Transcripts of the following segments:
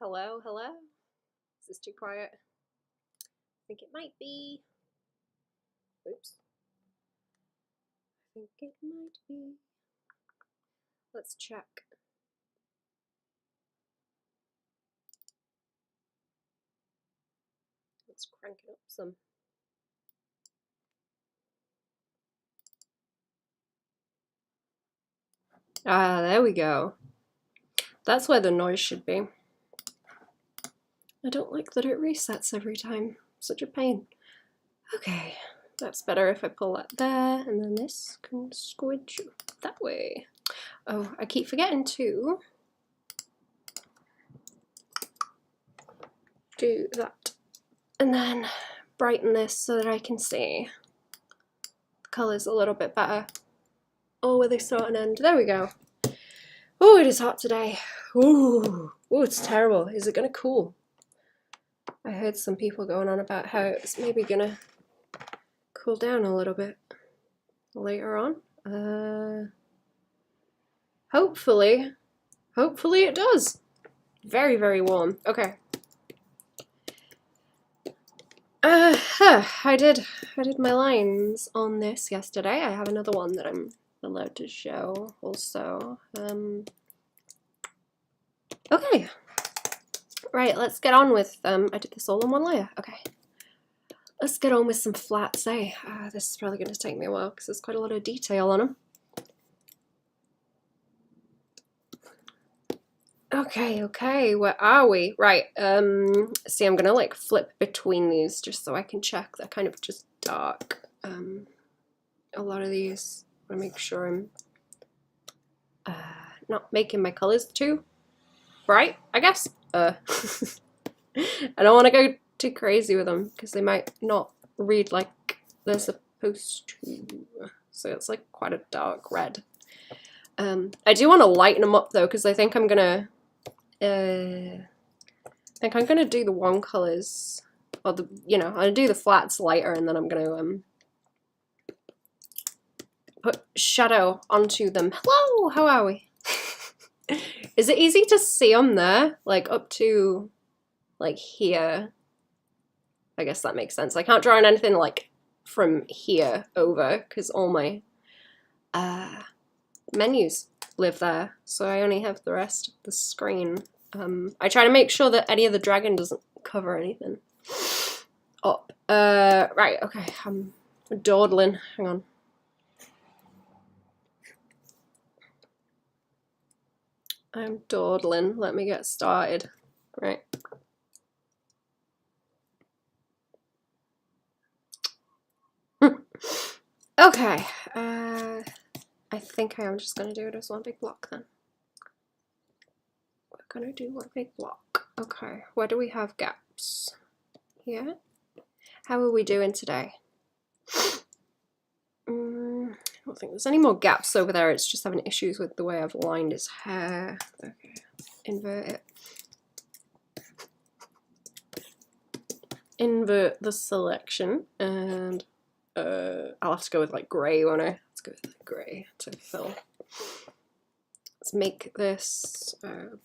Hello, hello? Is this too quiet? I think it might be. Oops. I think it might be. Let's check. Let's crank it up some. Ah, there we go. That's where the noise should be. I don't like that it resets every time. Such a pain. Okay, that's better if I pull that there, and then this can squidge that way. Oh, I keep forgetting to do that. And then brighten this so that I can see the colours a little bit better. Oh, where they start and end. There we go. Oh, it is hot today. Ooh, it's terrible. Is it gonna cool? I heard some people going on about how it's maybe gonna cool down a little bit later on. Hopefully it does. Very, very warm. Okay. I did my lines on this yesterday. I have another one that I'm allowed to show also. Okay. Right, let's get on with, I did this all in one layer. Okay. Let's get on with some flats, eh? This is probably going to take me a while because there's quite a lot of detail on them. Okay, where are we? Right, see, I'm gonna like flip between these just so I can check. They're kind of just dark. A lot of these, I want to make sure I'm not making my colors too bright, I guess. I don't want to go too crazy with them because they might not read like they're supposed to. So it's like quite a dark red. I do want to lighten them up though because I think I'm gonna do the warm colors, or the I'm gonna do the flats lighter, and then I'm gonna put shadow onto them. Hello, how are we? Is it easy to see them there, like up to like here? I guess that makes sense. I can't draw on anything like from here over because all my menus live there, so I only have the rest of the screen. I try to make sure that any of the dragon doesn't cover anything up. Right, okay, I'm dawdling. Hang on. I'm dawdling. Let me get started. Right. Okay. I think I am just going to do it as one big block then. We're going to do one big block. Okay. Where do we have gaps? Here. How are we doing today? I don't think there's any more gaps over there. It's just having issues with the way I've lined his hair. Okay. Invert it. Invert the selection, and I'll have to go with like grey, won't I? Let's go with grey to fill. Let's make this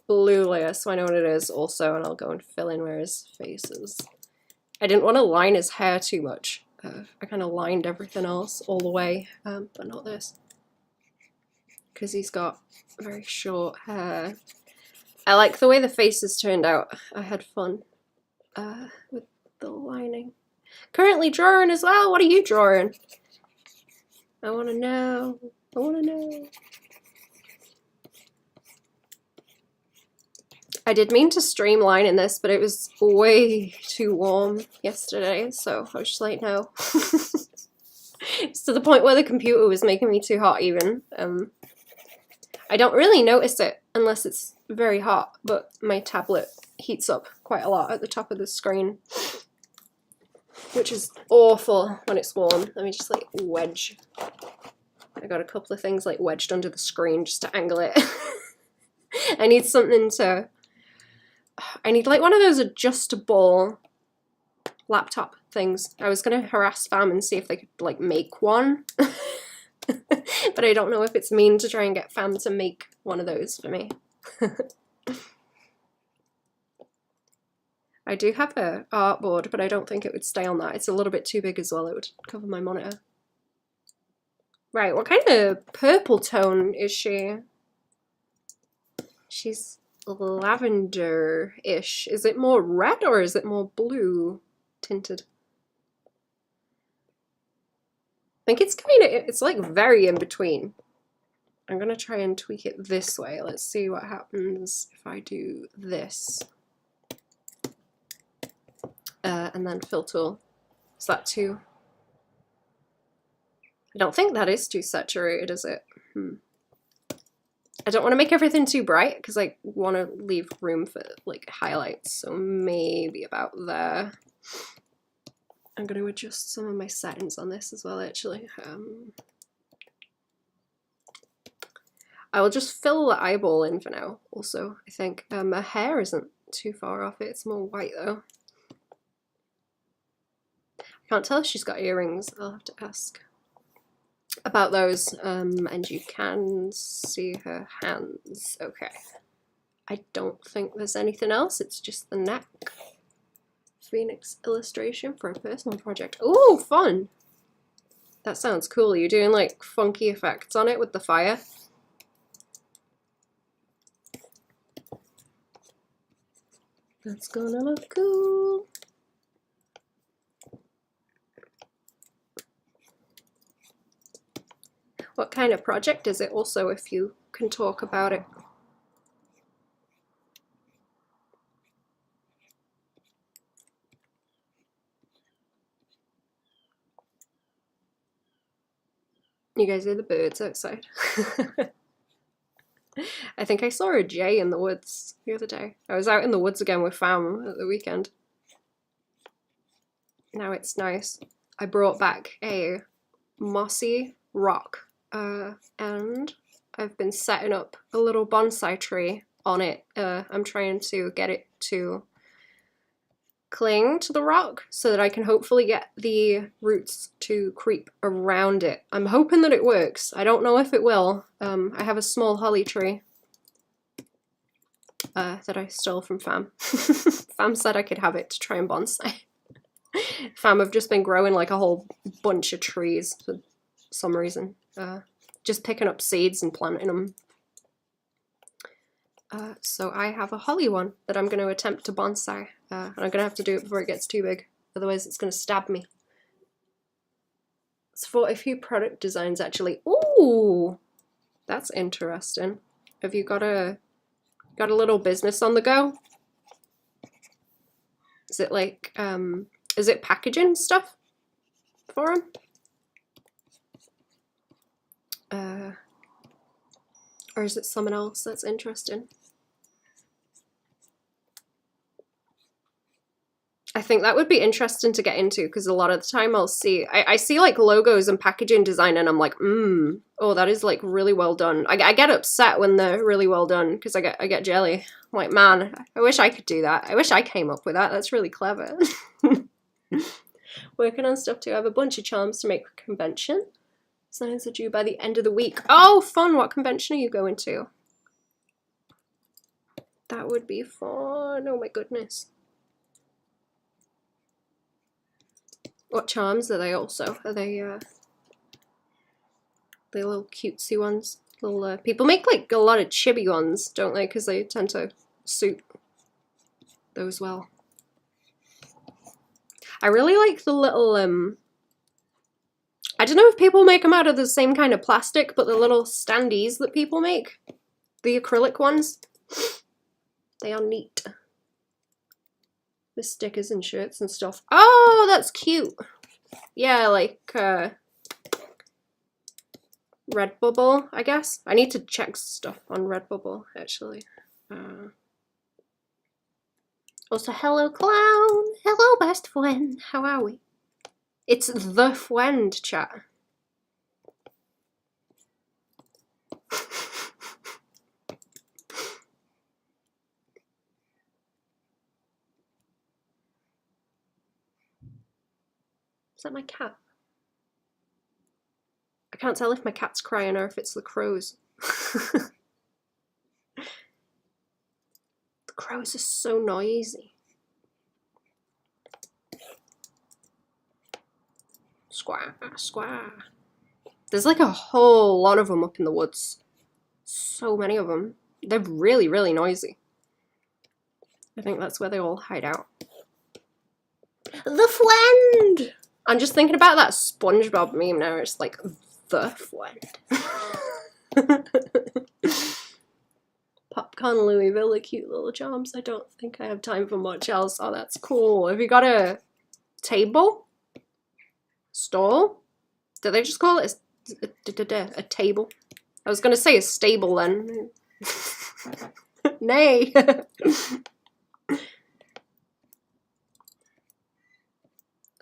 blue layer so I know what it is also, and I'll go and fill in where his face is. I didn't want to line his hair too much. I kind of lined everything else all the way, but not this, because he's got very short hair. I like the way the face has turned out. I had fun with the lining. Currently drawing as well. What are you drawing? I want to know. I want to know. I did mean to streamline in this, but it was way too warm yesterday, so I was just like, no. It's to the point where the computer was making me too hot even. I don't really notice it unless it's very hot, but my tablet heats up quite a lot at the top of the screen, which is awful when it's warm. Let me just like wedge. I got a couple of things like wedged under the screen just to angle it. I need something to... I need like one of those adjustable laptop things. I was going to harass Fam and see if they could like make one. But I don't know if it's mean to try and get Fam to make one of those for me. I do have a artboard, but I don't think it would stay on that. It's a little bit too big as well. It would cover my monitor. Right, what kind of purple tone is she? She's lavender-ish. Is it more red or is it more blue tinted? I think it's kind of, it's like very in between. I'm gonna try and tweak it this way. Let's see what happens if I do this. And then fill tool. Is that too? I don't think that is too saturated, is it? I don't want to make everything too bright because I want to leave room for like highlights. So maybe about there. I'm going to adjust some of my settings on this as well, actually. I will just fill the eyeball in for now. Also, I think her hair isn't too far off it. It's more white though. Can't tell if she's got earrings. I'll have to ask about those. And you can see her hands. Okay. I don't think there's anything else. It's just the neck. Phoenix illustration for a personal project. Oh, fun! That sounds cool. You're doing like funky effects on it with the fire. That's gonna look cool. What kind of project is it also, if you can talk about it? You guys hear the birds outside? I think I saw a jay in the woods the other day. I was out in the woods again with fam at the weekend. Now it's nice. I brought back a mossy rock. And I've been setting up a little bonsai tree on it. I'm trying to get it to cling to the rock so that I can hopefully get the roots to creep around it. I'm hoping that it works. I don't know if it will. I have a small holly tree that I stole from Fam. Fam said I could have it to try and bonsai. Fam have just been growing like a whole bunch of trees for some reason. Just picking up seeds and planting them. So I have a holly one that I'm going to attempt to bonsai. And I'm going to have to do it before it gets too big. Otherwise it's going to stab me. It's for a few product designs actually. Ooh! That's interesting. Have you got a little business on the go? Is it like, is it packaging stuff for them? Or is it someone else that's interesting? I think that would be interesting to get into because a lot of the time I'll see, I see like logos and packaging design and I'm like, oh, that is like really well done. I get upset when they're really well done because I get jelly. I'm like, man, I wish I could do that. I wish I came up with that. That's really clever. Working on stuff too. I have a bunch of charms to make for convention. Signs are due by the end of the week. Oh, fun! What convention are you going to? That would be fun. Oh my goodness. What charms are they also? Are they little cutesy ones? Little people make like a lot of chibi ones, don't they? Because they tend to suit those well. I really like the little I don't know if people make them out of the same kind of plastic, but the little standees that people make, the acrylic ones, they are neat. With stickers and shirts and stuff. Oh, that's cute. Yeah, like Redbubble, I guess. I need to check stuff on Redbubble, actually. Also, hello, clown. Hello, best friend. How are we? It's the friend, chat. Is that my cat? I can't tell if my cat's crying or if it's the crows. The crows are so noisy. Squaw, squaw. There's like a whole lot of them up in the woods. So many of them. They're really, really noisy. I think that's where they all hide out. The friend! I'm just thinking about that SpongeBob meme now. It's like, the friend. Popcorn Louisville, the cute little charms. I don't think I have time for much else. Oh, that's cool. Have you got a table? Stall? Did they just call it a table? I was going to say a stable then. Nay. A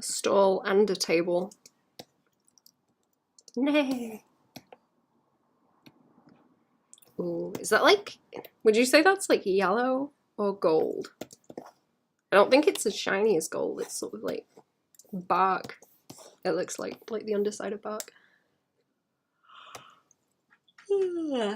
stall and a table. Nay. Ooh, is that like, would you say that's like yellow or gold? I don't think it's as shiny as gold. It's sort of like bark. It looks like the underside of bark. Ooh.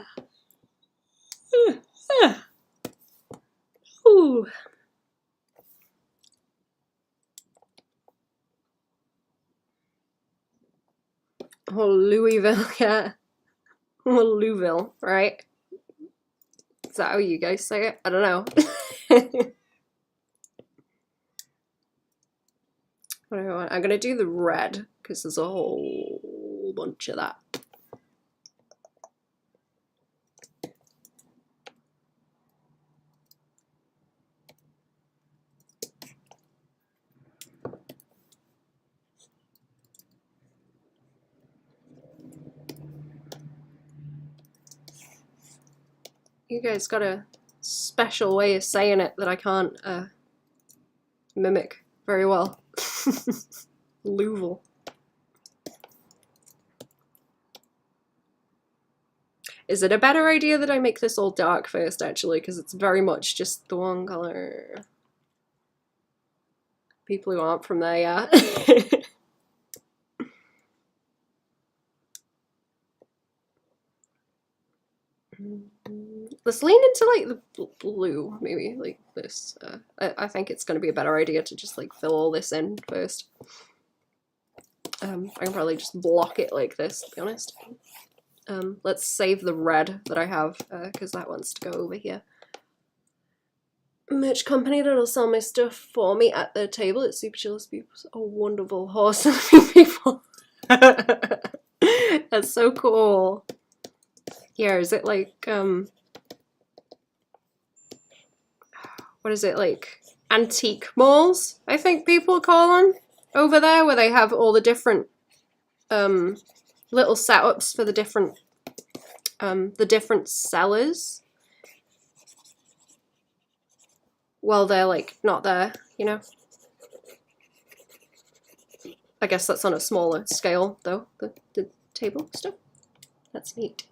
Oh, Louisville, yeah. Oh, Louisville, right? Is that how you guys say it? I don't know. What do I want? I'm gonna do the red because there's a whole bunch of that. You guys got a special way of saying it that I can't mimic very well. Louisville. Is it a better idea that I make this all dark first, actually? Because it's very much just the one color. People who aren't from there, yeah. Let's lean into like the blue, maybe like this. I think it's going to be a better idea to just like fill all this in first. I can probably just block it like this, to be honest. Let's save the red that I have because that wants to go over here. Merch company that'll sell my stuff for me at their table. It's Super Chillest People. A wonderful horse people. That's so cool. Yeah, is it like what is it, like antique malls, I think people call them over there, where they have all the different little setups for the different sellers. Well, they're like not there, you know. I guess that's on a smaller scale though, the table stuff. That's neat.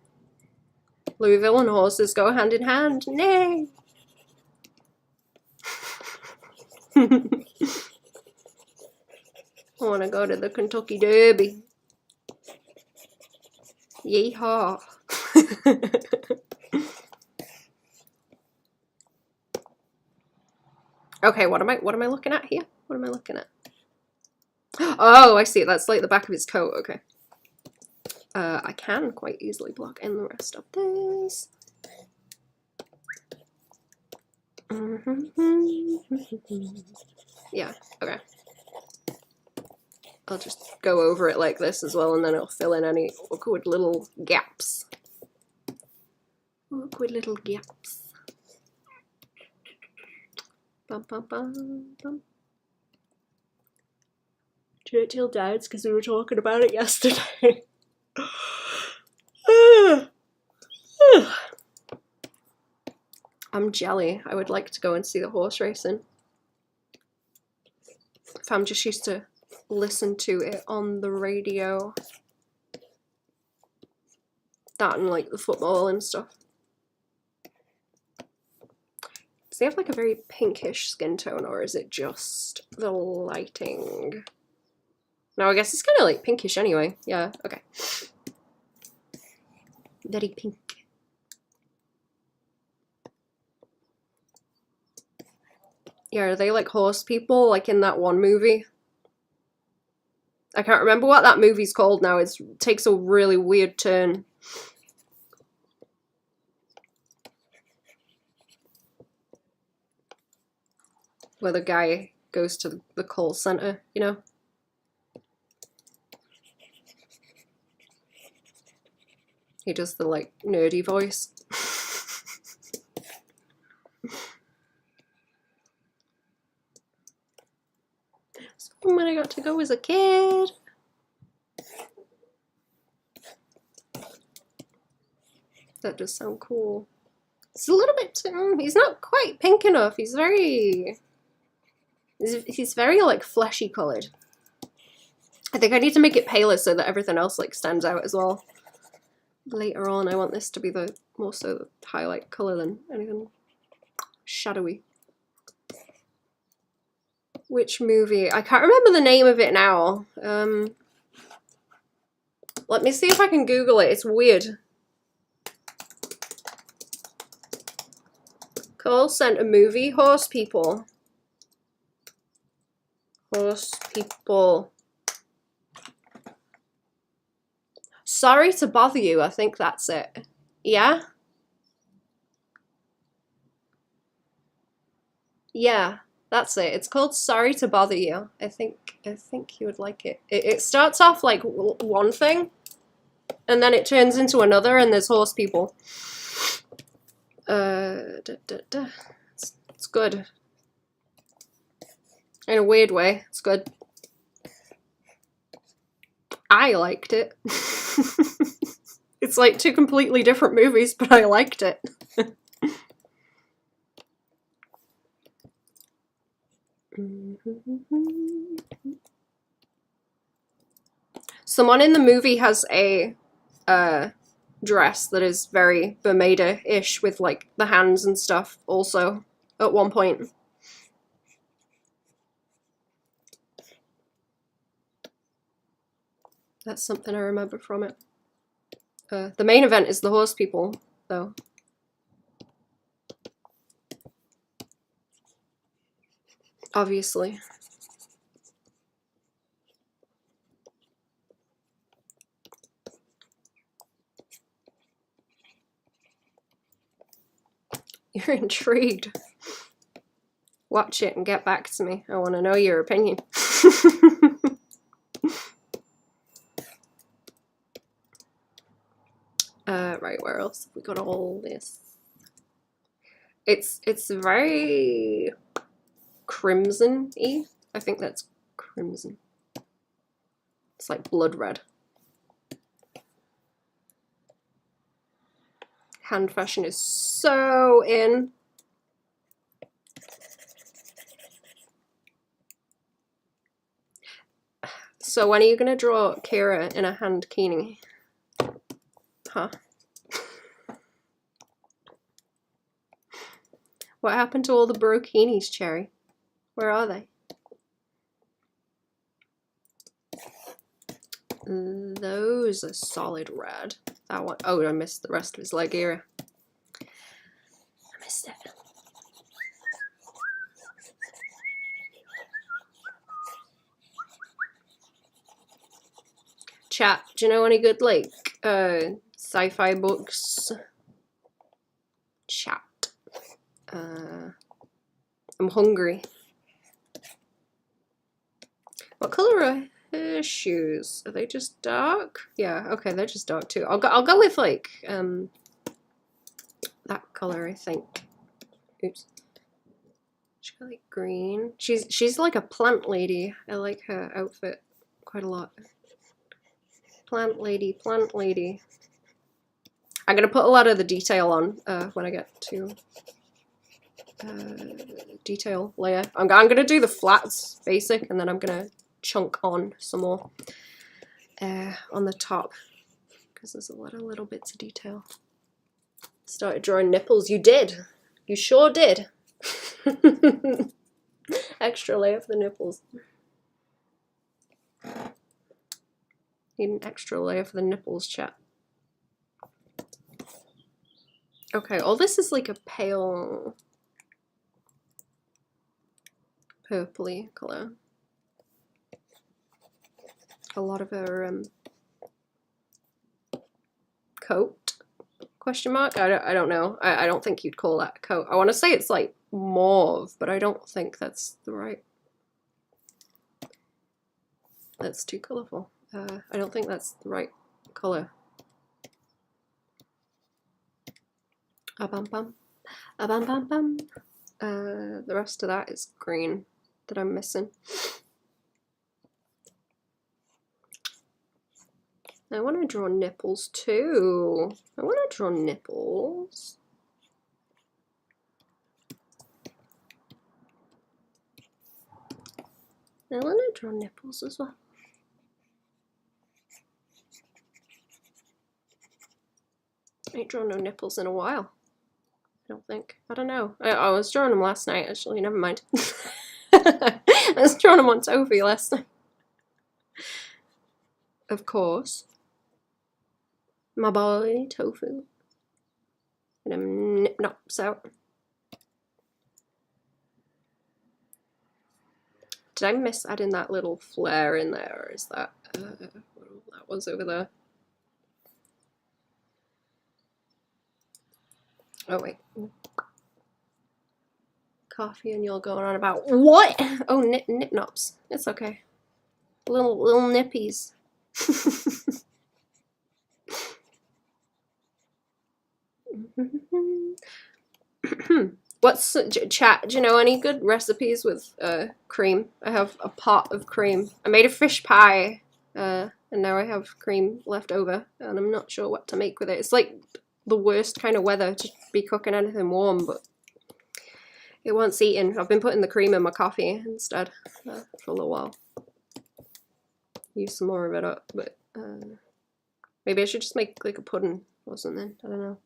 Louisville and horses go hand in hand. Nay. I want to go to the Kentucky Derby. Yeehaw. Okay, what am I looking at here? What am I looking at? Oh, I see. That's like the back of his coat. Okay. I can quite easily block in the rest of this. Yeah, okay. I'll just go over it like this as well, and then it'll fill in any awkward little gaps. Awkward little gaps. Bum, bum, bum, bum. Churchill died because we were talking about it yesterday. I'm jelly. I would like to go and see the horse racing. If I'm just used to listen to it on the radio. That and like the football and stuff. Does he have like a very pinkish skin tone, or is it just the lighting? No, I guess it's kind of like pinkish anyway. Yeah, okay. Very pink. Yeah, are they like horse people, like in that one movie? I can't remember what that movie's called now. It takes a really weird turn. Where the guy goes to the call center, you know? He does the, like, nerdy voice. So when I got to go as a kid. That does sound cool. It's a little bit too, he's not quite pink enough. He's very like fleshy colored. I think I need to make it paler so that everything else like stands out as well. Later on I want this to be the more so the highlight color than anything shadowy. Which movie? I can't remember the name of it now. Let me see if I can Google it. It's weird. Call center movie. Horse people. Horse people. Sorry to bother you. I think that's it. Yeah? Yeah, that's it. It's called Sorry to Bother You. I think you would like it. It starts off like one thing, and then it turns into another, and there's horse people. It's good. In a weird way, it's good. I liked it. It's like two completely different movies, but I liked it. Someone in the movie has a dress that is very Bermuda-ish with like the hands and stuff also at one point. That's something I remember from it. The main event is the horse people, though. Obviously. You're intrigued. Watch it and get back to me. I want to know your opinion. Right, where else have we got all this? It's very crimson-y. I think that's crimson. It's like blood red. Hand fashion is so in. So when are you gonna draw Kira in a hand kini? Huh? What happened to all the brokinis, Cherry? Where are they? Those are solid red. That one, oh, I missed the rest of his leg area. I missed it. Chat, do you know any good, like, sci-fi books? Chat. I'm hungry. What color are her shoes? Are they just dark? Yeah, okay, they're just dark too. I'll go with like that color, I think. Oops. She's got like green. She's like a plant lady. I like her outfit quite a lot. Plant lady, plant lady. I'm gonna put a lot of the detail on when I get to detail layer. I'm gonna do the flats basic, and then I'm gonna chunk on some more on the top because there's a lot of little bits of detail. Started drawing nipples. You did. You sure did. Extra layer for the nipples. Need an extra layer for the nipples, chat. Okay, all this is like a pale purpley color. a lot of her coat, question mark. I don't know. I don't think you'd call that a coat. I want to say it's like mauve, but I don't think that's the right. That's too colourful. I don't think that's the right colour. Bam bam. Bam bam bam. The rest of that is green that I'm missing. I want to draw nipples too. I want to draw nipples. I want to draw nipples as well. I ain't drawn no nipples in a while. I don't think. I don't know. I was drawing them last night, actually. Never mind. I was drawing them on Toby last night. Of course. My boy, Tofu. And I'm nip nops out. Did I miss adding that little flare in there, or is that that was over there? Oh wait. Coffee and you're going on about what? Oh, nip nops. It's okay. Little nippies. What's chat? Do you know any good recipes with cream? I have a pot of cream. I made a fish pie, and now I have cream left over, and I'm not sure what to make with it. It's like the worst kind of weather to be cooking anything warm, but it wants eating. I've been putting the cream in my coffee instead for a little while. Use some more of it up, but maybe I should just make like a pudding or something. I don't know.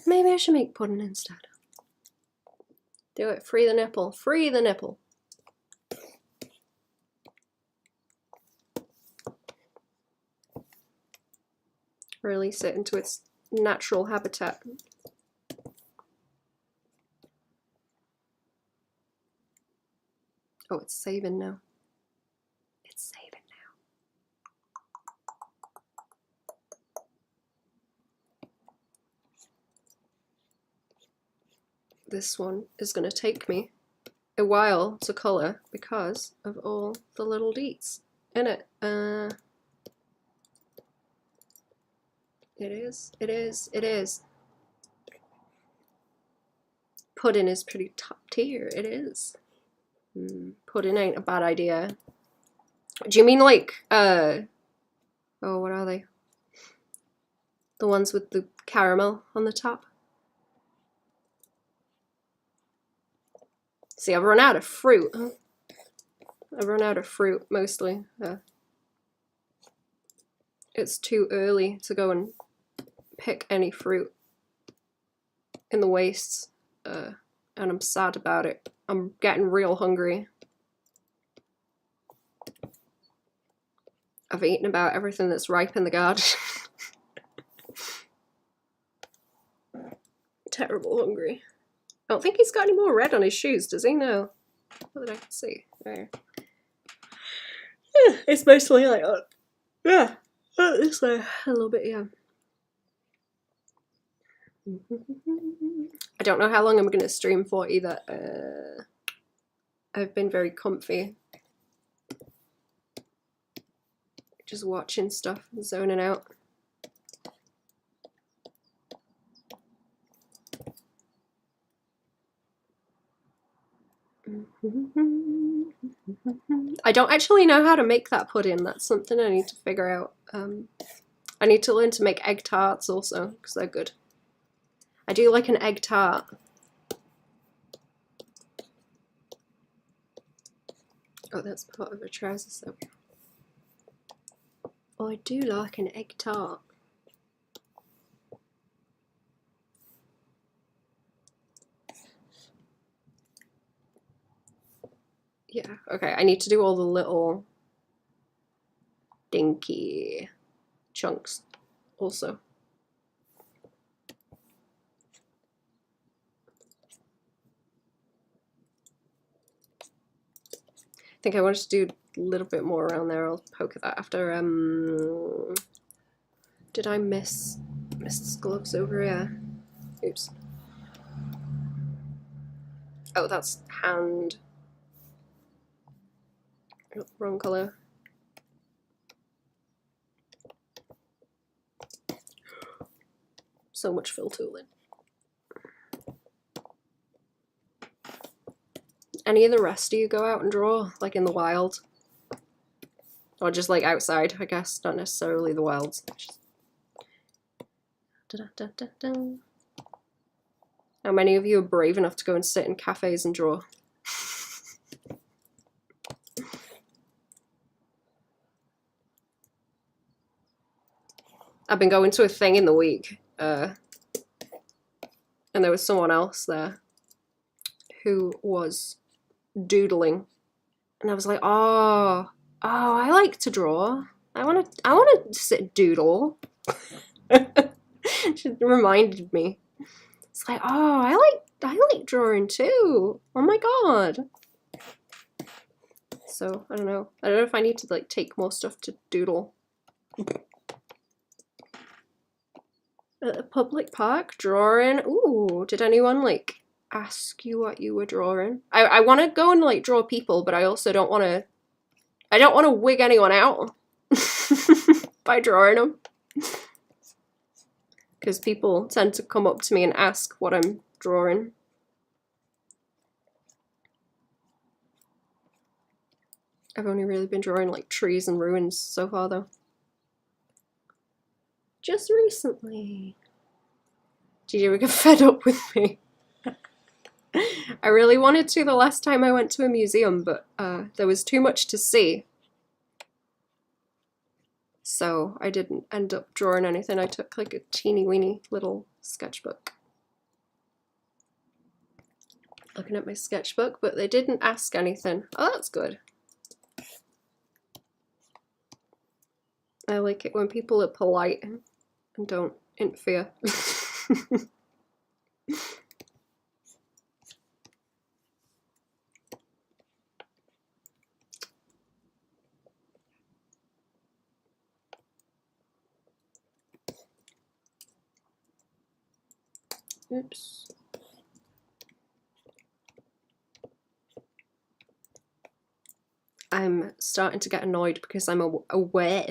Maybe I should make pudding instead. Do it. Free the nipple. Free the nipple. Release it into its natural habitat. Oh, it's saving now. It's saving now. This one is going to take me a while to colour because of all the little deets in it. It is. Pudding is pretty top tier. It is. Pudding ain't a bad idea. Do you mean like, oh, what are they? The ones with the caramel on the top? See, I've run out of fruit. I've run out of fruit, mostly. It's too early to go and pick any fruit in the wastes, and I'm sad about it. I'm getting real hungry. I've eaten about everything that's ripe in the garden. Terrible hungry. I don't think he's got any more red on his shoes, does he? No. Not that I can see. There. Yeah, it's mostly like, yeah, it's like a little bit, yeah. I don't know how long I'm going to stream for either. I've been very comfy. Just watching stuff and zoning out. I don't actually know how to make that pudding. That's something I need to figure out. I need to learn to make egg tarts also, because they're good. I do like an egg tart. Oh, that's part of a trousers though. Oh, I do like an egg tart. Yeah, okay, I need to do all the little dinky chunks also. think I wanted to do a little bit more around there. I'll poke at that after. Did I miss the gloves over here? Oops. Oh, that's hand. Oh, wrong colour. So much fill tooling. Any of the rest do you go out and draw, like in the wild? Or just like outside, I guess, not necessarily the wilds. How many of you are brave enough to go and sit in cafes and draw? I've been going to a thing in the week, and there was someone else there who was doodling, and I was like, oh, I like to draw. I want to sit and doodle. She reminded me. It's like, oh, I like drawing too. Oh my god. So I don't know if I need to like take more stuff to doodle. At a public park, drawing. Ooh, did anyone like ask you what you were drawing? I want to go and like draw people, but I also don't want to wig anyone out by drawing them. Because people tend to come up to me and ask what I'm drawing. I've only really been drawing like trees and ruins so far though. Just recently. Did you ever get fed up with me? I really wanted to the last time I went to a museum, but there was too much to see. So I didn't end up drawing anything. I took like a teeny weeny little sketchbook. Looking at my sketchbook, but they didn't ask anything. Oh, that's good. I like it when people are polite and don't interfere. Oops. I'm starting to get annoyed because I'm aware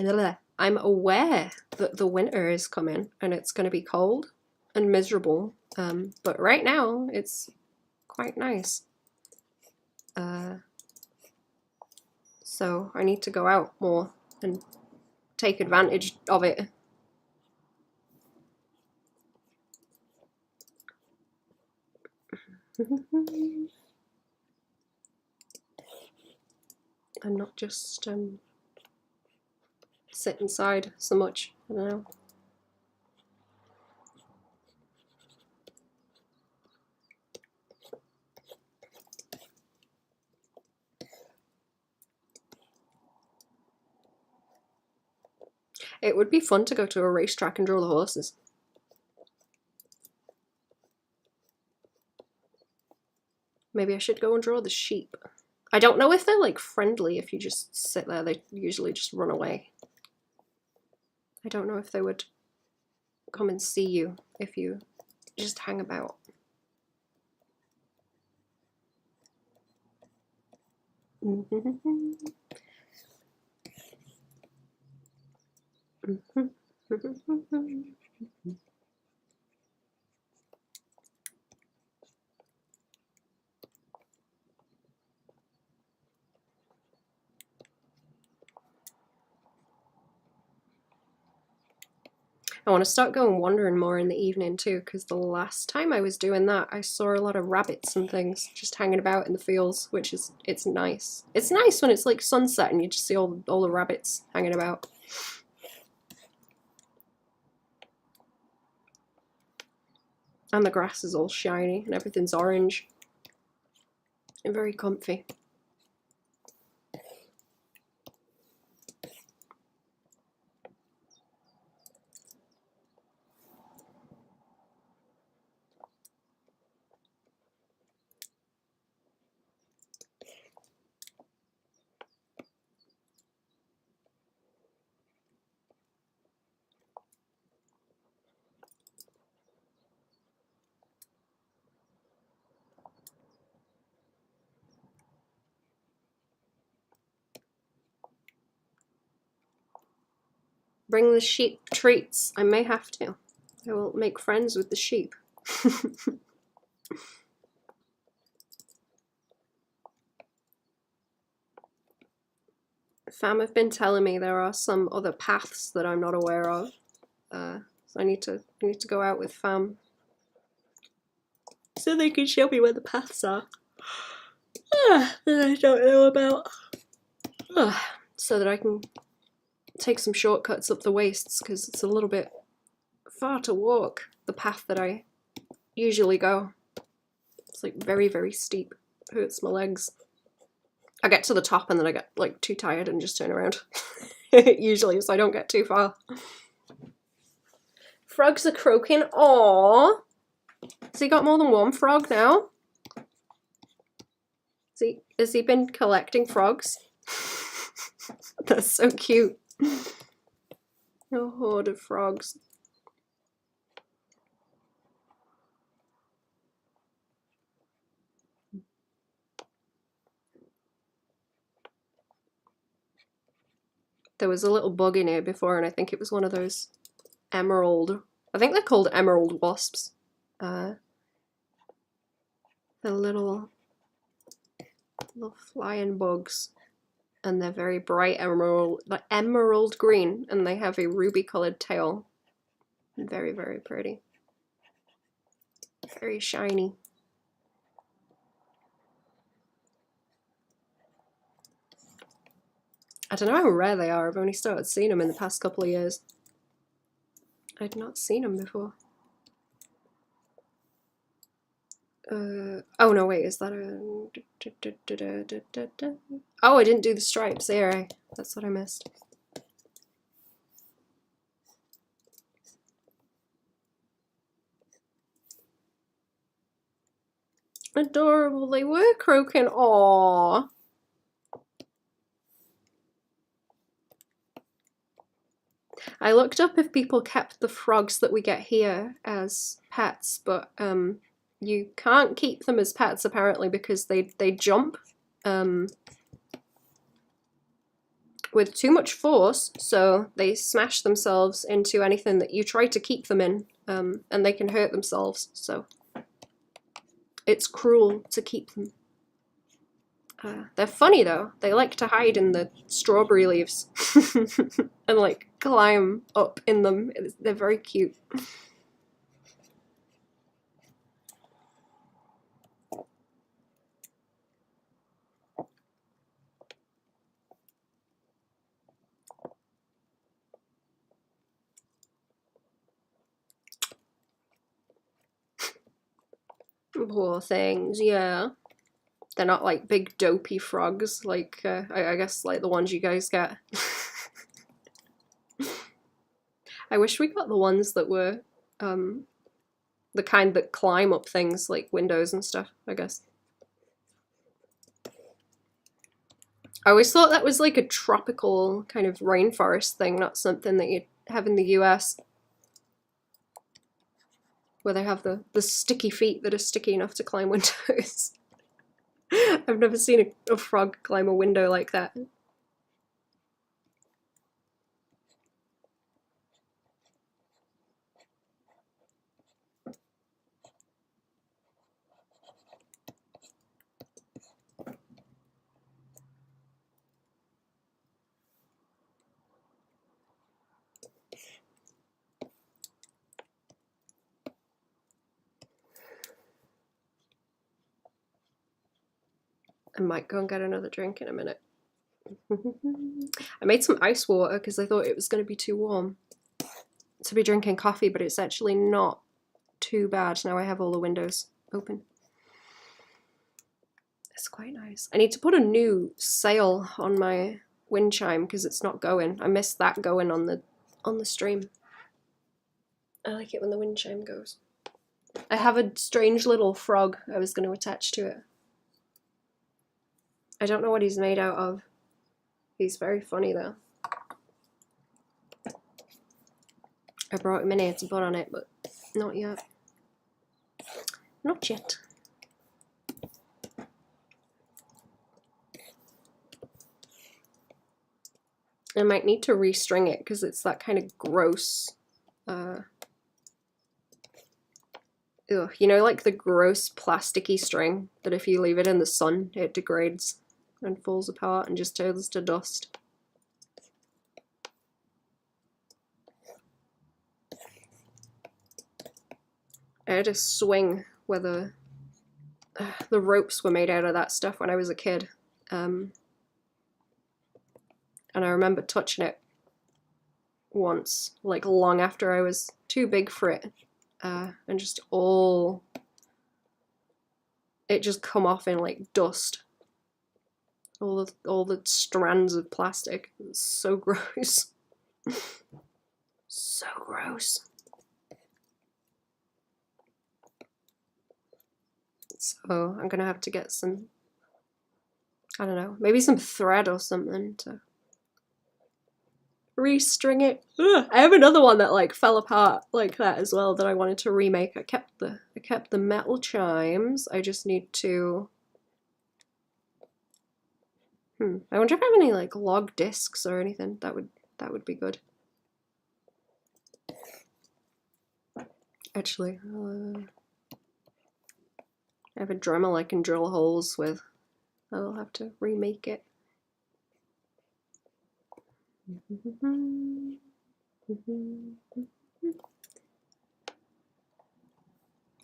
that the winter is coming and it's going to be cold and miserable. But right now it's quite nice. So I need to go out more and take advantage of it. And not just sit inside so much. I don't know. It would be fun to go to a racetrack and draw the horses. Maybe I should go and draw the sheep. I don't know if they're like friendly if you just sit there. They usually just run away. I don't know if they would come and see you if you just hang about. I want to start going wandering more in the evening too, because the last time I was doing that, I saw a lot of rabbits and things just hanging about in the fields, which is, it's nice. It's nice when it's like sunset and you just see all the rabbits hanging about. And the grass is all shiny and everything's orange and very comfy. Bring the sheep treats. I may have to. I will make friends with the sheep. Fam have been telling me there are some other paths that I'm not aware of. So I need to go out with Fam so they can show me where the paths are that I don't know about. So that I can take some shortcuts up the wastes, because it's a little bit far to walk the path that I usually go. It's like very, very steep. It hurts my legs. I get to the top and then I get like too tired and just turn around. Usually, so I don't get too far. Frogs are croaking. Aww. Has he got more than one frog now? Has he been collecting frogs? That's so cute. A horde of frogs. There was a little bug in here before, and I think it was one of those emerald. I think they're called emerald wasps. The little flying bugs, and they're very bright emerald, like emerald green, and they have a ruby-colored tail. Very, very pretty. Very shiny. I don't know how rare they are. I've only started seeing them in the past couple of years. I'd not seen them before. Oh no, wait, is that a... Oh, I didn't do the stripes there. That's what I missed. Adorable, they were croaking. Aww. I looked up if people kept the frogs that we get here as pets, but you can't keep them as pets apparently because they jump with too much force, so they smash themselves into anything that you try to keep them in, and they can hurt themselves, so it's cruel to keep them. They're funny though. They like to hide in the strawberry leaves and like climb up in them. They're very cute. Poor things, yeah. They're not like big dopey frogs like, I guess like the ones you guys get. I wish we got the ones that were the kind that climb up things like windows and stuff, I guess. I always thought that was like a tropical kind of rainforest thing, not something that you'd have in the US. Where they have the sticky feet that are sticky enough to climb windows. I've never seen a frog climb a window like that. I might go and get another drink in a minute. I made some ice water because I thought it was going to be too warm to be drinking coffee, but it's actually not too bad. Now I have all the windows open. It's quite nice. I need to put a new sail on my wind chime because it's not going. I missed that going on the stream. I like it when the wind chime goes. I have a strange little frog I was going to attach to it. I don't know what he's made out of. He's very funny though. I brought him in here to put on it, but not yet. Not yet. I might need to restring it because it's that kind of gross, ugh, you know, like the gross plasticky string that if you leave it in the sun, it degrades and falls apart and just turns to dust. I had a swing where the ropes were made out of that stuff when I was a kid. And I remember touching it once, like long after I was too big for it. And just it just come off in like dust. All the strands of plastic. It's so gross. So gross. So I'm gonna have to get some, I don't know, maybe some thread or something to restring it. Ugh. I have another one that like fell apart like that as well that I wanted to remake. I kept the metal chimes. I just need to I wonder if I have any like log discs or anything. That would be good. Actually, I have a Dremel I can drill holes with. I'll have to remake it.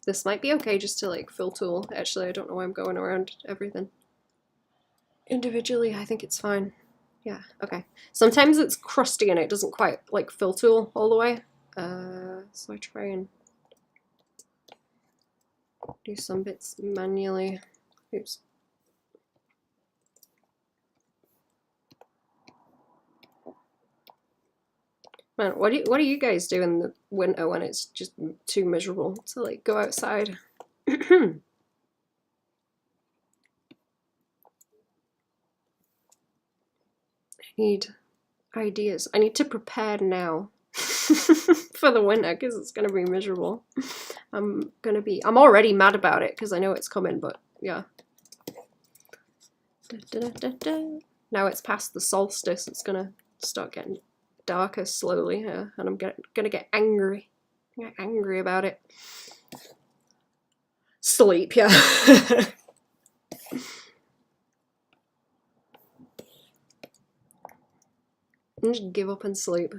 This might be okay just to like fill tool. Actually, I don't know why I'm going around everything individually. I think it's fine. Yeah, okay. Sometimes it's crusty and it doesn't quite like fill tool all the way. So I try and do some bits manually. Oops. Man, what do you guys do in the winter when it's just too miserable to like go outside? I need ideas. I need to prepare now for the winter because it's gonna be miserable. I'm already mad about it because I know it's coming, but yeah. Now it's past the solstice, it's gonna start getting darker slowly, and I'm gonna get angry. Get angry about it. Sleep, yeah. Just give up and sleep.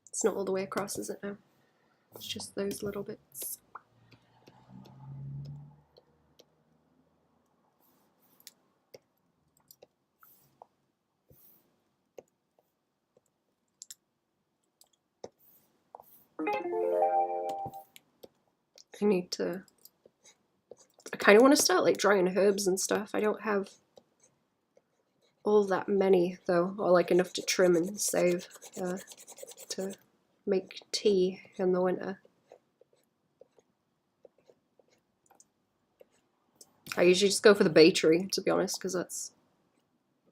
It's not all the way across, is it now? It's just those little bits. I kind of want to start like drying herbs and stuff. I don't have all that many though, or like enough to trim and save to make tea in the winter. I usually just go for the bay tree, to be honest, because that's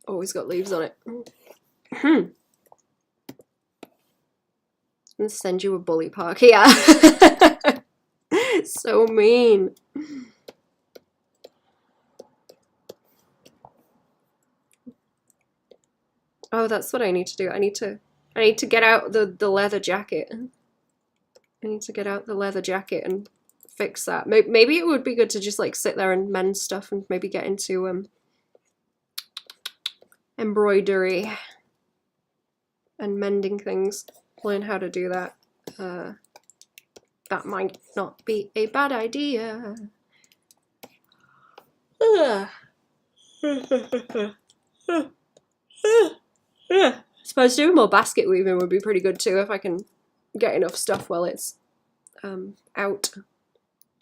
always got leaves on it. I'm gonna send you a bully park. Yeah. So mean. Oh, that's what I need to do. I need to get out the leather jacket. I need to get out the leather jacket and fix that. Maybe it would be good to just like sit there and mend stuff and maybe get into embroidery and mending things. Learn how to do that. That might not be a bad idea. I suppose doing more basket weaving would be pretty good too if I can get enough stuff while it's out.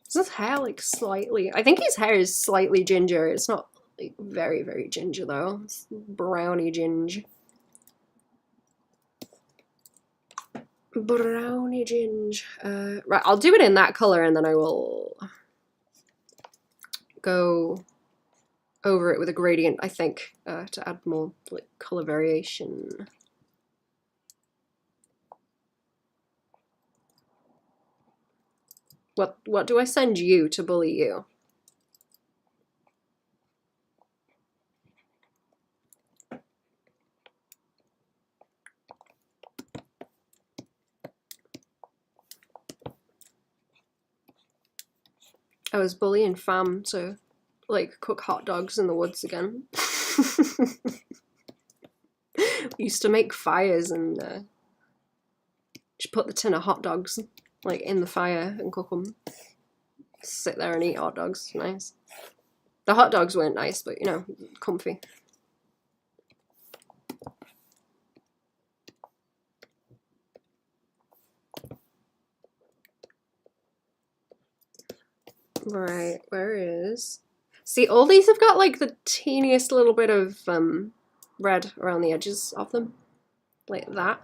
Is his hair like slightly? I think his hair is slightly ginger. It's not like very, very ginger though. It's browny ginge. Browny ginge. Right, I'll do it in that color and then I will go over it with a gradient, I think, to add more like color variation. What do I send you to bully you? I was bullying fam to like cook hot dogs in the woods again. We used to make fires and just put the tin of hot dogs like in the fire and cook them. Sit there and eat hot dogs. Nice. The hot dogs weren't nice, but you know, comfy. Right, where is... See, all these have got like the teeniest little bit of red around the edges of them. Like that.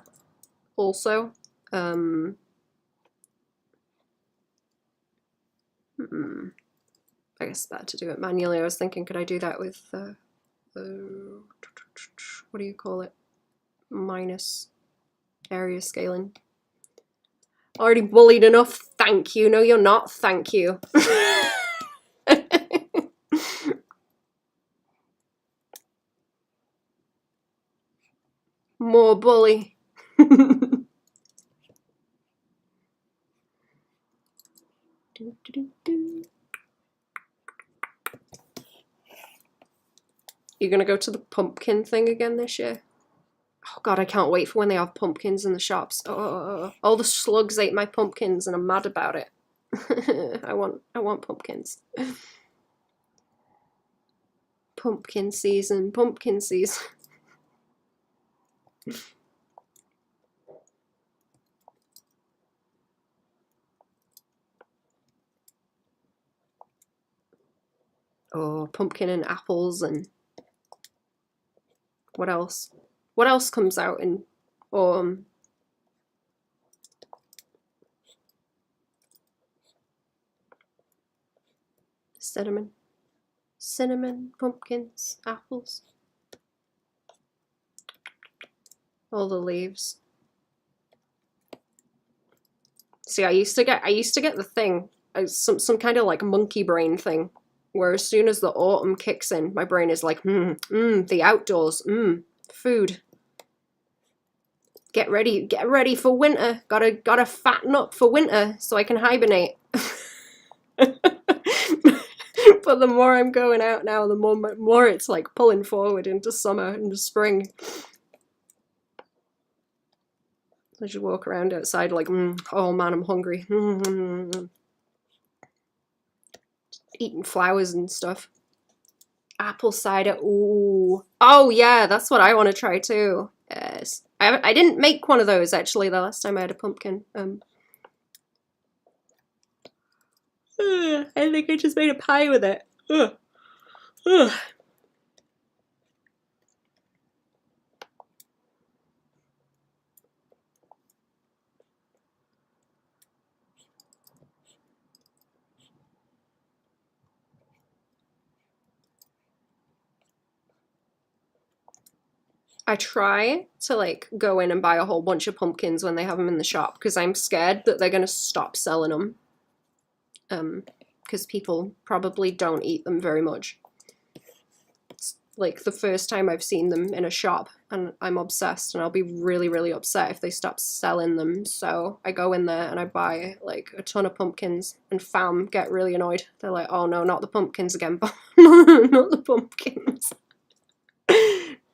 Also. I guess better to do it manually. I was thinking, could I do that with, what do you call it? Minus area scaling. Already bullied enough, thank you. No, you're not, thank you. More bully. You're gonna go to the pumpkin thing again this year? Oh god, I can't wait for when they have pumpkins in the shops. Oh, all the slugs ate my pumpkins and I'm mad about it. I want pumpkins. Pumpkin season, pumpkin season. Oh, pumpkin and apples and what else? What else comes out in autumn? Cinnamon. Cinnamon, pumpkins, apples. All the leaves. See, I used to get the thing, some kind of like monkey brain thing, where as soon as the autumn kicks in, my brain is like, the outdoors, food. Get ready for winter. Gotta fatten up for winter so I can hibernate. But the more I'm going out now, the more it's like pulling forward into summer, into spring. I just walk around outside like, oh man, I'm hungry. Eating flowers and stuff. Apple cider, ooh. Oh yeah, that's what I want to try too. Yes. I didn't make one of those actually the last time I had a pumpkin. I think I just made a pie with it. Ugh. Ugh. I try to like go in and buy a whole bunch of pumpkins when they have them in the shop because I'm scared that they're going to stop selling them. Because people probably don't eat them very much. It's like the first time I've seen them in a shop and I'm obsessed and I'll be really, really upset if they stop selling them. So I go in there and I buy like a ton of pumpkins and fam get really annoyed. They're like, oh no, not the pumpkins again. Not the pumpkins.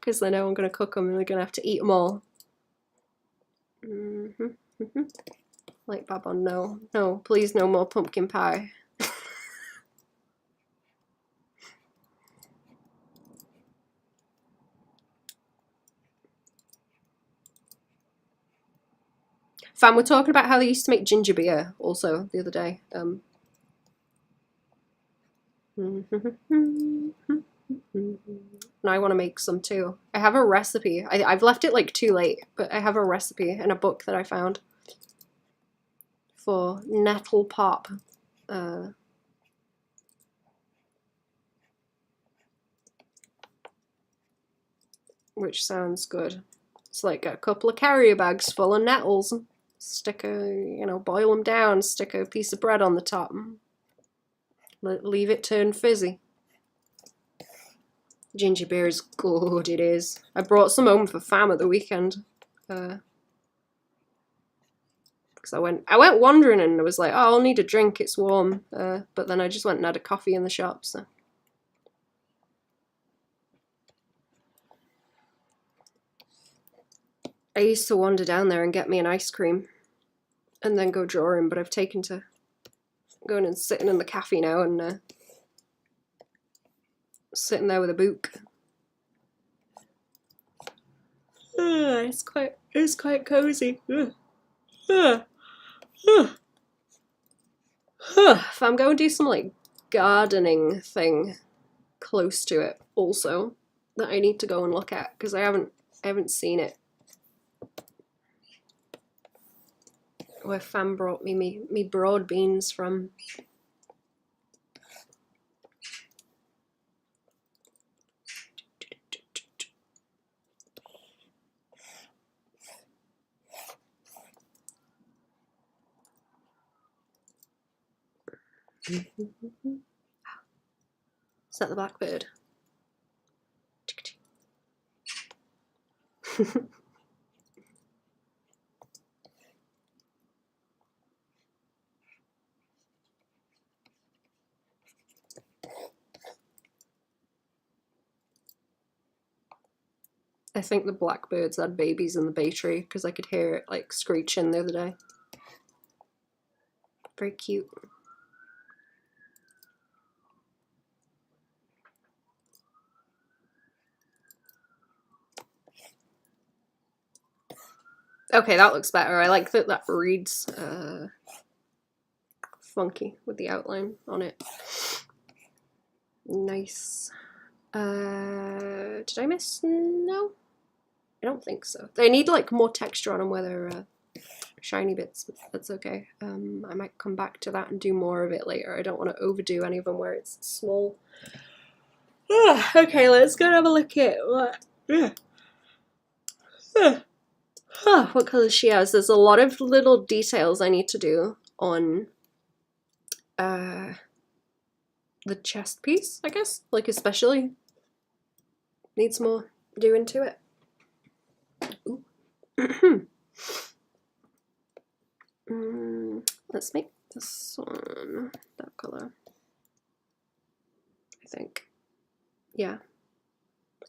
Because they know I'm going to cook them and they're going to have to eat them all. Like Baban, no, please no more pumpkin pie. Fam, we're talking about how they used to make ginger beer also the other day. And I want to make some too. I have a recipe. I've left it like too late, but I have a recipe in a book that I found for nettle pop. Which sounds good. It's like a couple of carrier bags full of nettles. Stick boil them down, stick a piece of bread on the top. Leave it turn fizzy. Ginger beer is good, it is. I brought some home for fam at the weekend. Because because I went wandering and I was like, oh, I'll need a drink, it's warm. But then I just went and had a coffee in the shop, so. I used to wander down there and get me an ice cream and then go drawing, but I've taken to going and sitting in the cafe now and sitting there with a book. It's quite cozy. If I'm going to do some like gardening thing close to it also that I need to go and look at because I haven't seen it. Where Fam brought me broad beans from. Is that the blackbird? I think the blackbirds had babies in the bay tree because I could hear it like screeching the other day. Very cute. Okay, that looks better. I like that reads funky with the outline on it. Nice. Did I miss? No, I don't think so. They need like more texture on them where they're shiny bits, but that's okay. I might come back to that and do more of it later. I don't want to overdo any of them where it's small. Okay, let's go and have a look at what colours she has. There's a lot of little details I need to do on the chest piece, I guess. Like especially needs more doing to it. Let's make this one that color. I think. Yeah.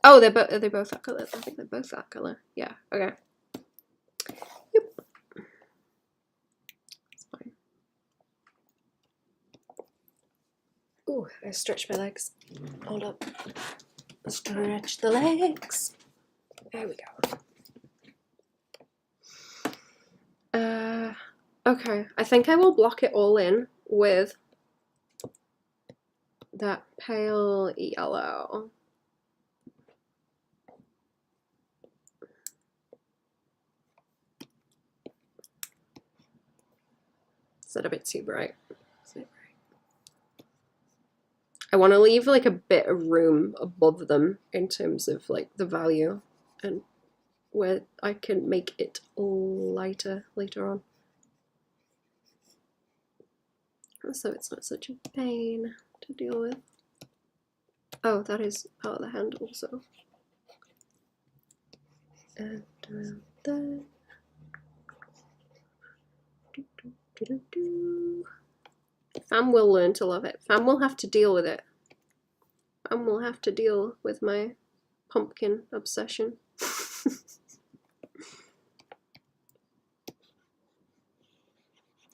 Oh, are they both that color? I think they're both that color. Yeah. Okay. Yep. It's fine. Ooh, I stretched my legs. Hold up. Stretch the legs. There we go. Okay, I think I will block it all in with that pale yellow. Is that a bit too bright? I want to leave like a bit of room above them in terms of like the value and where I can make it lighter later on. So it's not such a pain to deal with. Oh, that is part of the hand also. And around there. Fam will learn to love it. Fam will have to deal with it. Fam will have to deal with my pumpkin obsession.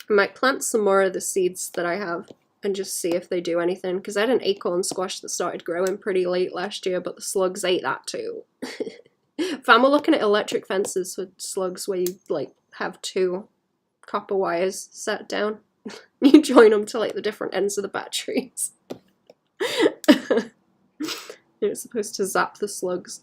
I might plant some more of the seeds that I have and just see if they do anything, because I had an acorn squash that started growing pretty late last year, but the slugs ate that too. Fam, we're looking at electric fences with slugs where you like have 2 copper wires set down. You join them to like the different ends of the batteries. You're supposed to zap the slugs.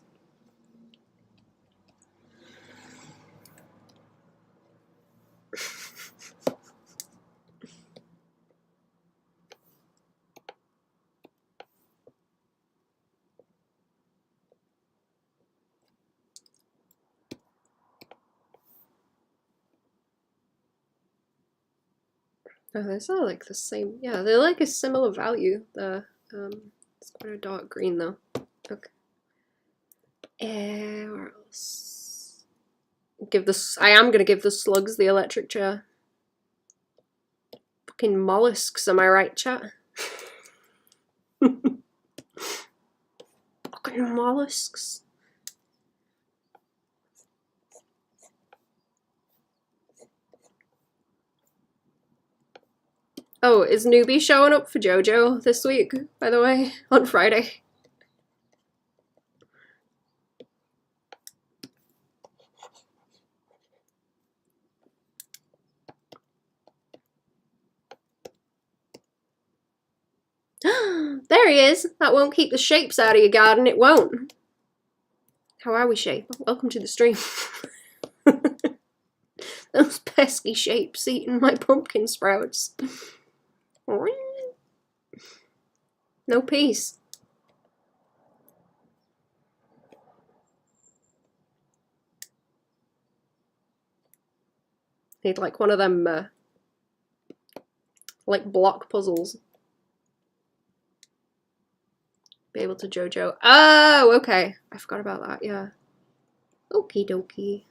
Oh, these are like the same. Yeah, they're like a similar value. It's quite a dark green though. Okay. Where else? I am gonna give the slugs the electric chair. Fucking mollusks, am I right, chat? Fucking mollusks. Oh, is Newbie showing up for JoJo this week, by the way, on Friday? There he is. That won't keep the shapes out of your garden, it won't. How are we, Shape? Welcome to the stream. Those pesky shapes eating my pumpkin sprouts. No peace. Need like one of them, like block puzzles. Be able to JoJo. Oh, okay. I forgot about that, yeah. Okie dokie.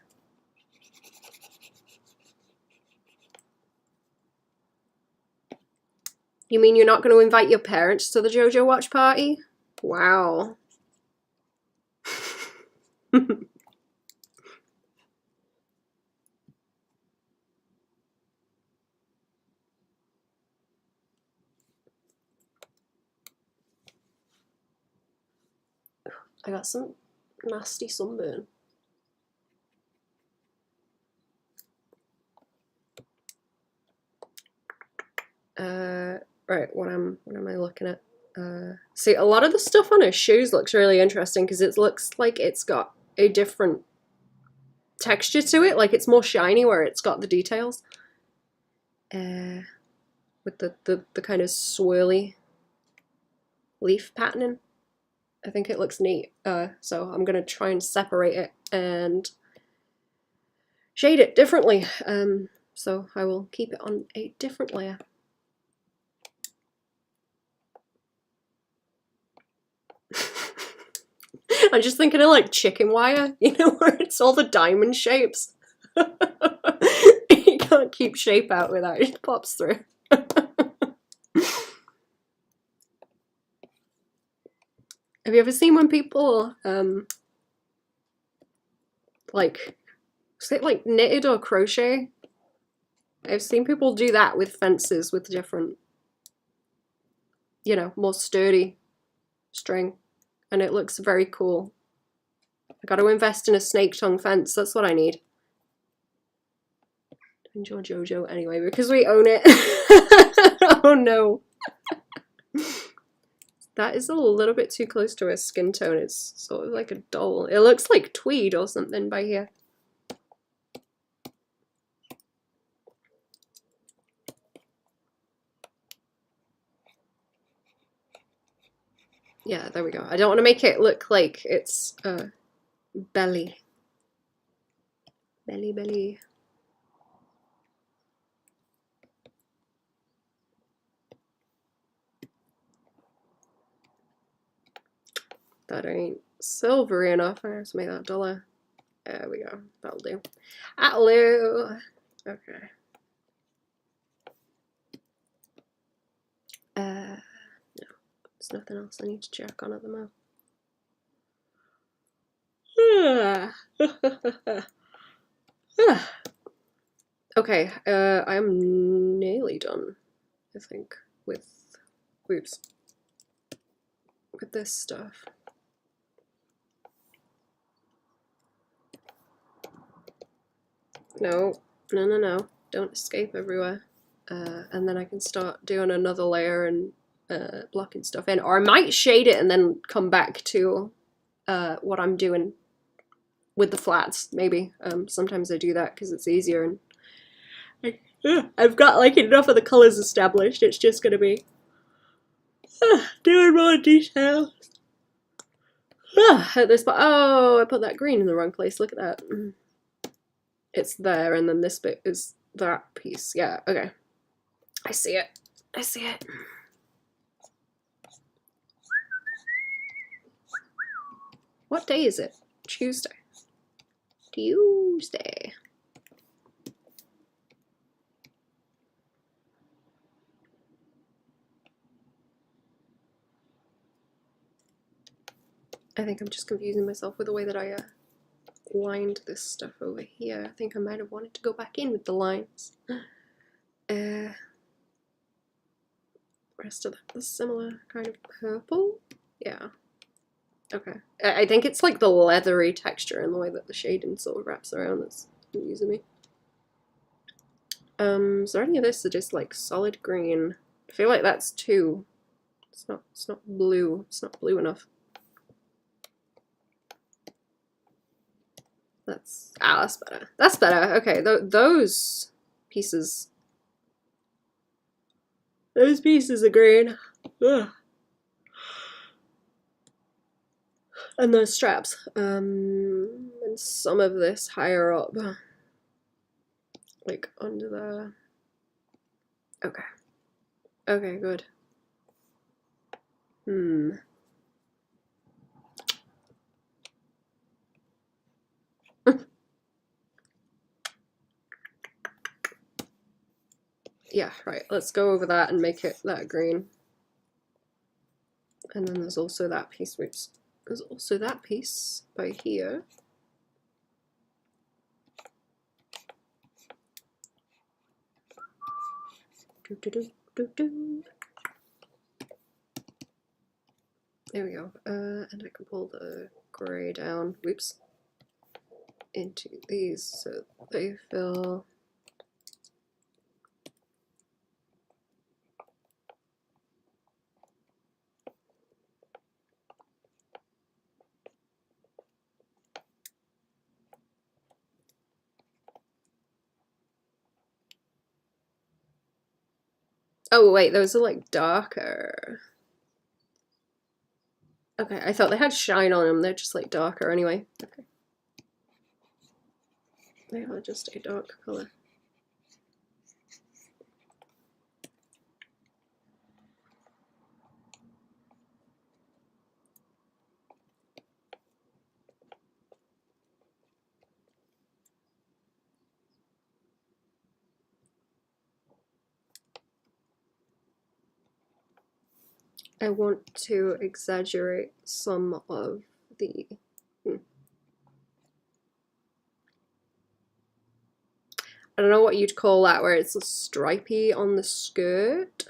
You mean you're not going to invite your parents to the JoJo watch party? Wow. I got some nasty sunburn. Right, what am I looking at? See, a lot of the stuff on his shoes looks really interesting because it looks like it's got a different texture to it, like it's more shiny where it's got the details. With the kind of swirly leaf patterning. I think it looks neat. So I'm gonna try and separate it and shade it differently. So I will keep it on a different layer. I'm just thinking of like chicken wire, you know, where it's all the diamond shapes. You can't keep shape out without it pops through. Have you ever seen when people like, is it like knitted or crochet? I've seen people do that with fences with different, you know, more sturdy string, and it looks very cool. I gotta invest in a snake tongue fence, that's what I need. Enjoy JoJo anyway, because we own it. Oh no. That is a little bit too close to her skin tone. It's sort of like a doll. It looks like tweed or something by here. Yeah, there we go. I don't want to make it look like it's belly. Belly. That ain't silvery enough. I have to make that duller. There we go. That'll do. That'll do. Okay. No. There's nothing else I need to check on at the moment. Okay, I'm nearly done, I think, with this stuff. No, don't escape everywhere. And then I can start doing another layer and blocking stuff in. Or I might shade it and then come back to what I'm doing with the flats, maybe. Sometimes I do that because it's easier, and I've got like enough of the colours established. It's just gonna be doing more details. At this point, oh, I put that green in the wrong place. Look at that. It's there, and then this bit is that piece. Yeah, okay. I see it. I see it. What day is it? Tuesday. Tuesday. I think I'm just confusing myself with the way that I lined this stuff over here. I think I might have wanted to go back in with the lines. Rest of that is similar kind of purple. Yeah. Okay. I think it's like the leathery texture and the way that the shading sort of wraps around that's confusing me. Is there any of this that is like solid green? I feel like that's two. It's not blue. It's not blue enough. That's better. That's better. Okay, those pieces. Those pieces are green. Ugh. And those straps. And some of this higher up. Like under the. Okay. Okay, good. Yeah, right. Let's go over that and make it that green. And then there's also that piece, which there's also that piece by here. There we go. And I can pull the grey down, whoops, into these so they fill. Oh wait, those are like darker. Okay, I thought they had shine on them. They're just like darker anyway. Okay. They are just a dark color. I want to exaggerate some of the I don't know what you'd call that, where it's stripy on the skirt.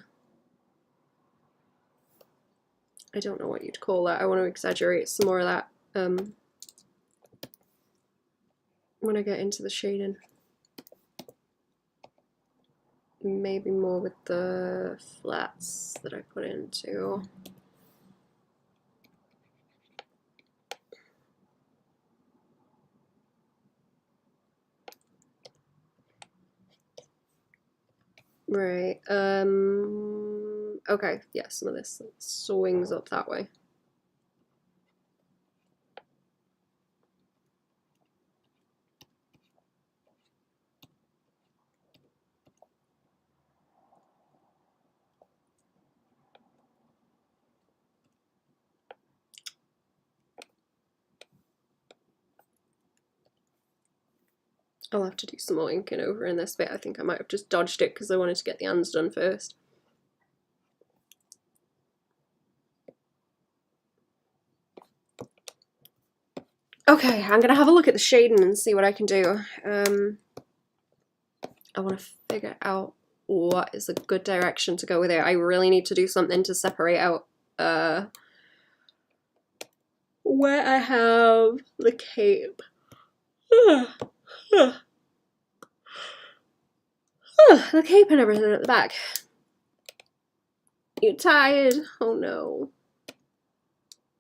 I don't know what you'd call that. I want to exaggerate some more of that when I get into the shading. Maybe more with the flats that I put into. Right. Okay, yeah, some of this swings up that way. I'll have to do some more inking over in this bit. I think I might have just dodged it because I wanted to get the hands done first. Okay, I'm gonna have a look at the shading and see what I can do. I want to figure out what is a good direction to go with it. I really need to do something to separate out where I have the cape. The cape and everything at the back. You tired? Oh no.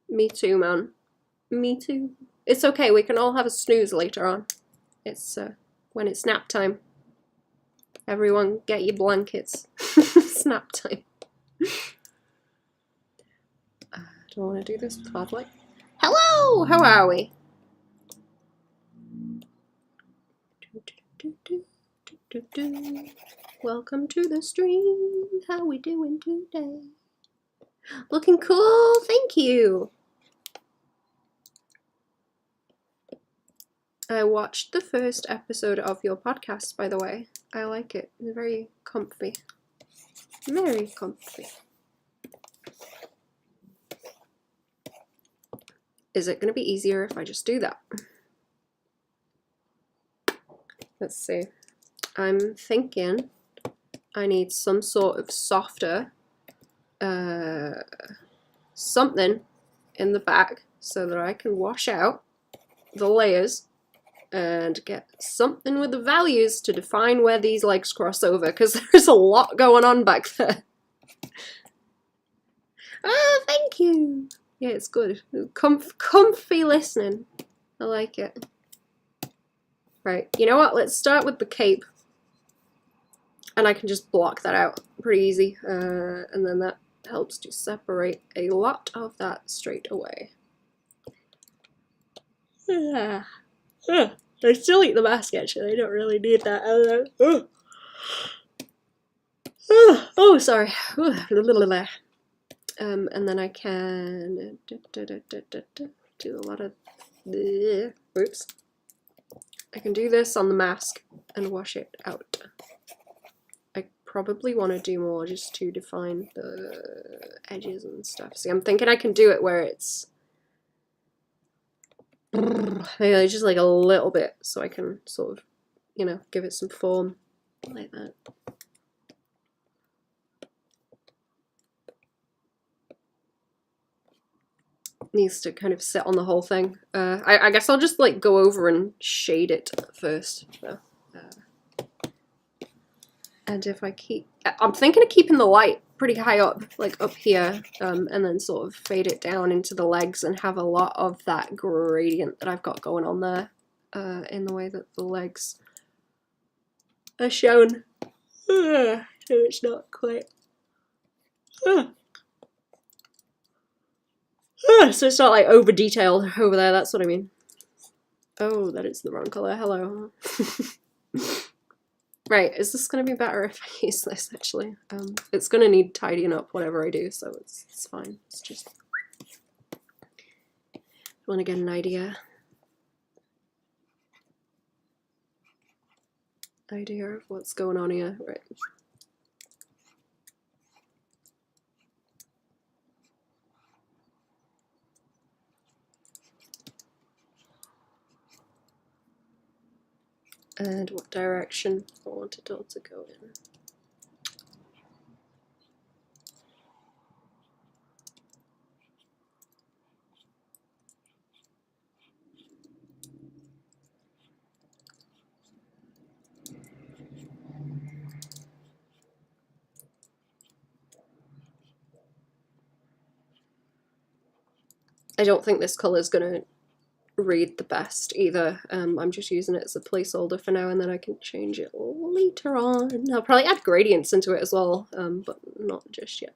Me too, man. Me too. It's okay, we can all have a snooze later on. It's when it's nap time. Everyone get your blankets. It's nap time. I don't want to do this with hard light. Hello! How are we? Welcome to the stream. How we doing today? Looking cool, thank you. I watched the first episode of your podcast, by the way. I like it. It's very comfy. Very comfy. is it going to be easier if I just do that? Let's see. I'm thinking I need some sort of softer something in the back so that I can wash out the layers and get something with the values to define where these legs cross over, because there's a lot going on back there. Oh, thank you. Yeah, it's good. Comfy listening. I like it. Right, you know what? Let's start with the cape. And I can just block that out pretty easy. And then that helps to separate a lot of that straight away. I still eat the mask actually. I don't really need that. Oh, sorry. And then I can do a lot of. Oops. I can do this on the mask and wash it out. I probably want to do more just to define the edges and stuff. See, I'm thinking I can do it where it's maybe just like a little bit, so I can sort of, you know, give it some form like that. Needs to kind of sit on the whole thing. I guess I'll just like go over and shade it first. So, and if I I'm thinking of keeping the light pretty high up, like up here, and then sort of fade it down into the legs and have a lot of that gradient that I've got going on there, in the way that the legs are shown. So it's not quite. So it's not like over detailed over there, that's what I mean. Oh, that is the wrong colour, hello. Right, is this going to be better if I use this actually? It's going to need tidying up whatever I do, so it's fine. It's just, I want to get an idea of what's going on here, right. And what direction I want it all to go in. I don't think this colour is going to read the best either. I'm just using it as a placeholder for now, and then I can change it later on. I'll probably add gradients into it as well, but not just yet.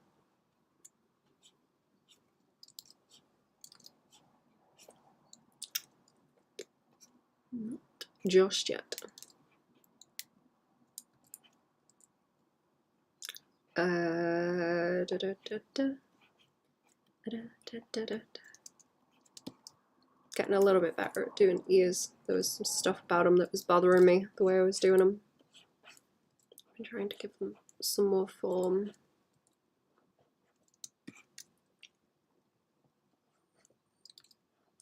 Not just yet. Getting a little bit better at doing ears. There was some stuff about them that was bothering me, the way I was doing them. I'm trying to give them some more form.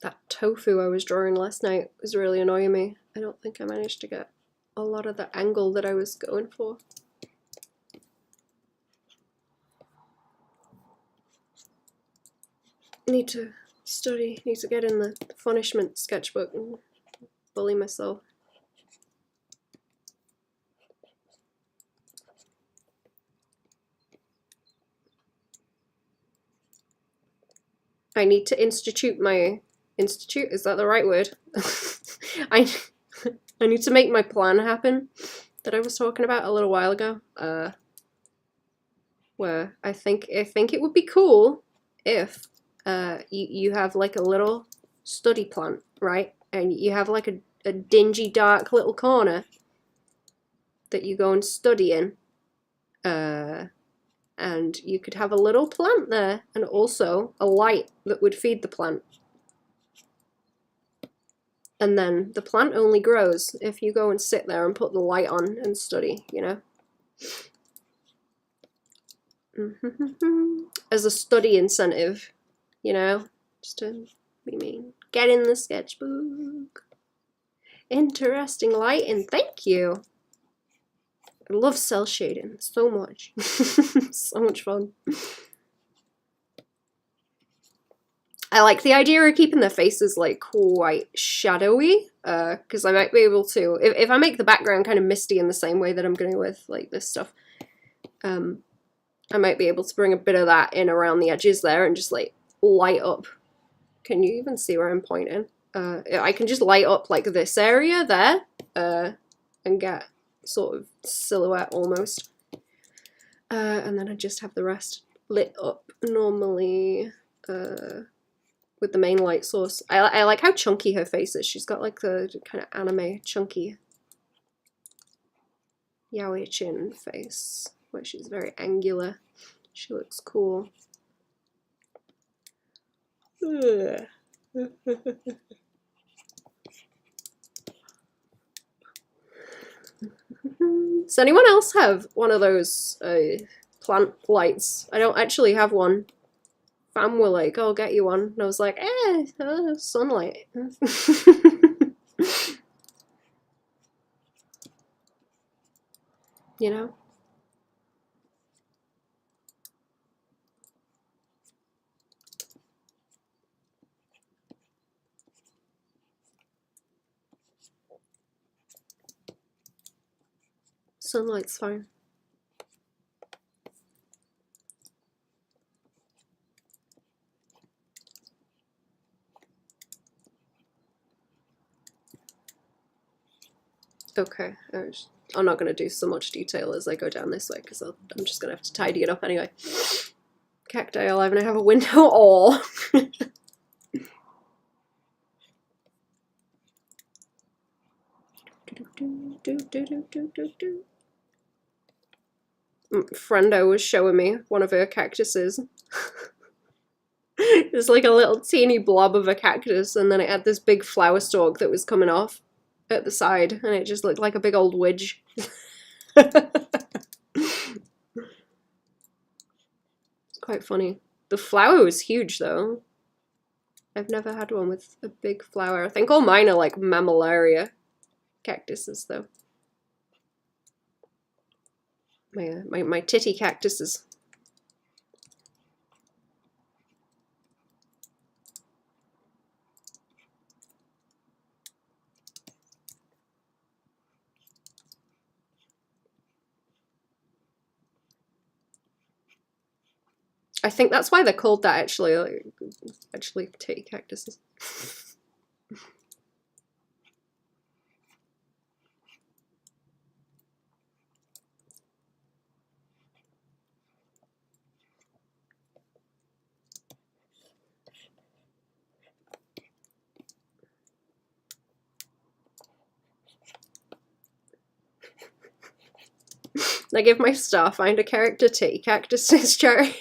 That tofu I was drawing last night was really annoying me. I don't think I managed to get a lot of the angle that I was going for. Need to study, need to get in the punishment sketchbook and bully myself. I need to institute my institute, is that the right word? I need to make my plan happen that I was talking about a little while ago. Where I think it would be cool if you have like a little study plant, right? And you have like a dingy, dark little corner that you go and study in. And you could have a little plant there and also a light that would feed the plant. And then the plant only grows if you go and sit there and put the light on and study, you know? As a study incentive, you know? Just to be mean. Get in the sketchbook. Interesting lighting. Thank you. I love cell shading so much. So much fun. I like the idea of keeping their faces like quite shadowy, because I might be able to, if I make the background kind of misty in the same way that I'm going with like this stuff, I might be able to bring a bit of that in around the edges there and just like light up. Can you even see where I'm pointing? I can just light up like this area there, and get sort of silhouette almost. And then I just have the rest lit up normally, with the main light source. I like how chunky her face is. She's got like the kind of anime chunky yaoi chin face, where she's very angular. She looks cool. Does anyone else have one of those plant lights? I don't actually have one. Fam were like, "I'll get you one," and I was like, sunlight. You know? Sunlight's fine. Okay, I'm not going to do so much detail as I go down this way, because I'm just going to have to tidy it up anyway. Cacti alive, and I have a window. Oh. Friendo was showing me one of her cactuses. It's like a little teeny blob of a cactus, and then it had this big flower stalk that was coming off at the side, and it just looked like a big old wedge. Quite funny. The flower was huge though. I've never had one with a big flower. I think all mine are like mammillaria cactuses though. My titty cactuses. I think that's why they're called that actually. Actually, titty cactuses. I give my Starfinder character titty cactuses, Cherry.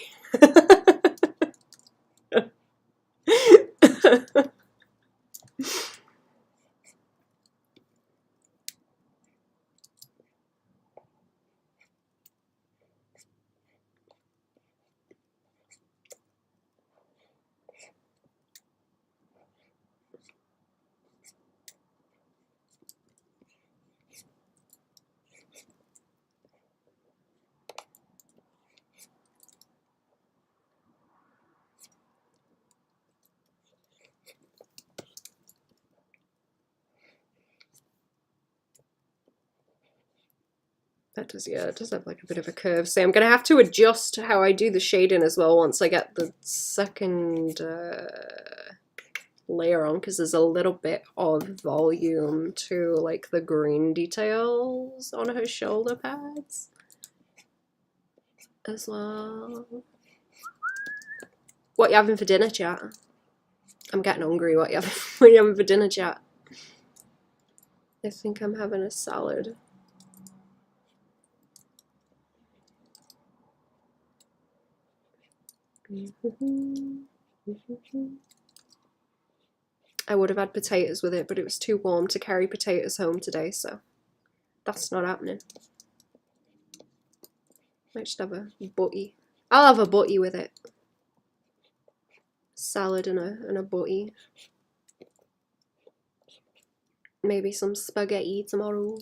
That does, yeah, it does have like a bit of a curve. So I'm going to have to adjust how I do the shading as well once I get the second layer on, because there's a little bit of volume to like the green details on her shoulder pads as well. What you having for dinner, chat? I'm getting hungry. What you having for dinner, chat? I think I'm having a salad. I would have had potatoes with it, but it was too warm to carry potatoes home today, so that's not happening. Might just have a butty. I'll have a butty with it. Salad and a butty. Maybe some spaghetti tomorrow.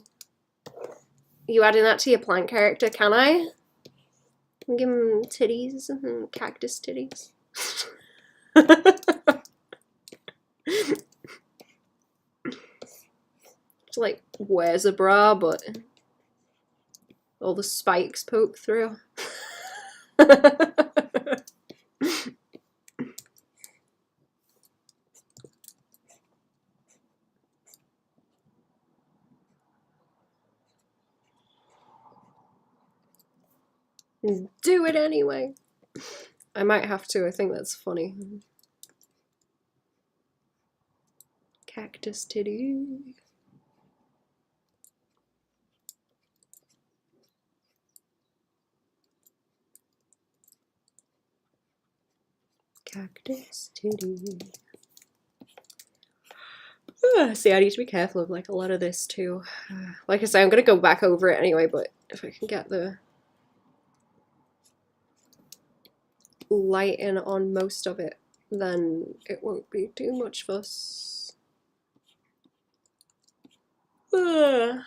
You adding that to your plant character, can I? Give him titties, cactus titties. It's like, wears a bra, but all the spikes poke through. Do it anyway. I might have to, I think that's funny. Cactus titty. Cactus titty. See, I need to be careful of like a lot of this too. Like I say, I'm gonna go back over it anyway, but if I can get the light in on most of it, then it won't be too much fuss. My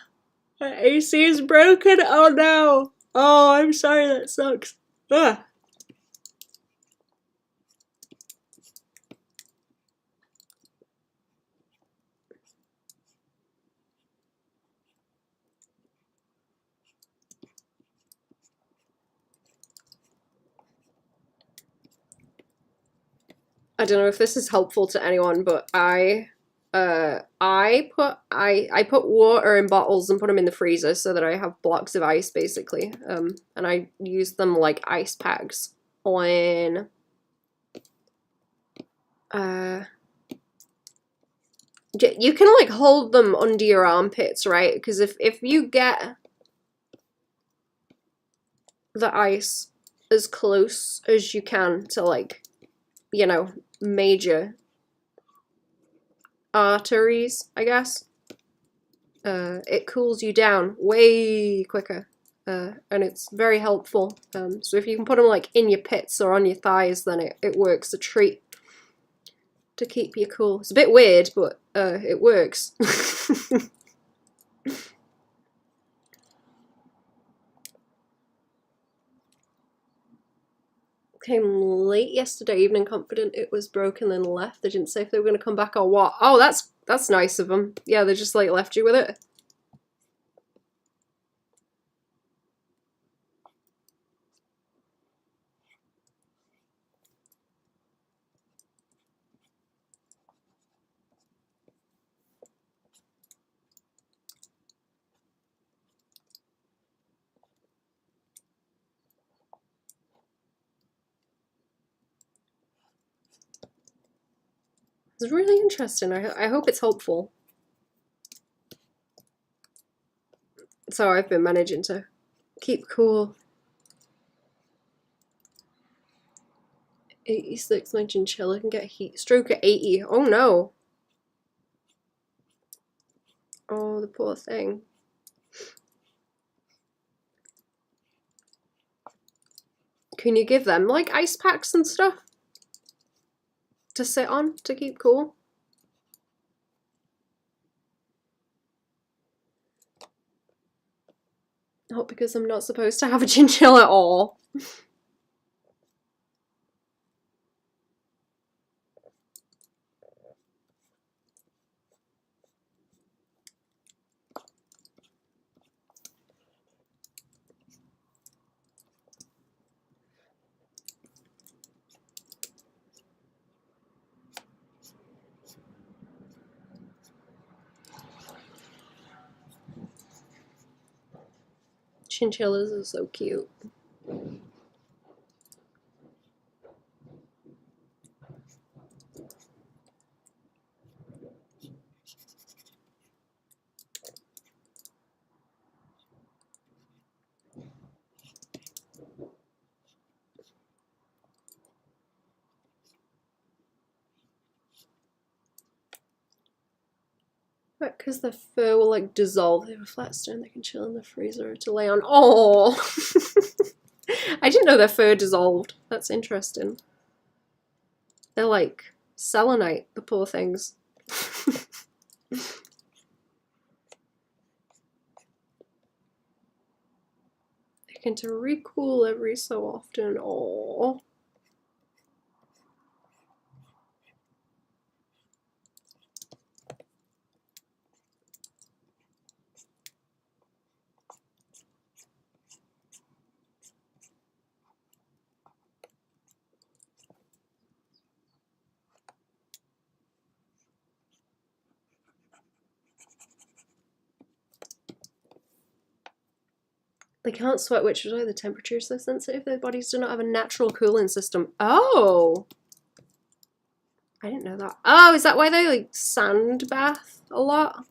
AC is broken. Oh no. Oh, I'm sorry, that sucks. I don't know if this is helpful to anyone, but I put water in bottles and put them in the freezer so that I have blocks of ice basically. And I use them like ice packs on you can like hold them under your armpits, right? Because if you get the ice as close as you can to like, you know, major arteries, I guess, it cools you down way quicker, and it's very helpful. So if you can put them like in your pits or on your thighs, then it works a treat to keep you cool. It's a bit weird, but it works. Came late yesterday evening, confident it was broken, then left. They didn't say if they were going to come back or what. Oh, that's nice of them. Yeah, they just like left you with it. It's really interesting. I hope it's helpful. So I've been managing to keep cool. 86, my chinchilla can get heat stroke at 80. Oh no. Oh, the poor thing. Can you give them like ice packs and stuff to sit on to keep cool? Not because I'm not supposed to have a chinchilla at all. Chinchillas are so cute. But because the fur will like dissolve, they have a flat stone they can chill in the freezer to lay on. Oh, I didn't know their fur dissolved. That's interesting. They're like selenite, the poor things. Picking to recool every so often. Aww. They can't sweat, which is why the temperature is so sensitive. Their bodies do not have a natural cooling system. Oh! I didn't know that. Oh, is that why they like sand bath a lot?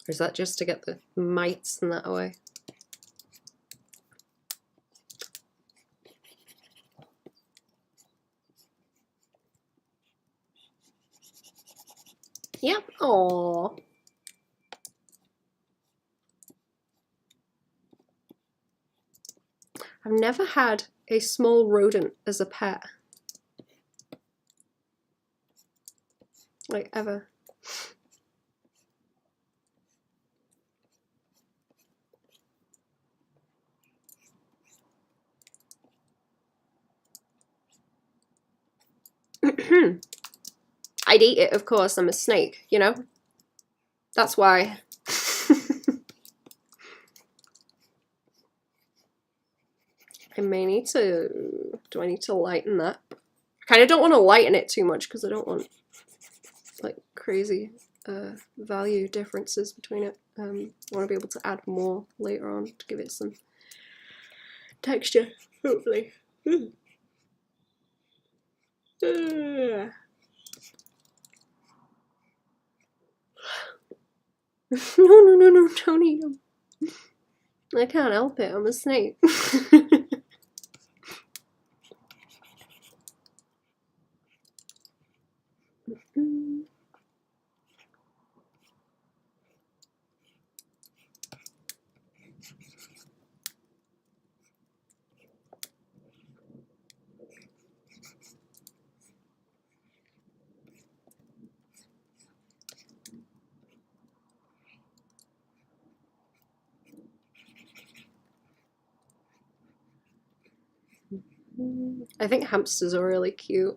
Or is that just to get the mites and that away? Yep. Aww. I've never had a small rodent as a pet. Like, ever. I'd eat it, of course. I'm a snake, you know? That's why. I may need to... Do I need to lighten that? I kind of don't want to lighten it too much because I don't want, like, crazy value differences between it. I want to be able to add more later on to give it some texture, hopefully. No, don't eat them. I can't help it, I'm a snake. I think hamsters are really cute.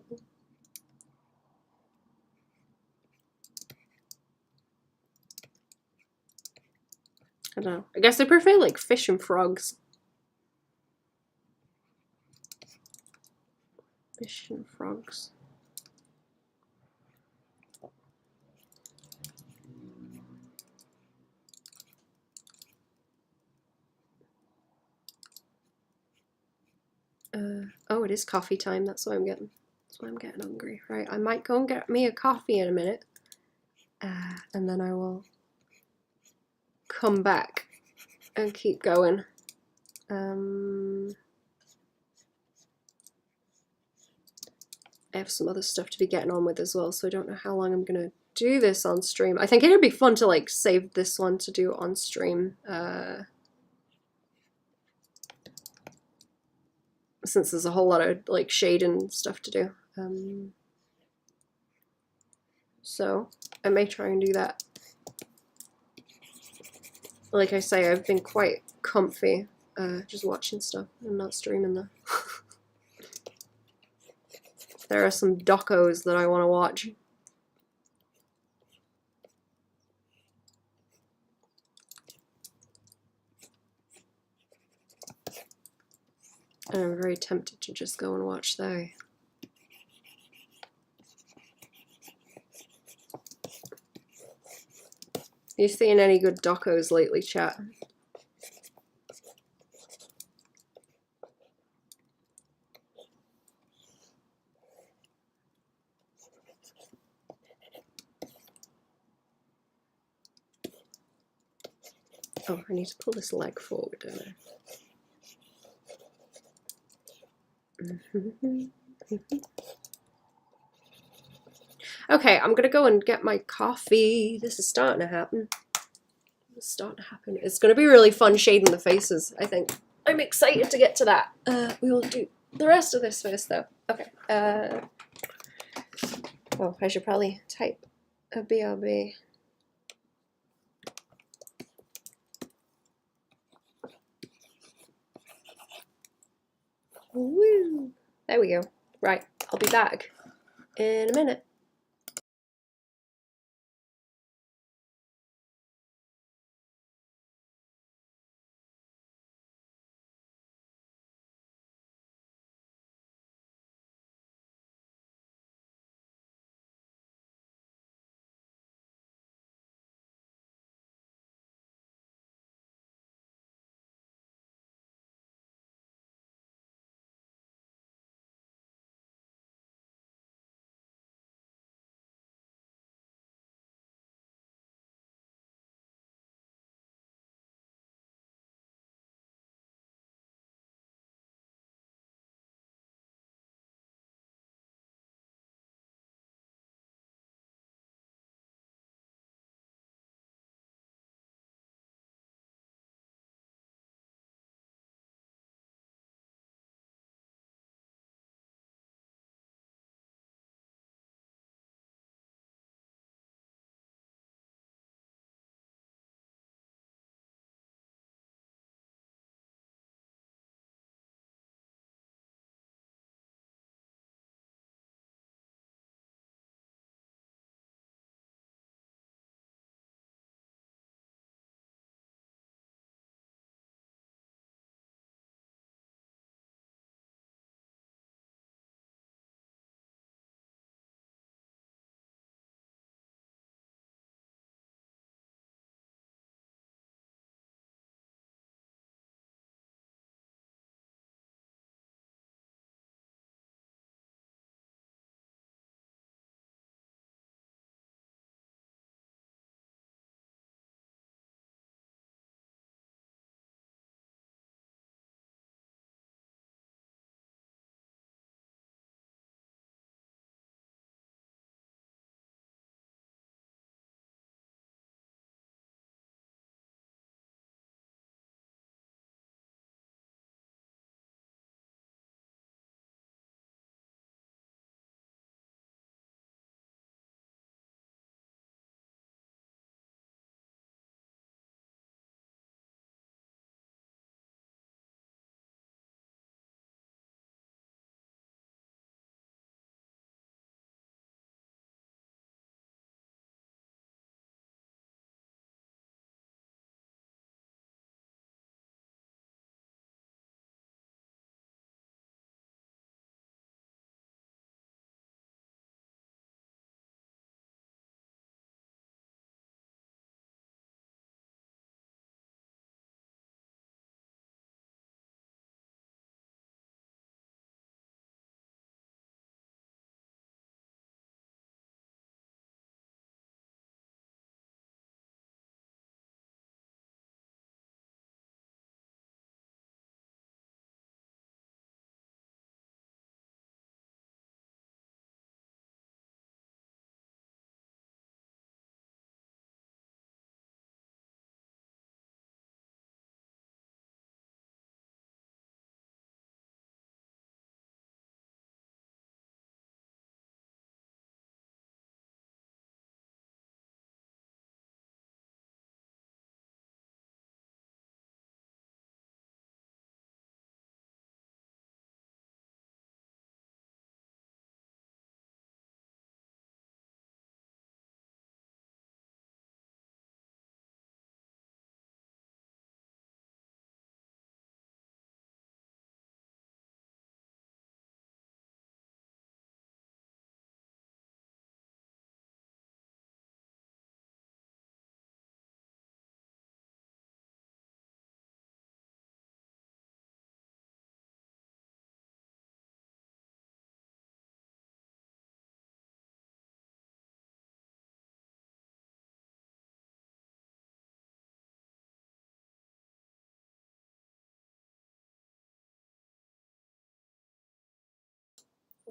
I don't know. I guess I prefer like fish and frogs. Fish and frogs. Oh, it is coffee time. That's why I'm getting hungry. Right, I might go and get me a coffee in a minute, and then I will come back and keep going. I have some other stuff to be getting on with as well, so I don't know how long I'm gonna do this on stream. I think it'd be fun to like save this one to do on stream. Since there's a whole lot of like shade and stuff to do. So I may try and do that. Like I say, I've been quite comfy just watching stuff and not streaming though. There are some docos that I want to watch. And I'm very tempted to just go and watch they. You seen any good docos lately, chat? Oh, I need to pull this leg forward, don't I? Okay, I'm gonna go and get my coffee. This is starting to happen. It's starting to happen. It's gonna be really fun shading the faces, I think. I'm excited to get to that. We will do the rest of this first, though. Okay. Oh, I should probably type a BRB. Woo! There we go. Right, I'll be back in a minute.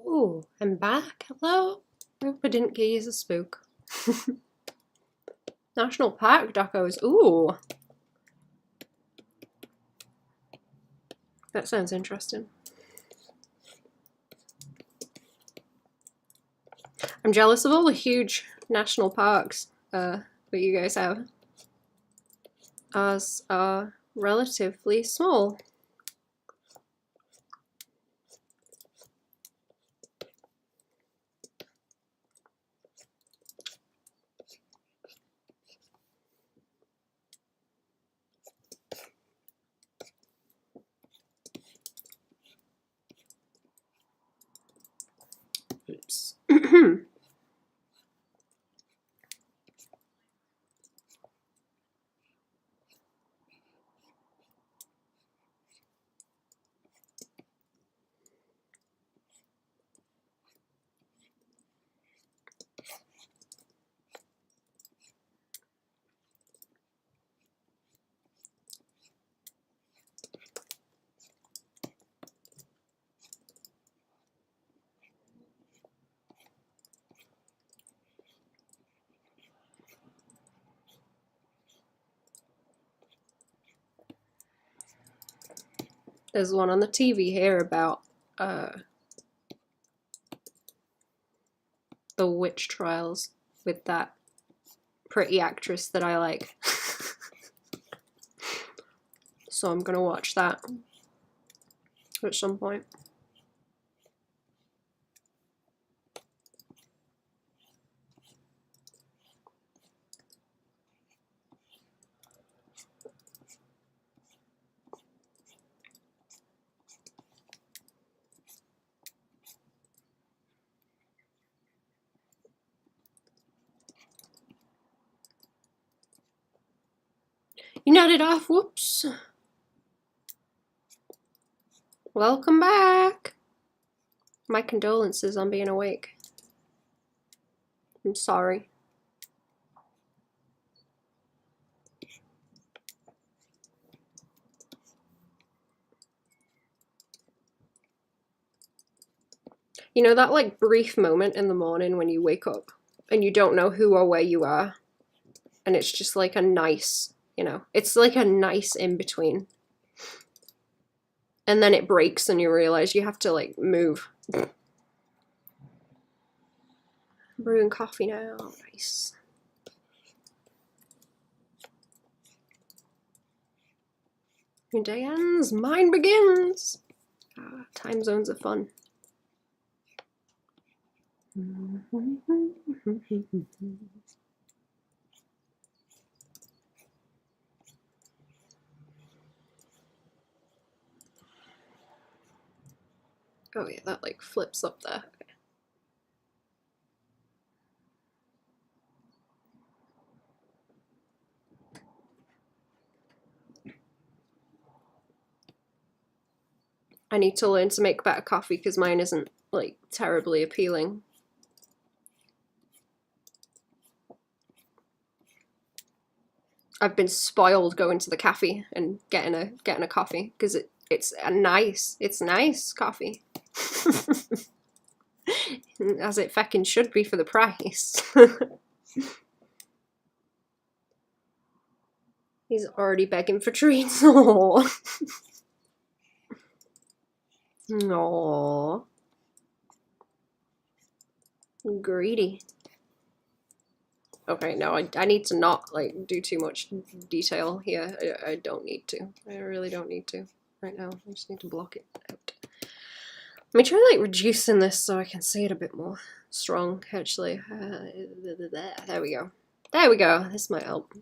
Ooh, I'm back. Hello. I hope I didn't gaze a spook. National Park docos. Ooh. That sounds interesting. I'm jealous of all the huge national parks that you guys have. Ours are relatively small. Oops. There's one on the TV here about the witch trials with that pretty actress that I like. So I'm gonna watch that at some point. You nodded off, whoops. Welcome back. My condolences on being awake. I'm sorry. You know that like brief moment in the morning when you wake up and you don't know who or where you are, and it's just like a nice, you know, it's like a nice in between. And then it breaks and you realize you have to like move. Brewing coffee now, nice. Your day ends, mine begins. Ah, time zones are fun. Oh yeah, that like flips up there. Okay. I need to learn to make better coffee because mine isn't like terribly appealing. I've been spoiled going to the cafe and getting a coffee because it's nice coffee. As it feckin' should be for the price. He's already begging for treats. Aww. Aww. Greedy. Okay, no, I need to not like do too much detail here. I don't need to. I really don't need to right now. I just need to block it out. Let me try like reducing this so I can see it a bit more strong, actually. There we go. There we go. This might help.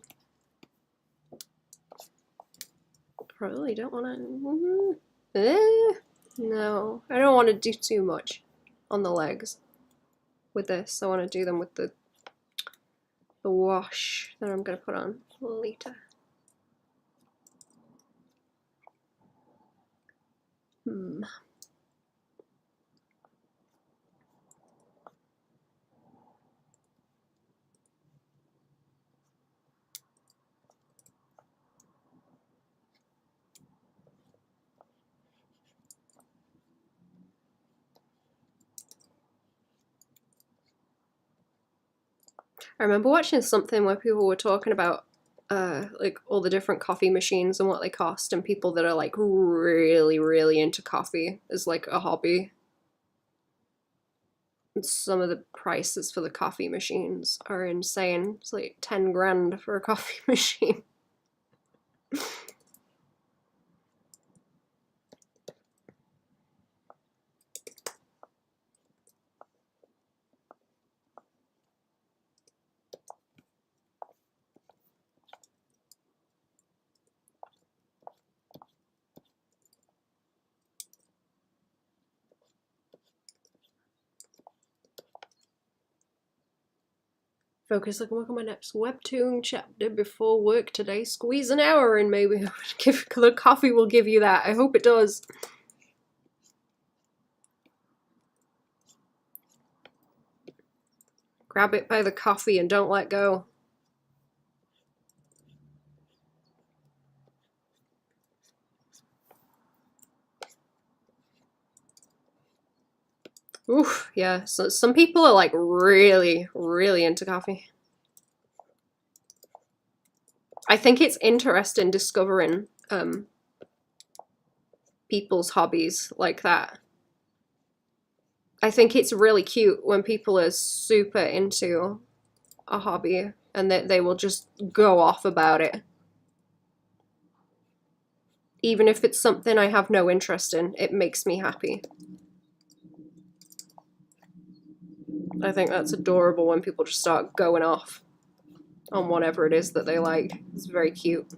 Probably don't want to... No, I don't want to do too much on the legs with this. I want to do them with the wash that I'm going to put on later. I remember watching something where people were talking about like all the different coffee machines and what they cost, and people that are like really, really into coffee as like a hobby. And some of the prices for the coffee machines are insane. It's like 10 grand for a coffee machine. Focus, I can work on my next webtoon chapter before work today. Squeeze an hour in, maybe. The coffee will give you that. I hope it does. Grab it by the coffee and don't let go. Oof, yeah. So some people are like really, really into coffee. I think it's interesting discovering people's hobbies like that. I think it's really cute when people are super into a hobby and that they will just go off about it. Even if it's something I have no interest in, it makes me happy. I think that's adorable when people just start going off on whatever it is that they like. It's very cute.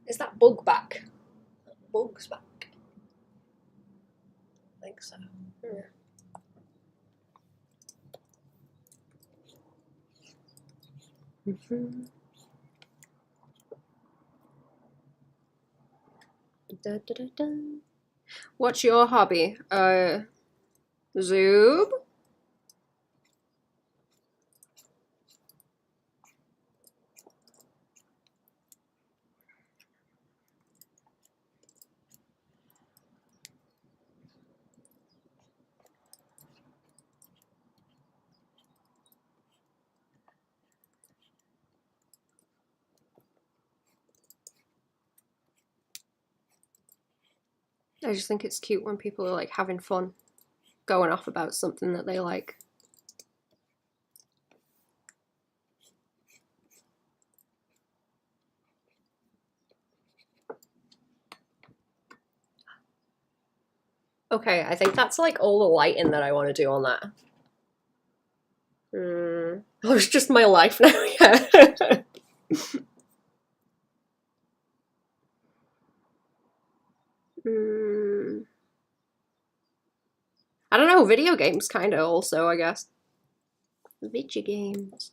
Is that bug back? Bug's back. I think so. Yeah. Da, da, da, da. What's your hobby? Zoob? I just think it's cute when people are like having fun, going off about something that they like. Okay, I think that's like all the lighting that I want to do on that. Oh, it's just my life now, yeah. I don't know, video games kind of also, I guess. Video games.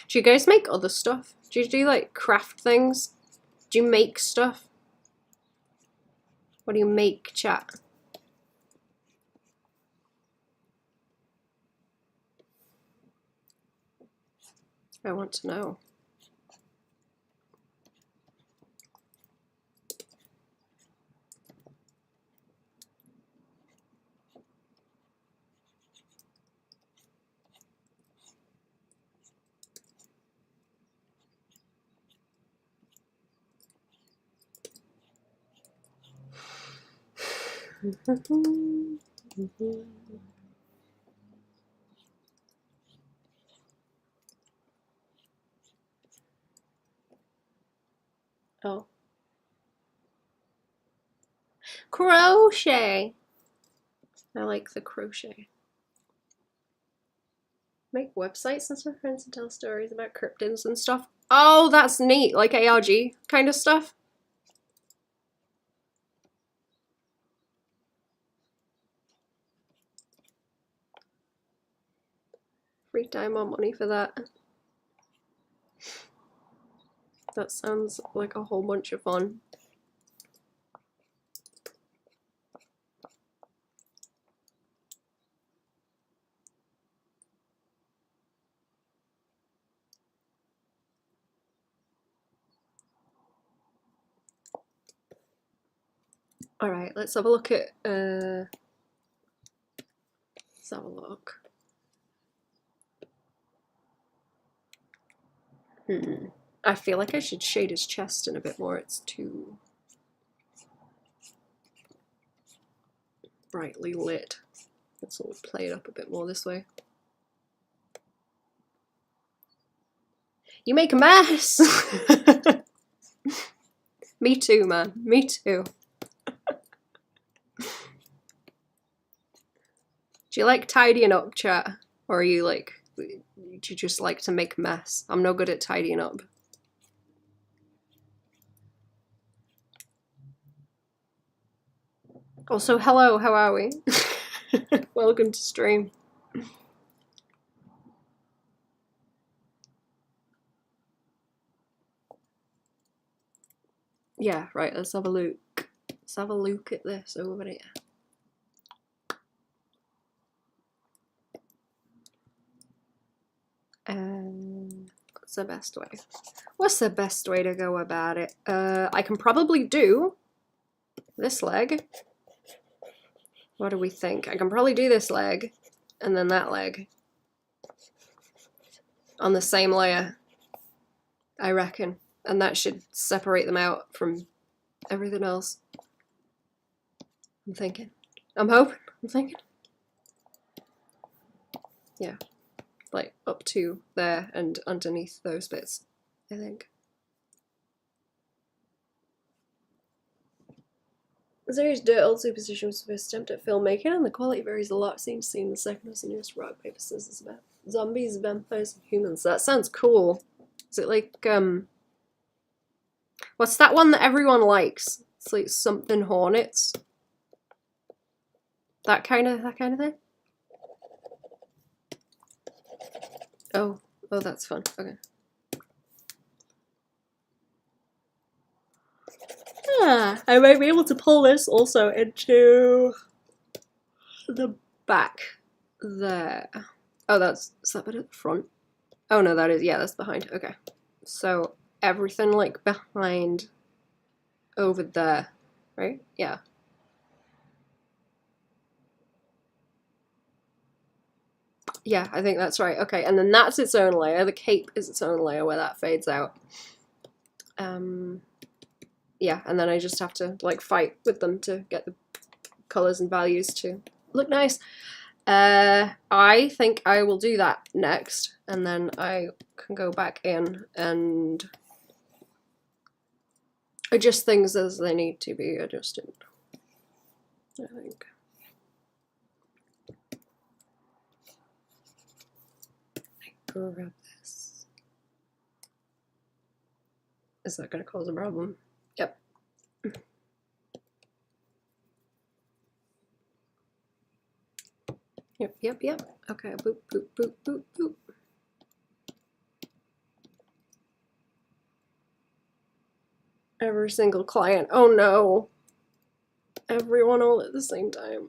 Do you guys make other stuff? Do you do like craft things? Do you make stuff? What do you make, chat? I want to know. Oh. Crochet. I like the crochet. Make websites and stuff for friends and tell stories about cryptids and stuff. Oh, that's neat. Like ARG kind of stuff. free time or money for that. That sounds like a whole bunch of fun. All right, let's have a look at, let's have a look. I feel like I should shade his chest in a bit more. It's too brightly lit. Let's sort of play it up a bit more this way. You make a mess! Me too, man. Me too. Do you like tidying up, chat? Or are you like, do you just like to make a mess? I'm no good at tidying up. Also, hello, how are we? Welcome to stream. Yeah, right, let's have a look. Let's have a look at this over here. What's the best way? What's the best way to go about it? I can probably do this leg. What do we think? I can probably do this leg and then that leg on the same layer, I reckon. And that should separate them out from everything else. I'm thinking. I'm hoping. I'm thinking. Yeah. Like up to there and underneath those bits, I think. Zuri's dirt old superstition was the first attempt at filmmaking, and the quality varies a lot. Seems to see in the second was the newest rock, paper, scissors about zombies, vampires, and humans. That sounds cool. Is it like what's that one that everyone likes? It's like something hornets. That kind of thing. Oh, that's fun. Okay. I might be able to pull this also into the back there. Oh, is that bit at the front? Oh no, that is, yeah, that's behind. Okay. So everything like behind over there, right? Yeah. Yeah, I think that's right. Okay, and then that's its own layer. The cape is its own layer where that fades out. Yeah, and then I just have to like fight with them to get the colors and values to look nice. I think I will do that next, and then I can go back in and adjust things as they need to be adjusted, I think. Grab this. Is that going to cause a problem? Yep. Yep. Okay, boop, boop, boop, boop, boop. Every single client. Oh no. Everyone all at the same time.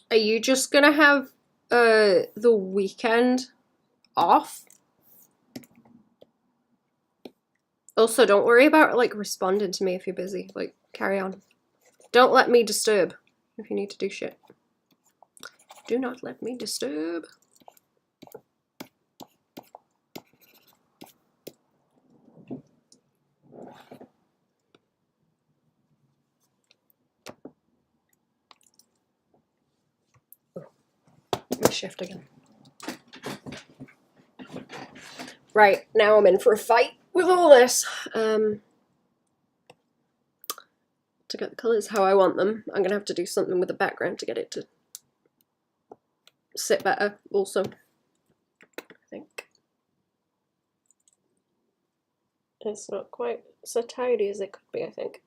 Are you just gonna have the weekend off? Also, don't worry about like responding to me if you're busy. Like, carry on. Don't let me disturb if you need to do shit. Do not let me disturb. Let me shift again. Right, now I'm in for a fight with all this. To get the colours how I want them, I'm going to have to do something with the background to get it to sit better also, I think. It's not quite so tidy as it could be, I think.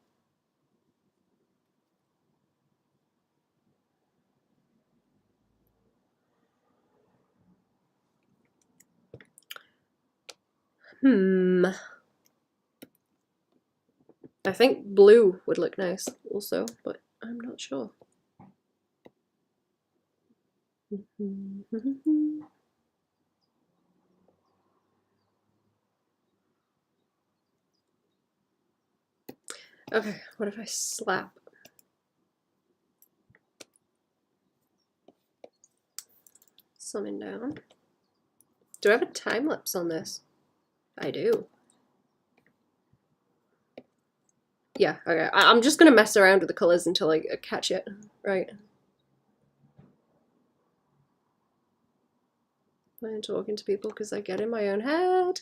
I think blue would look nice also, but I'm not sure. Okay, what if I slap something down? Do I have a time lapse on this? I do. Yeah, okay. I'm just gonna mess around with the colors until I catch it. Right. I'm talking to people because I get in my own head.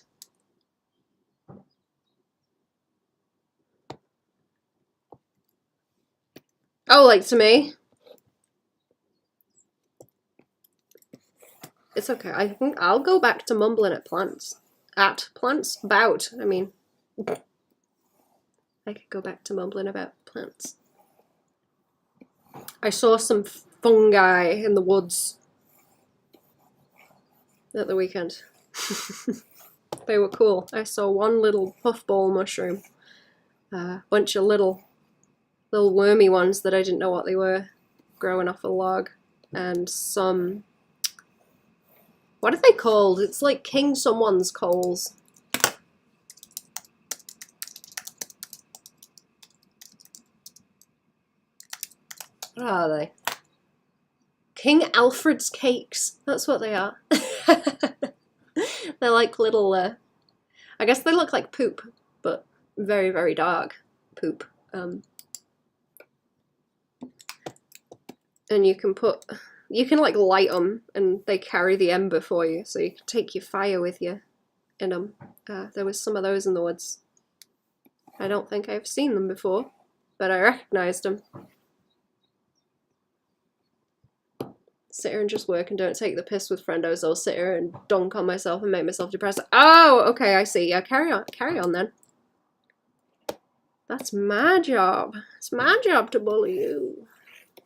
Oh, like to me? It's okay. I think I'll go back to mumbling at plants. At plants? About, I mean. I could go back to mumbling about plants. I saw some fungi in the woods at the weekend. They were cool. I saw one little puffball mushroom. A bunch of little wormy ones that I didn't know what they were growing off a log. And some... What are they called? It's like King Someone's coals. What are they? King Alfred's cakes. That's what they are. They're like little, I guess they look like poop, but very, very dark poop. And you can like light them and they carry the ember for you, so you can take your fire with you in them. There was some of those in the woods. I don't think I've seen them before, but I recognized them. Sit here and just work and don't take the piss with friendos, or sit here and dunk on myself and make myself depressed. Oh, okay, I see. Yeah, carry on then. That's my job. It's my job to bully you,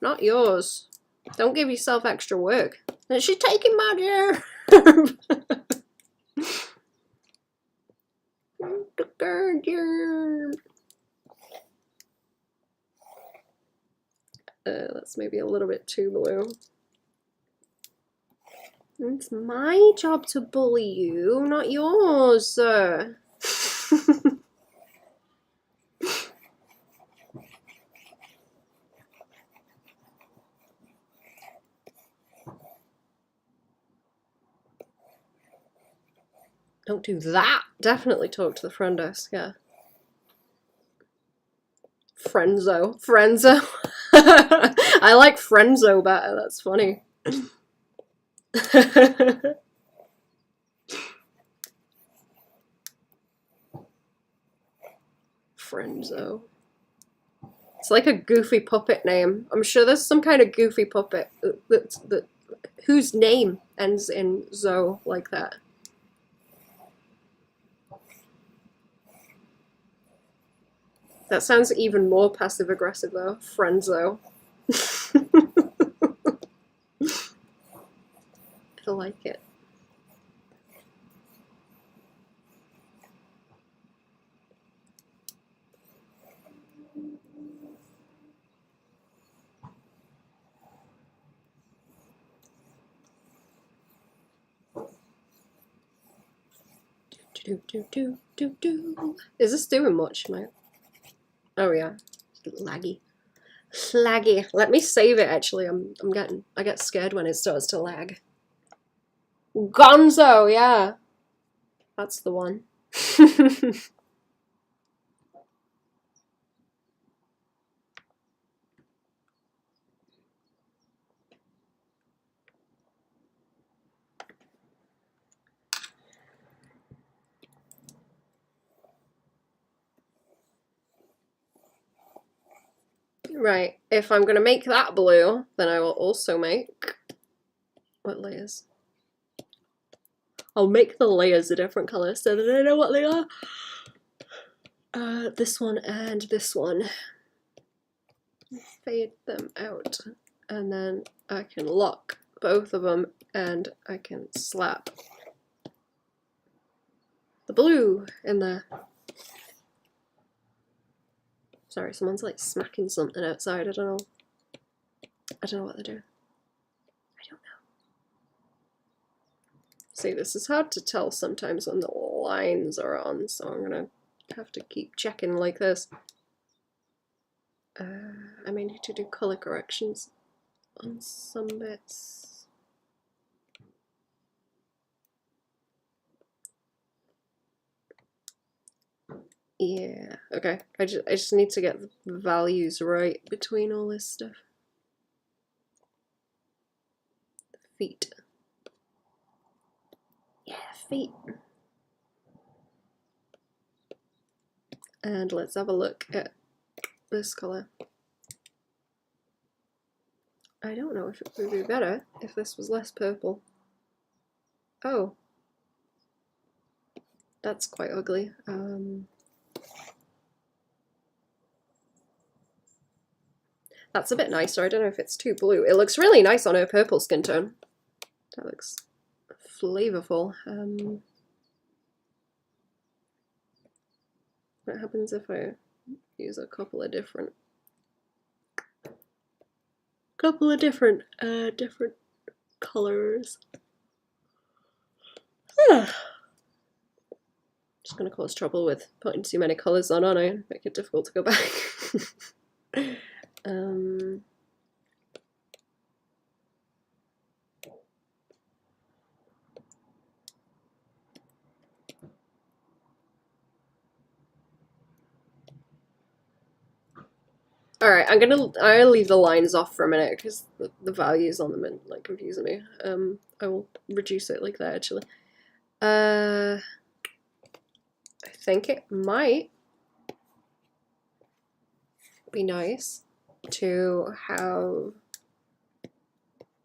not yours. Don't give yourself extra work. And she's taking my germ. That's maybe a little bit too blue. It's my job to bully you, not yours. Don't do that. Definitely talk to the friend desk, yeah. Frienzo. Frienzo. I like Frienzo better, that's funny. Frienzo. It's like a goofy puppet name. I'm sure there's some kind of goofy puppet that whose name ends in zo like that. That sounds even more passive aggressive though. Frienzo. I like it. Is this doing much, mate? Oh yeah, laggy. Laggy. Let me save it. Actually, I get scared when it starts to lag. Gonzo, yeah, that's the one. Right. If I'm gonna make that blue, then I will also make what layers? I'll make the layers a different color so that I know what they are. this one and this one. Fade them out, and then I can lock both of them, and I can slap the blue in there. Sorry, someone's like smacking something outside. I don't know what they're doing. I don't know. See, this is hard to tell sometimes when the lines are on, so I'm gonna have to keep checking like this. I may need to do colour corrections on some bits. Yeah, okay. I just need to get the values right between all this stuff. Feet. Yeah, feet. And let's have a look at this colour. I don't know if it would be better if this was less purple. Oh. That's quite ugly. That's a bit nicer. I don't know if it's too blue. It looks really nice on her purple skin tone. That looks flavorful. What happens if I use a couple of different different colors? Just gonna cause trouble with putting too many colors on, aren't I? Make it difficult to go back. Alright, I'll leave the lines off for a minute because the values on them are like confusing me. I will reduce it like that actually. I think it might be nice to have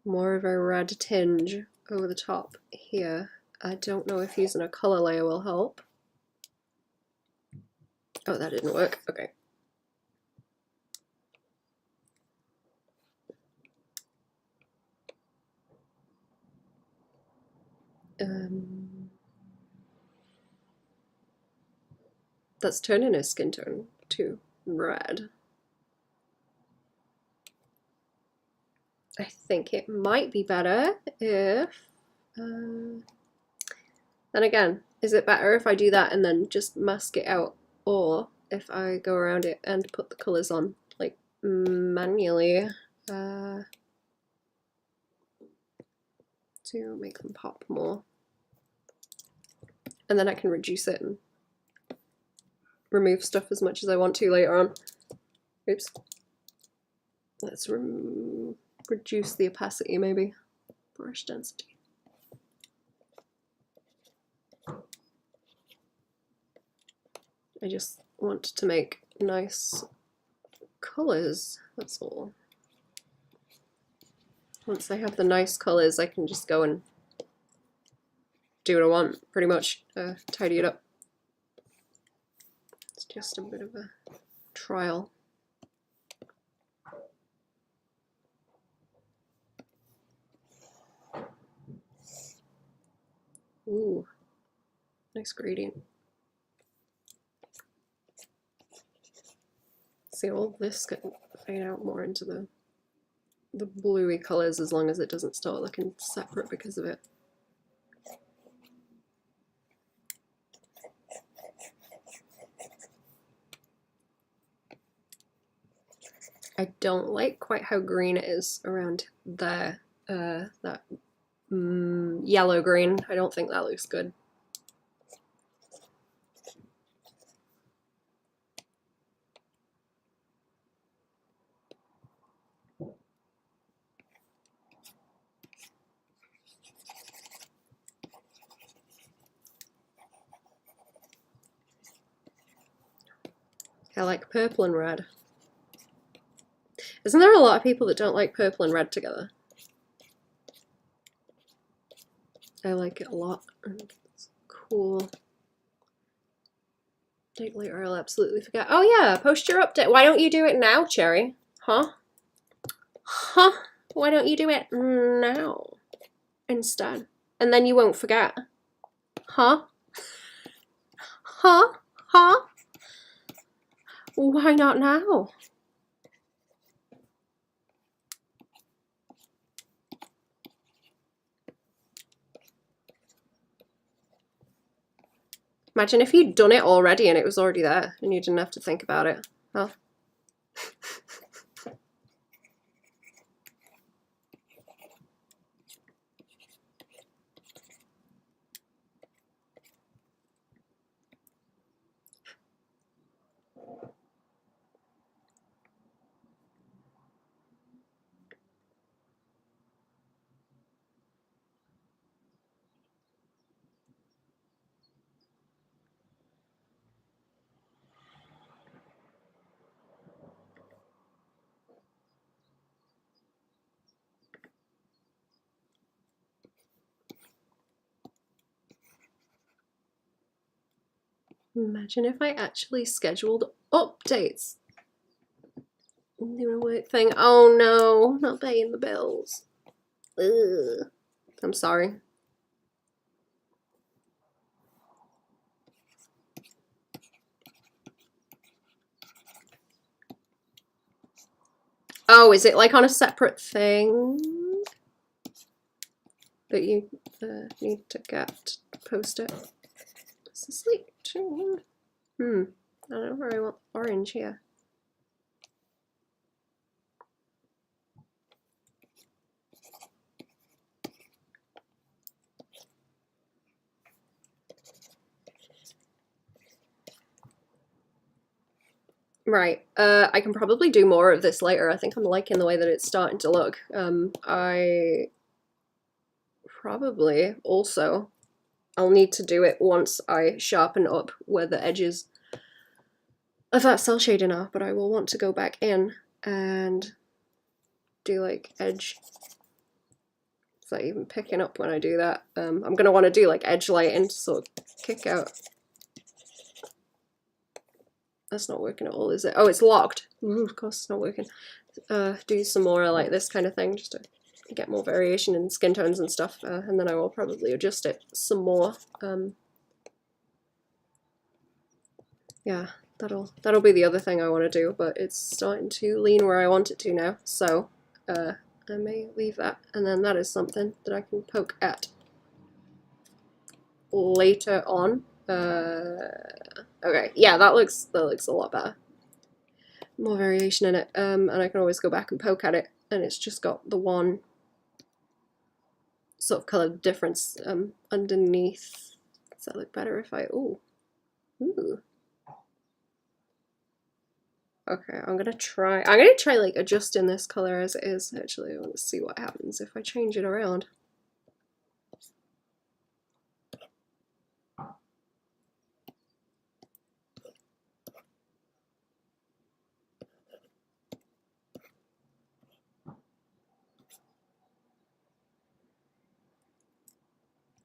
more of a red tinge over the top here. I don't know if using a color layer will help. Oh, that didn't work. Okay. That's turning his skin tone to red. I think it might be better if, then again, is it better if I do that and then just mask it out, or if I go around it and put the colours on, like, manually, to make them pop more? And then I can reduce it and remove stuff as much as I want to later on. Oops. Let's reduce the opacity maybe. Brush density. I just want to make nice colours, that's all. Once I have the nice colours, I can just go and do what I want, pretty much, tidy it up. It's just a bit of a trial. Ooh, nice gradient. See, all this can fade out more into the bluey colours as long as it doesn't start looking separate because of it. I don't like quite how green it is around there, that yellow green. I don't think that looks good. I like purple and red. Isn't there a lot of people that don't like purple and red together? I like it a lot. It's cool. Update later, I'll absolutely forget. Oh yeah, post your update. Why don't you do it now, Cherry? Huh? Huh? Why don't you do it now instead? And then you won't forget. Huh? Huh? Huh? Why not now? Imagine if you'd done it already and it was already there and you didn't have to think about it. Well. Imagine if I actually scheduled updates. Doing a work thing. Oh no, not paying the bills. Ugh. I'm sorry. Oh, is it like on a separate thing that you need to get to post it? Is this like I don't know where I want orange here. Right, I can probably do more of this later. I think I'm liking the way that it's starting to look. I probably also, I'll need to do it once I sharpen up where the edges of that cell shading are, but I will want to go back in and do like edge. Is that even picking up when I do that? I'm going to want to do like edge lighting to sort of kick out. That's not working at all, is it? Oh, it's locked. Ooh, of course it's not working. Do some more like this kind of thing just to get more variation in skin tones and stuff, and then I will probably adjust it some more. Yeah, that'll be the other thing I want to do, but it's starting to lean where I want it to now, so I may leave that, and then that is something that I can poke at later on. Okay, yeah, that looks a lot better. More variation in it, and I can always go back and poke at it, and it's just got the one sort of color difference underneath. Does that look better if I, ooh. Okay, I'm gonna try like adjusting this color as it is. Actually, I want to see what happens if I change it around.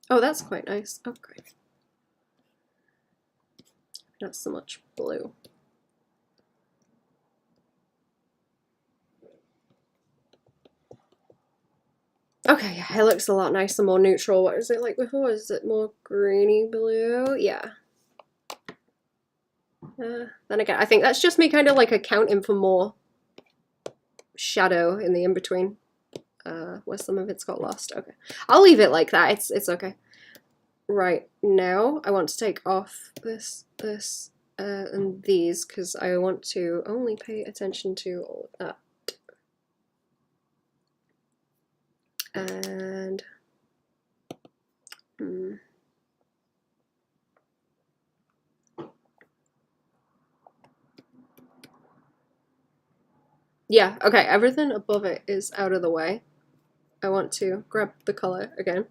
Oh, that's quite nice. Oh, great. Not so much blue. Okay, yeah, it looks a lot nicer, more neutral. What is it like before? Is it more greeny blue? Yeah. Then again, I think that's just me kind of like accounting for more shadow in the in-between, where some of it's got lost. Okay, I'll leave it like that. It's okay. Right, now I want to take off this, and these, because I want to only pay attention to all of that. And yeah, okay, everything above it is out of the way. I want to grab the color again,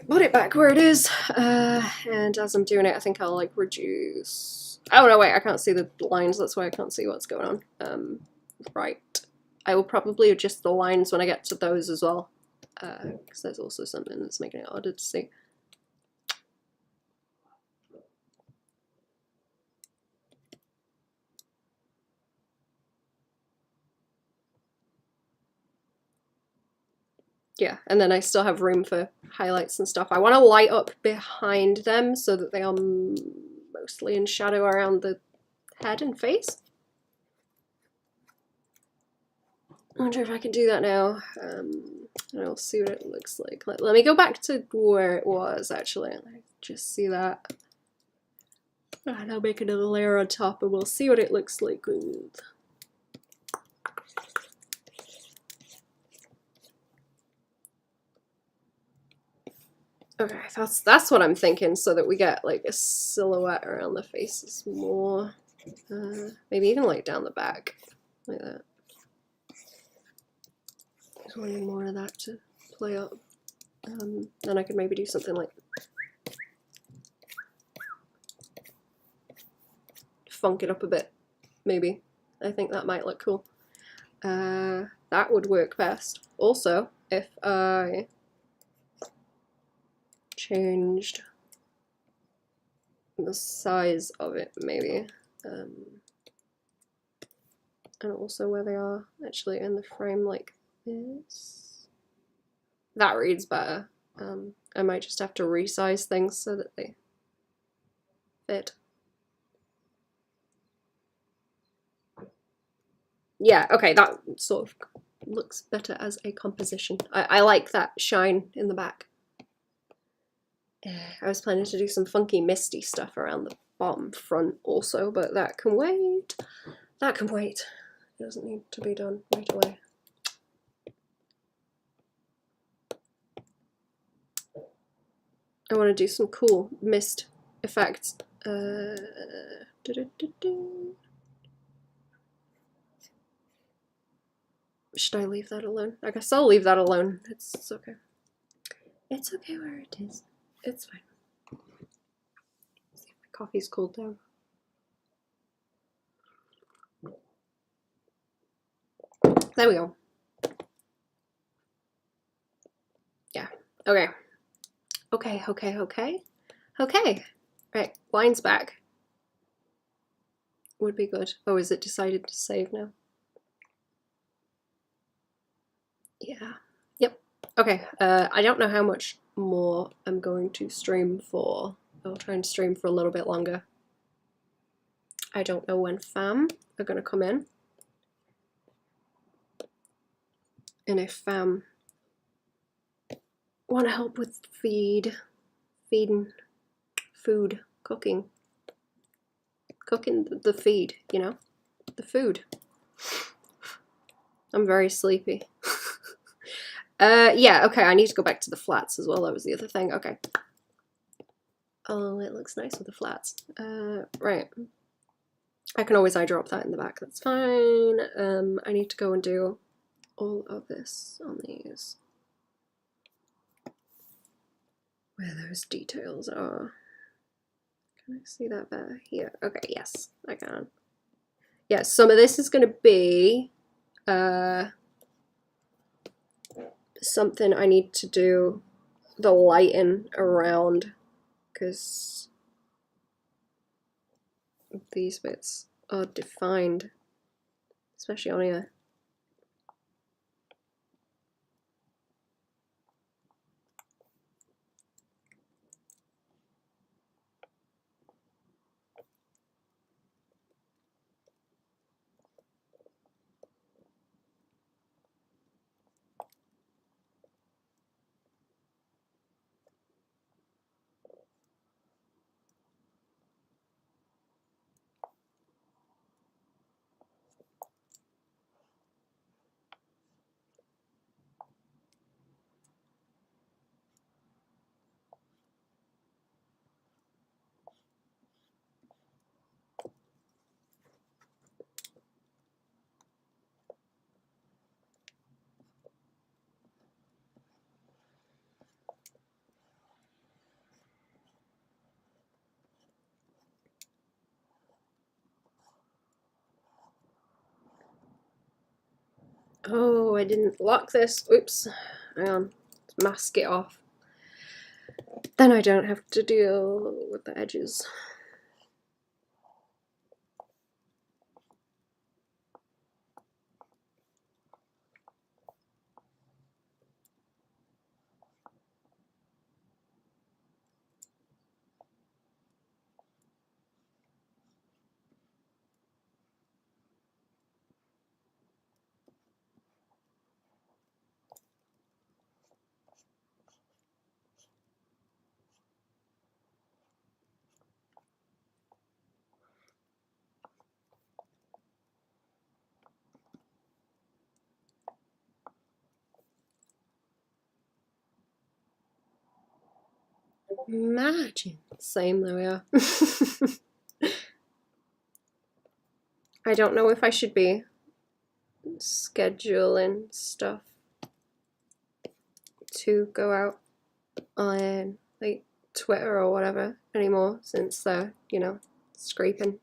put it back where it is, and as I'm doing it, I think I'll like reduce. Oh no, wait, I can't see the lines, that's why I can't see what's going on. Right, I will probably adjust the lines when I get to those as well, because there's also something that's making it harder to see. Yeah, and then I still have room for highlights and stuff. I want to light up behind them so that they are mostly in shadow around the head and face. I wonder if I can do that now. And I'll see what it looks like. Let me go back to where it was, actually. Just see that. And I'll make another layer on top and we'll see what it looks like with. Okay, that's what I'm thinking, so that we get like a silhouette around the faces more. Maybe even like down the back, like that. Just wanting more of that to play up. Then I could maybe do something like funk it up a bit, maybe. I think that might look cool. That would work best. Also, if I changed the size of it, maybe. And also where they are actually in the frame like this. That reads better. I might just have to resize things so that they fit. Yeah, okay, that sort of looks better as a composition. I like that shine in the back. I was planning to do some funky misty stuff around the bottom front also, but that can wait. That can wait. It doesn't need to be done right away. I want to do some cool mist effects. Should I leave that alone? I guess I'll leave that alone. It's okay. It's okay where it is. It's fine. See if my coffee's cooled down. There we go. Yeah. Okay. Okay. Right. Line's back. Would be good. Oh, is it decided to save now? Yeah. Yep. Okay. I don't know how much more I'm going to stream for. I'll try and stream for a little bit longer. I don't know when fam are going to come in. And if fam want to help with feeding, food, cooking the feed, you know, the food. I'm very sleepy. Yeah, okay, I need to go back to the flats as well. That was the other thing. Okay. Oh, it looks nice with the flats. Right. I can always eyedrop that in the back. That's fine. I need to go and do all of this on these. Where those details are. Can I see that better? Here. Okay, yes, I can. Yeah, some of this is going to be something I need to do the lighting around, because these bits are defined, especially on here. Oh, I didn't lock this. Oops. Hang on. Let's mask it off. Then I don't have to deal with the edges. Imagine. Same though, yeah. I don't know if I should be scheduling stuff to go out on like Twitter or whatever anymore since they're, you know, scraping.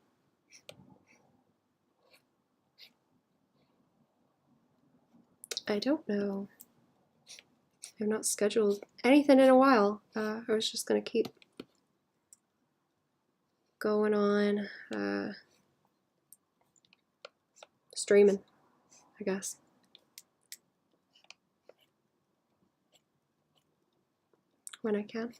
I don't know. I've not scheduled anything in a while. I was just gonna keep going on streaming, I guess. When I can.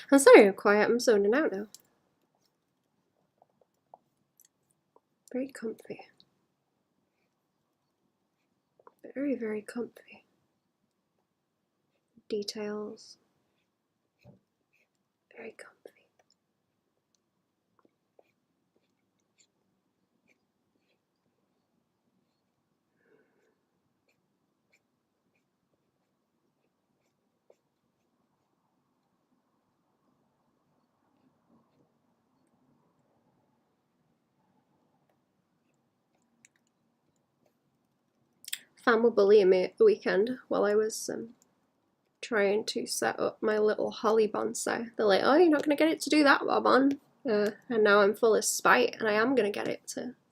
I'm sorry, quiet. I'm zoning out now. Very comfy. Very, very comfy. Details. Very comfy. Fam were bullying me at the weekend while I was trying to set up my little holly bonsai. They're like, oh, you're not going to get it to do that, Baban. And now I'm full of spite, and I am going to get it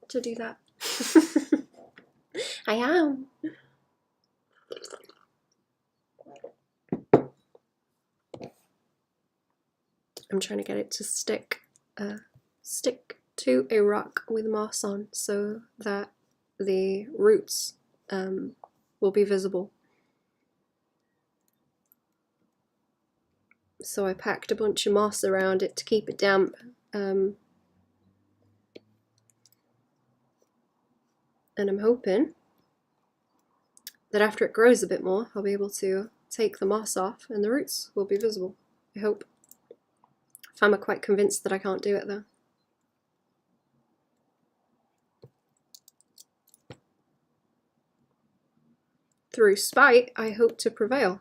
to do that. I am. I'm trying to get it to stick to a rock with moss on so that the roots will be visible. So I packed a bunch of moss around it to keep it damp. And I'm hoping that after it grows a bit more, I'll be able to take the moss off and the roots will be visible. I hope. I'm quite convinced that I can't do it though. Through spite, I hope to prevail.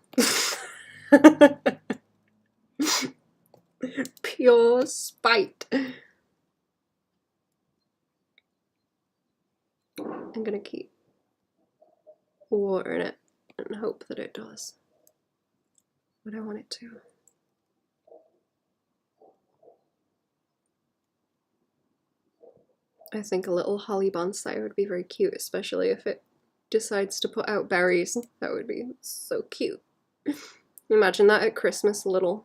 Pure spite. I'm gonna keep watering it and hope that it does what I want it to. I think a little holly bonsai would be very cute, especially if it decides to put out berries. That would be so cute. Imagine that at Christmas, a little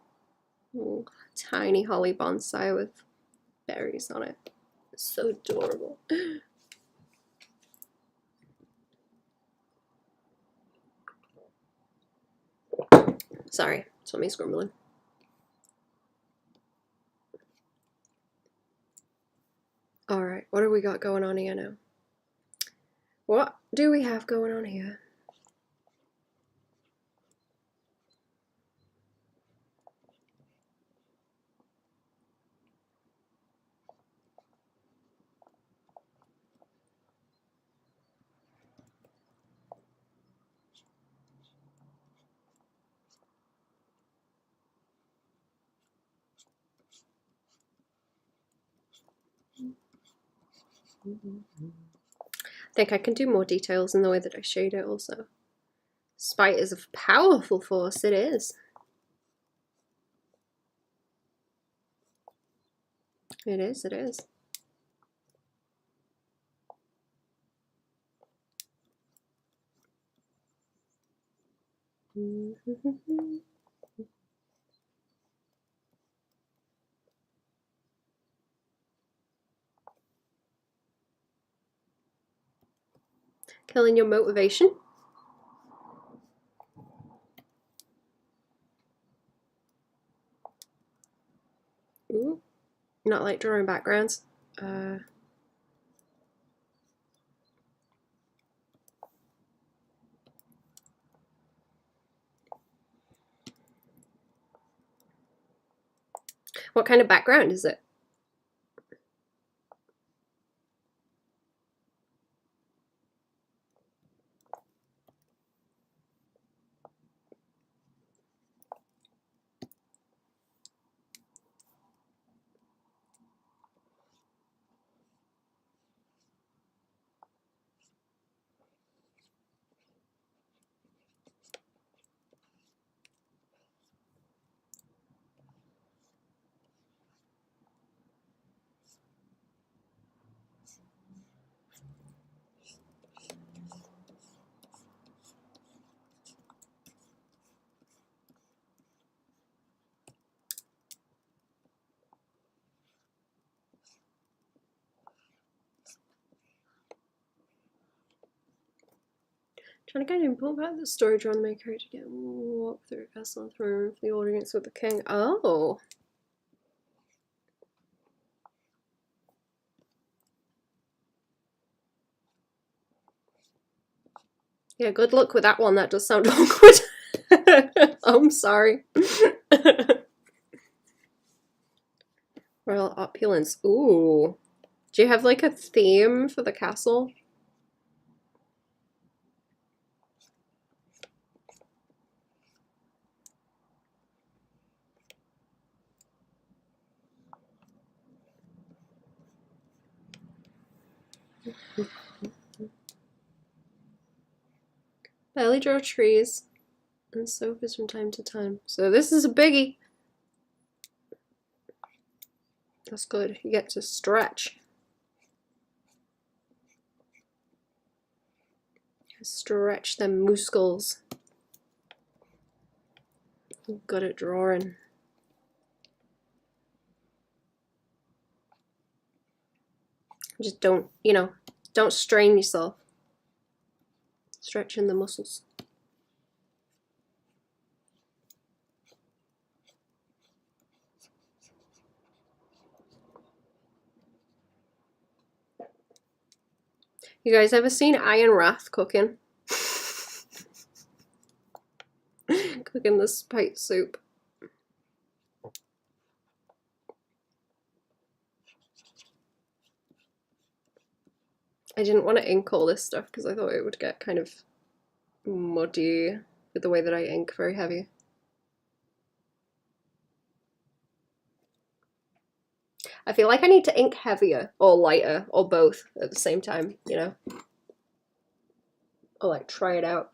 tiny holly bonsai with berries on it. It's so adorable. Sorry, tummy's grumbling. Alright, what do we got going on here now? What do we have going on here? I think I can do more details in the way that I shade it also. Spite is a powerful force, it is. It is, it is. Killing your motivation. Ooh, not like drawing backgrounds. What kind of background is it? Trying to get info about the story drawn my character get walk through a castle and throne for the audience with the king. Oh. Yeah, good luck with that one. That does sound awkward. I'm sorry. Royal opulence. Ooh. Do you have like a theme for the castle? Barely draw trees and sofas from time to time. So this is a biggie. That's good. You get to stretch. Stretch them muscles. Good at drawing. Just don't, you know, don't strain yourself. Stretching the muscles. You guys ever seen Iron Wrath cooking? Cooking the spite soup. I didn't want to ink all this stuff because I thought it would get kind of muddy with the way that I ink very heavy. I feel like I need to ink heavier or lighter or both at the same time, you know? Or like try it out.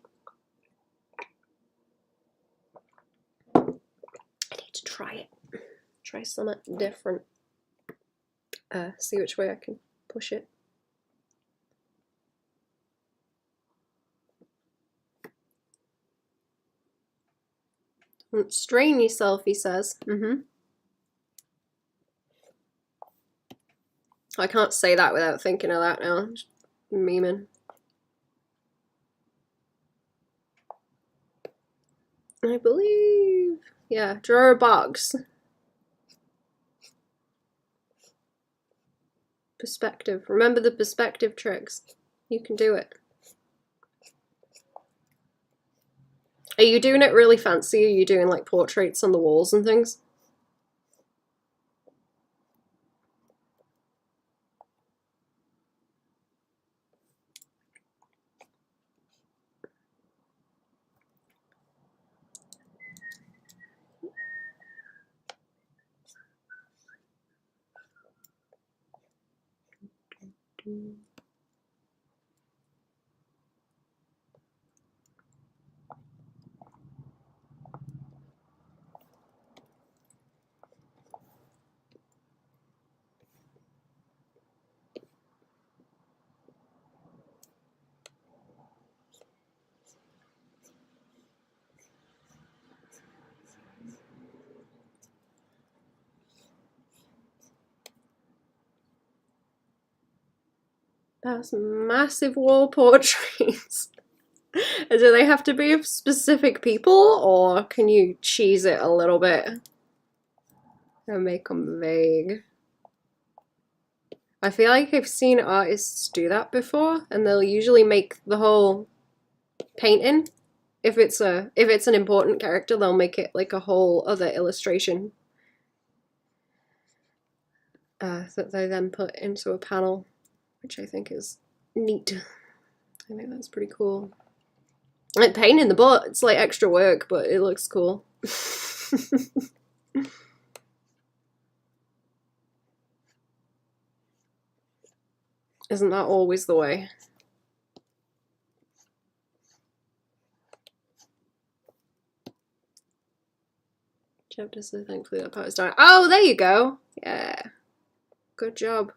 I need to try it. Try something different. See which way I can Push it. Don't strain yourself, he says. I can't say that without thinking of that now. Just memeing. I believe, yeah, draw a box. Perspective. Remember the perspective tricks. You can do it. Are you doing it really fancy? Are you doing like portraits on the walls and things? That's massive wall portraits. Do they have to be of specific people, or can you cheese it a little bit and make them vague? I feel like I've seen artists do that before, and they'll usually make the whole painting. If it's an important character, they'll make it like a whole other illustration that they then put into a panel, which I think is neat. I think that's pretty cool. Like pain in the butt, it's like extra work, but it looks cool. Isn't that always the way? Chapter so thankfully that part is done. Oh, there you go. Yeah. Good job.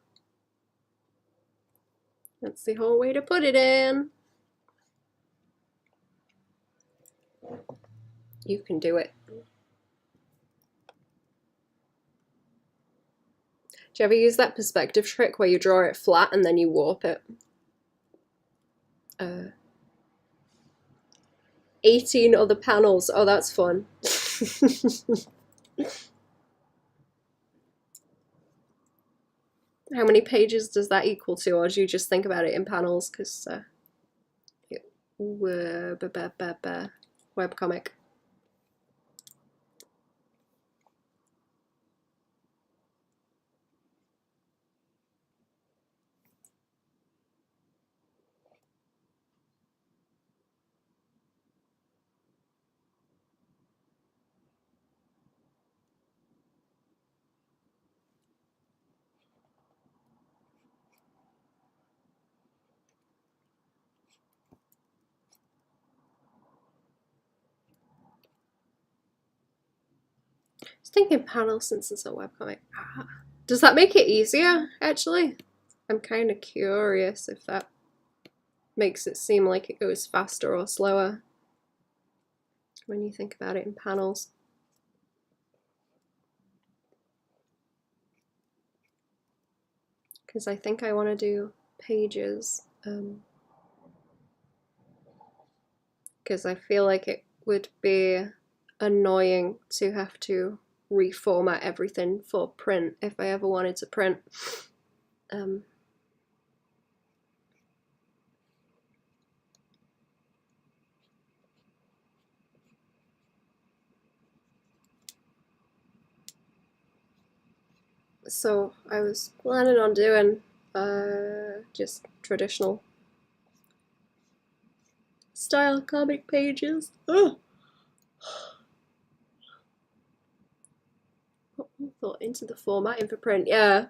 That's the whole way to put it in. You can do it. Do you ever use that perspective trick where you draw it flat and then you warp it? 18 other panels. Oh, that's fun. How many pages does that equal to, or do you just think about it in panels? Because webcomic. I was thinking panels since it's a webcomic. Does that make it easier, actually? I'm kind of curious if that makes it seem like it goes faster or slower when you think about it in panels. Because I think I want to do pages. Because I feel like it would be annoying to have to reformat everything for print if I ever wanted to print. So I was planning on doing just traditional style comic pages. Oh. Thought into the formatting for print, yeah.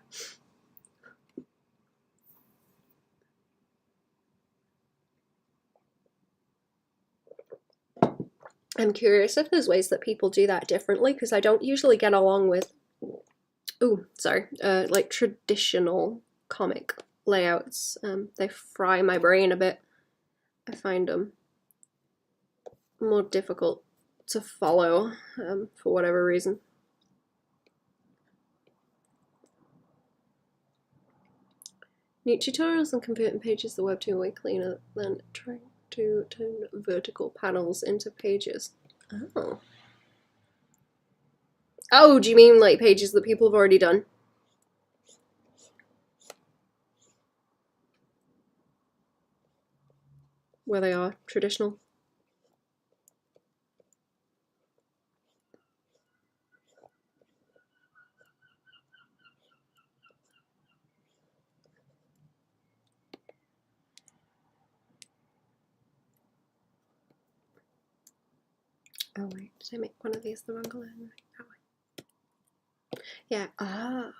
I'm curious if there's ways that people do that differently, because I don't usually get along with, like traditional comic layouts. They fry my brain a bit. I find them more difficult to follow for whatever reason. New tutorials on converting pages to Webtoon way cleaner than trying to turn vertical panels into pages. Oh. Oh, do you mean like pages that people have already done? Where they are traditional? Oh wait, did I make one of these the wrong color? That way. Yeah, ah.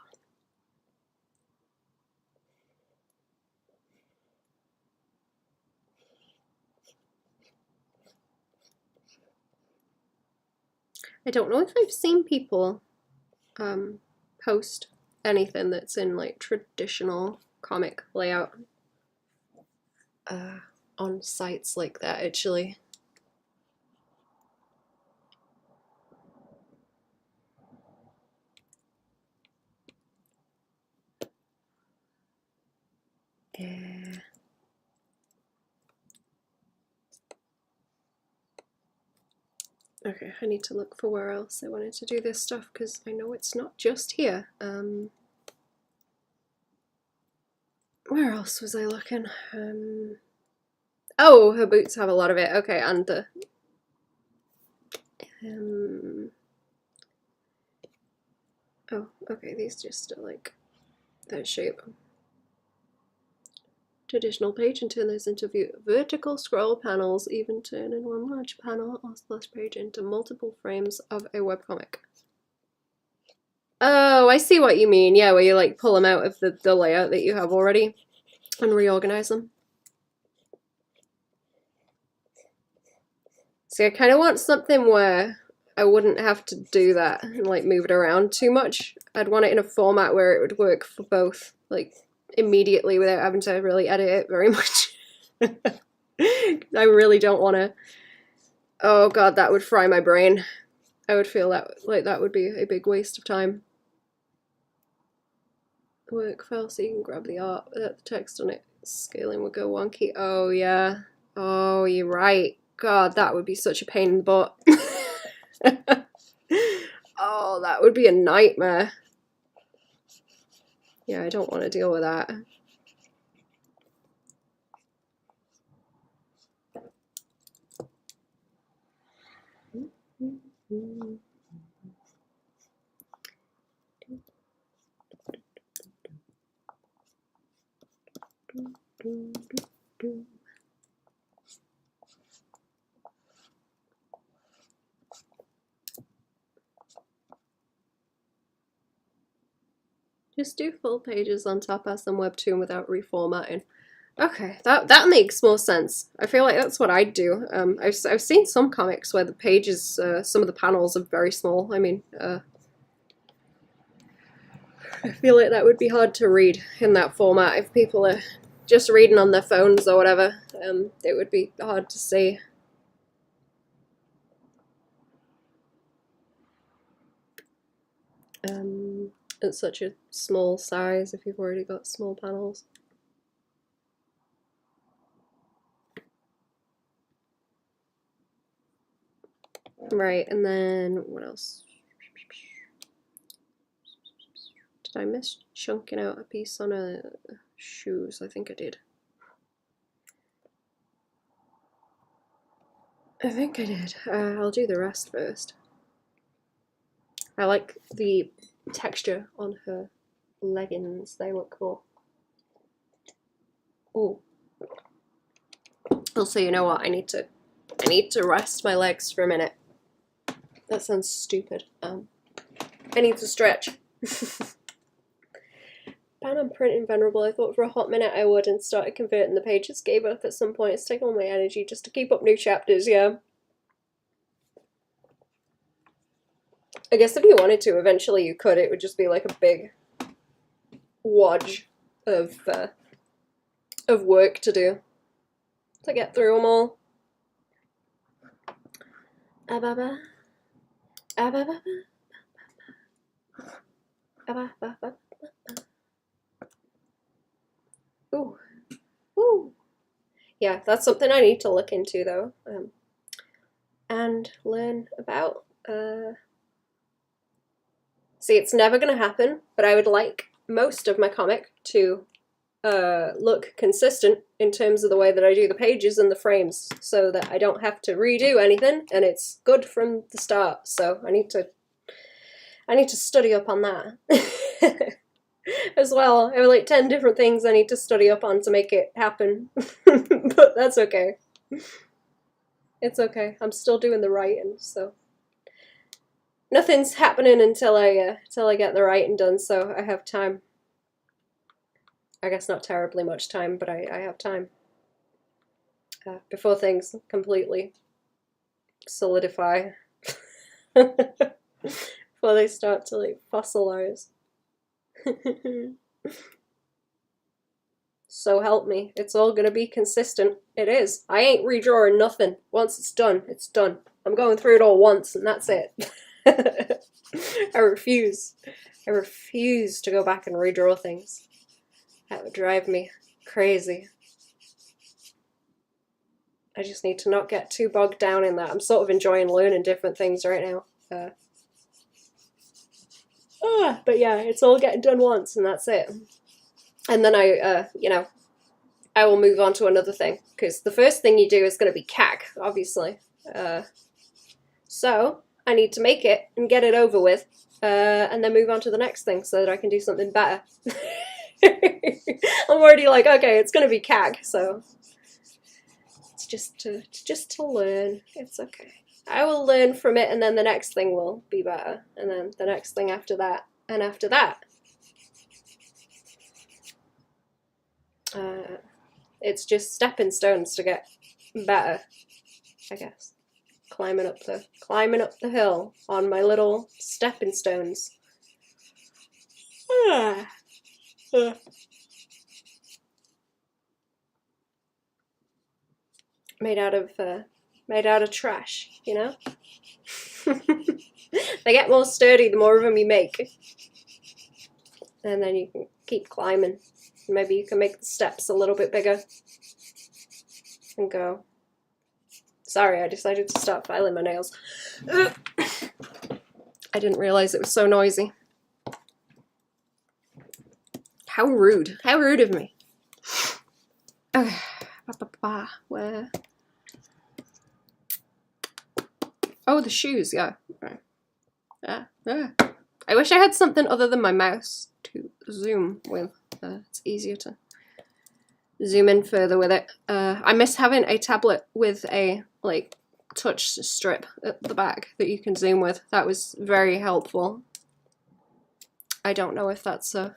I don't know if I've seen people post anything that's in like traditional comic layout on sites like that actually. Yeah. Okay, I need to look for where else I wanted to do this stuff because I know it's not just here. Where else was I looking? Oh, her boots have a lot of it. Okay, and the oh, okay, these just are like that shape. Traditional page and turn those into vertical scroll panels, even turn in one large panel or splash page into multiple frames of a webcomic. Oh, I see what you mean. Yeah, where you like pull them out of the layout that you have already and reorganize them. See, I kind of want something where I wouldn't have to do that and like move it around too much. I'd want it in a format where it would work for both, like immediately without having to really edit it very much. I really don't want to. Oh god, that would fry my brain. I would feel that like that would be a big waste of time. Work file so you can grab the art without the text on it. Scaling would go wonky. Oh yeah. Oh, you're right. God, that would be such a pain in the butt. Oh, that would be a nightmare. Yeah, I don't want to deal with that. Just do full pages on top as some webtoon without reformatting. Okay, that makes more sense. I feel like that's what I'd do. I've seen some comics where the pages, some of the panels are very small. I mean, I feel like that would be hard to read in that format if people are just reading on their phones or whatever. It would be hard to see. It's such a small size if you've already got small panels. Right, and then what else? Did I miss chunking out a piece on a shoes? I think I did. I think I did. I'll do the rest first. I like the texture on her leggings. They look cool. Oh. Also, you know what? I need to rest my legs for a minute. That sounds stupid. I need to stretch. Ban on printing venerable. I thought for a hot minute I would and started converting the pages. Gave up at some point. It's taken all my energy just to keep up new chapters, yeah. I guess if you wanted to, eventually you could. It would just be like a big wodge of of work to do to get through them all. Ababa. Ababa. Ababa. Ooh. Ooh. Yeah, that's something I need to look into though, and learn about. See, it's never going to happen, but I would like most of my comic to look consistent in terms of the way that I do the pages and the frames, so that I don't have to redo anything, and it's good from the start. So I need to study up on that. As well. I have like 10 different things I need to study up on to make it happen. But that's okay. It's okay. I'm still doing the writing, so nothing's happening until I get the writing done, so I have time. I guess not terribly much time, but I have time. Before things completely solidify. Before they start to like fossilize. So help me, it's all gonna be consistent. It is. I ain't redrawing nothing. Once it's done, it's done. I'm going through it all once and that's it. I refuse. I refuse to go back and redraw things. That would drive me crazy. I just need to not get too bogged down in that. I'm sort of enjoying learning different things right now. But yeah, it's all getting done once and that's it. And then I will move on to another thing, because the first thing you do is going to be CAG, obviously. So I need to make it and get it over with, and then move on to the next thing so that I can do something better. I'm already like, okay, it's going to be CAG, so it's just to learn. It's okay. I will learn from it, and then the next thing will be better, and then the next thing after that, and after that. It's just stepping stones to get better, I guess. Climbing up the hill on my little stepping stones. Made out of trash, you know? They get more sturdy the more of them you make. And then you can keep climbing. Maybe you can make the steps a little bit bigger. And go. Sorry, I decided to start filing my nails. I didn't realize it was so noisy. How rude. How rude of me. Okay. Where? Oh, the shoes, yeah. Right. I wish I had something other than my mouse to zoom with. It's easier to zoom in further with it. I miss having a tablet with a like touch strip at the back that you can zoom with. That was very helpful. I don't know if that's a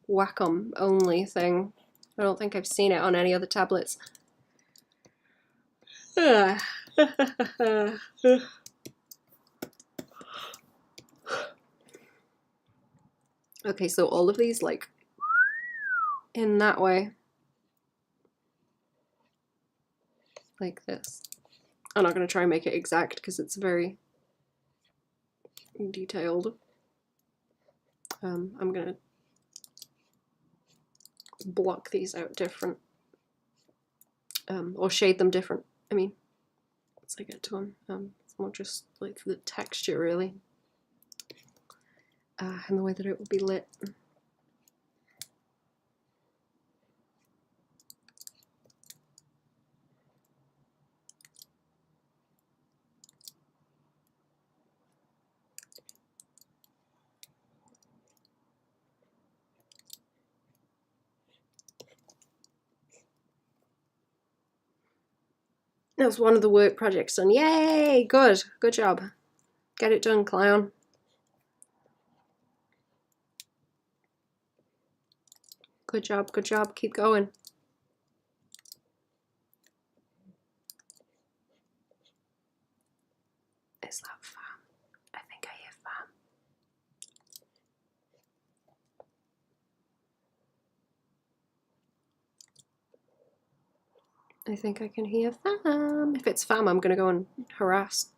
Wacom only thing. I don't think I've seen it on any other tablets. Okay, so all of these like in that way. Like this. I'm not going to try and make it exact because it's very detailed. I'm going to block these out different. Or shade them different. I mean, once I get to them. It's more just like the texture really. And the way that it will be lit. That was one of the work projects done. Yay! Good. Good job. Get it done, clown. Good job, good job. Keep going. Is that fan? I think I hear fan. I think I can hear fam. If it's fam, I'm gonna go and harass.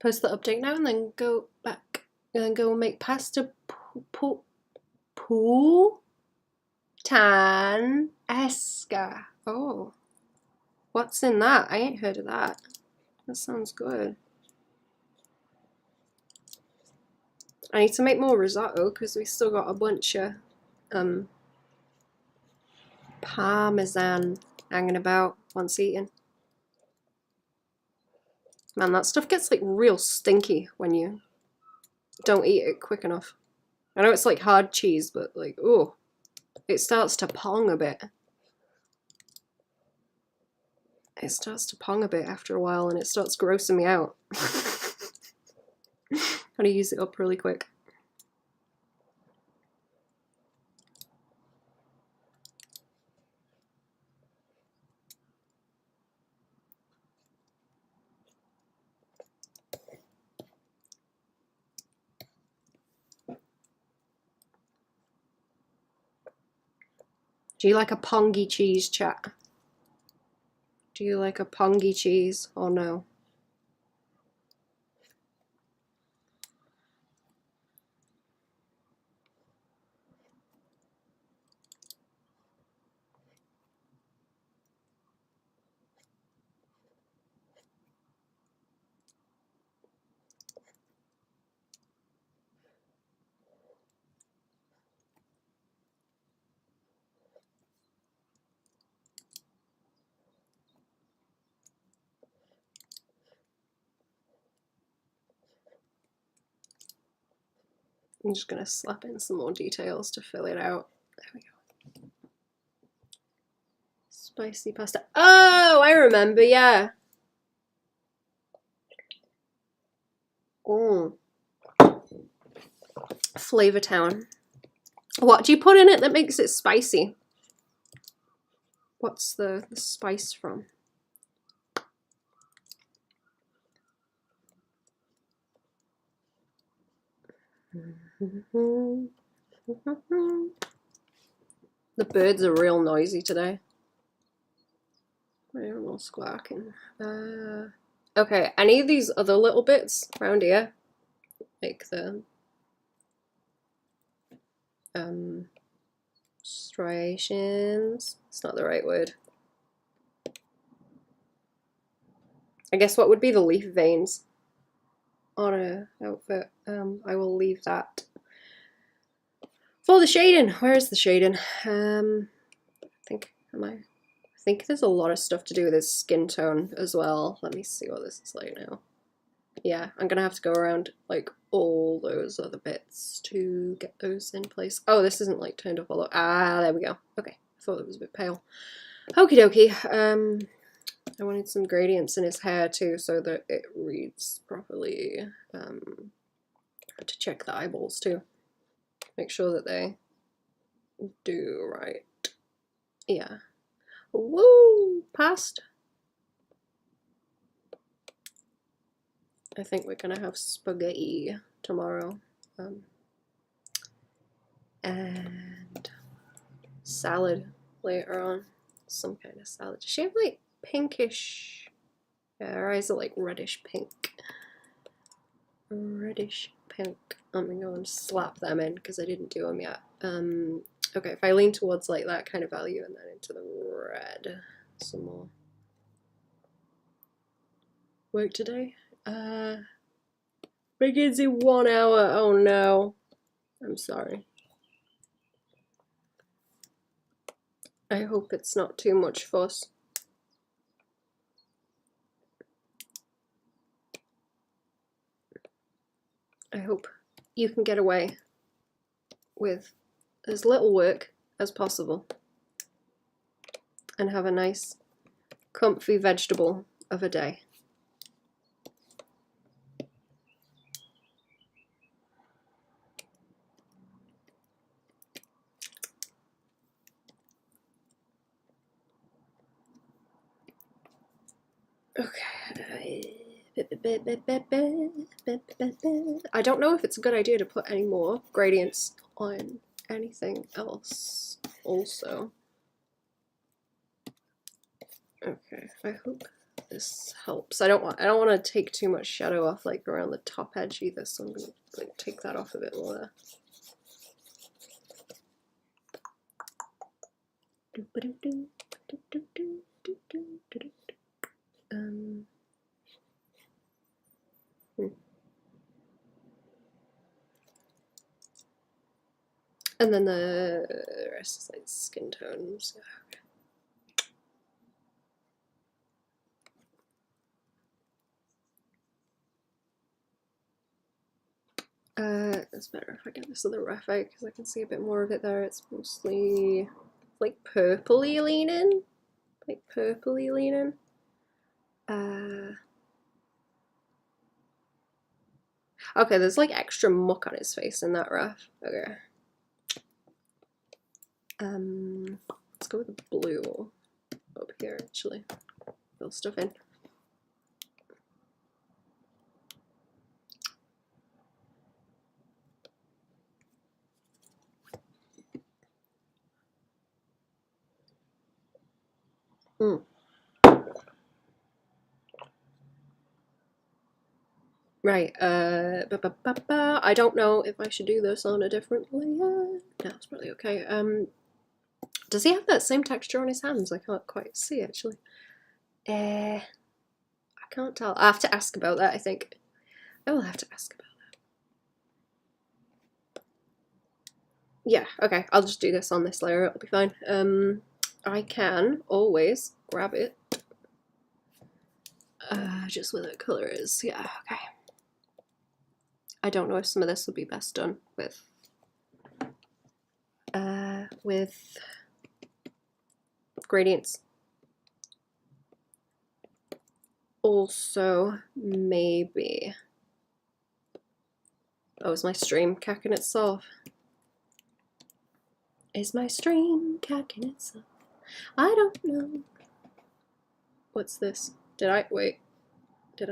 Post the update now and then go back and then go make pasta tan esca. Oh, what's in that? I ain't heard of that. That sounds good. I need to make more risotto because we still got a bunch of parmesan hanging about once eaten. Man, that stuff gets like real stinky when you don't eat it quick enough. I know it's like hard cheese, but like, oh, it starts to pong a bit. It starts to pong a bit after a while and it starts grossing me out. Gotta use it up really quick. Do you like a pongy cheese, chat? Do you like a pongy cheese or no? I'm just gonna slap in some more details to fill it out. There we go. Spicy pasta. Oh, I remember, yeah. Flavor Town. What do you put in it that makes it spicy? What's the spice from? The birds are real noisy today. They're all squawking. Okay, any of these other little bits around here, like the striations. It's not the right word. I guess what would be the leaf veins on a outfit? I will leave that for the shading. Where is the shading? I think there's a lot of stuff to do with his skin tone as well. Let me see what this is like now. Yeah, I'm gonna have to go around like all those other bits to get those in place. Oh, this isn't like turned up all over. Ah, there we go. Okay, I thought it was a bit pale. Okie dokie. I wanted some gradients in his hair too so that it reads properly. I had to check the eyeballs too. Make sure that they do right. Yeah. Woo! Passed. I think we're gonna have spaghetti tomorrow. And salad later on. Some kind of salad. Does she have like pinkish? Yeah, her eyes are like reddish pink. Reddish pink. I'm gonna go and slap them in because I didn't do them yet. Okay, if I lean towards like that kind of value and then into the red some more. Work today? Begins in 1 hour. Oh no. I'm sorry. I hope it's not too much fuss. I hope you can get away with as little work as possible and have a nice comfy vegetable of a day. Okay. I don't know if it's a good idea to put any more gradients on anything else also. Okay, I hope this helps. I don't want to take too much shadow off like around the top edge either, so I'm gonna like take that off a bit more there. And then the rest is like skin tones. It's better if I get this other rough out because I can see a bit more of it there. It's mostly like purpley leaning. Like purpley leaning. Okay, there's like extra muck on his face in that rough. Okay. Let's go with the blue up here actually. Fill stuff in. Right, I don't know if I should do this on a different layer. No, it's probably okay. Does he have that same texture on his hands? I can't quite see actually. I can't tell. I have to ask about that, I think. I will have to ask about that. Yeah, okay, I'll just do this on this layer, it'll be fine. I can always grab it. Just where the colour is, yeah, okay. I don't know if some of this would be best done with gradients. Also, maybe. Oh, is my stream cacking itself? Is my stream cacking itself? I don't know. What's this? Did I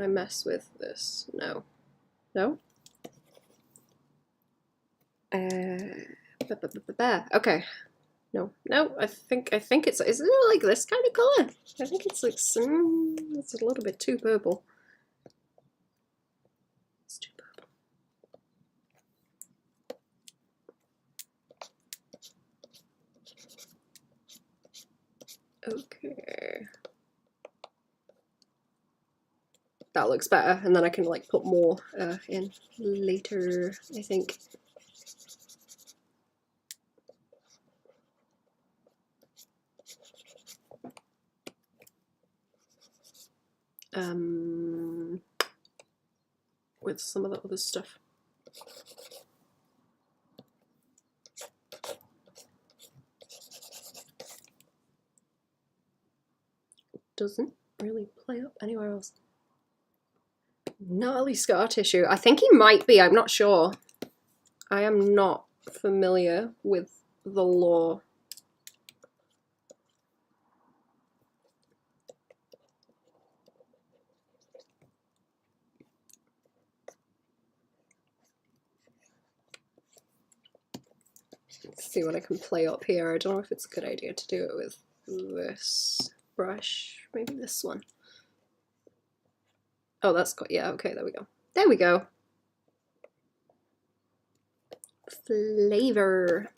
mess with this? No. No? Okay. No, I think it's, isn't it like this kind of color? I think it's like it's a little bit too purple. It's too purple. Okay. That looks better, and then I can like put more in later, I think. With some of the other stuff. Doesn't really play up anywhere else. Gnarly scar tissue. I think he might be, I'm not sure. I am not familiar with the law. Let's see what I can play up here. I don't know if it's a good idea to do it with this brush. Maybe this one. Oh, that's got, yeah, okay, there we go. There we go. Flavor.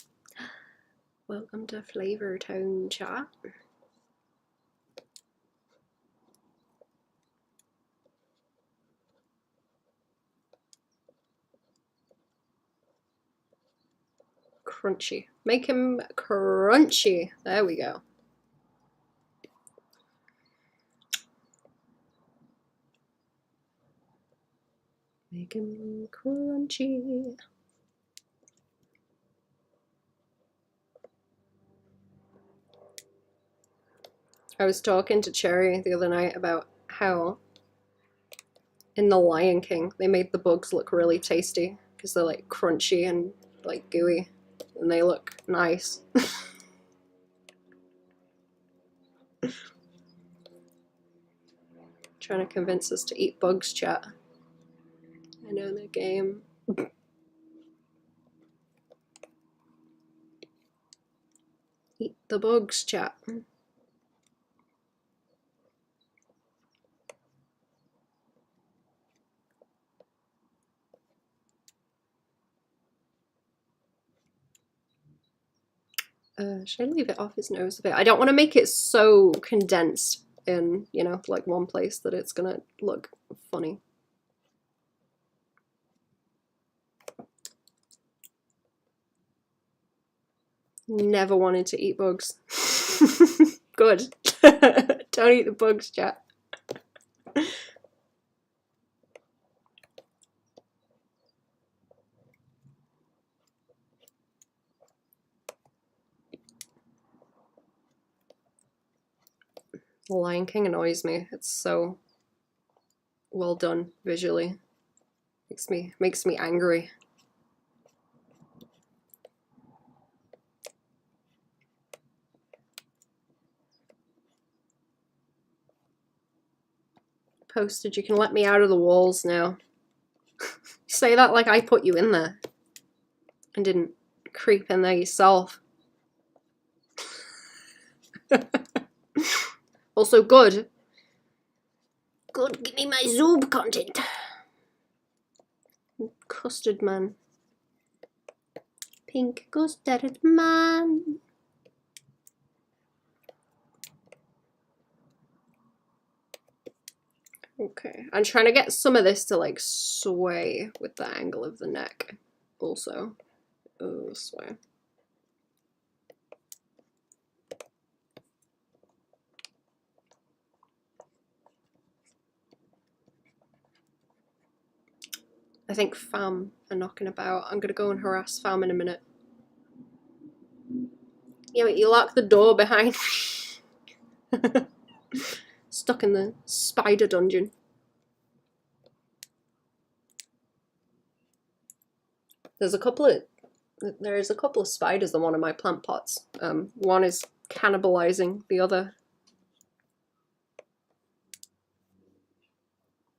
Welcome to Flavor Town chat. Crunchy. Make him crunchy. There we go. Make him crunchy. I was talking to Cherry the other night about how in The Lion King they made the bugs look really tasty because they're like crunchy and like gooey and they look nice. Trying to convince us to eat bugs, chat. I know the game. Eat the bugs, chat. Should I leave it off his nose a bit? I don't want to make it so condensed in, you know, like one place that it's gonna look funny. Never wanted to eat bugs. Good. Don't eat the bugs, chat. The Lion King annoys me. It's so well done visually. Makes me angry. Posted, you can let me out of the walls now. Say that like I put you in there and didn't creep in there yourself. Also good. Good, give me my Zoob content. Custard man. Pink custard man. Okay, I'm trying to get some of this to like sway with the angle of the neck also. Oh, sway. I think fam are knocking about. I'm gonna go and harass fam in a minute. Yeah, but you locked the door behind me. Stuck in the spider dungeon. There is a couple of spiders in one of my plant pots. One is cannibalizing the other.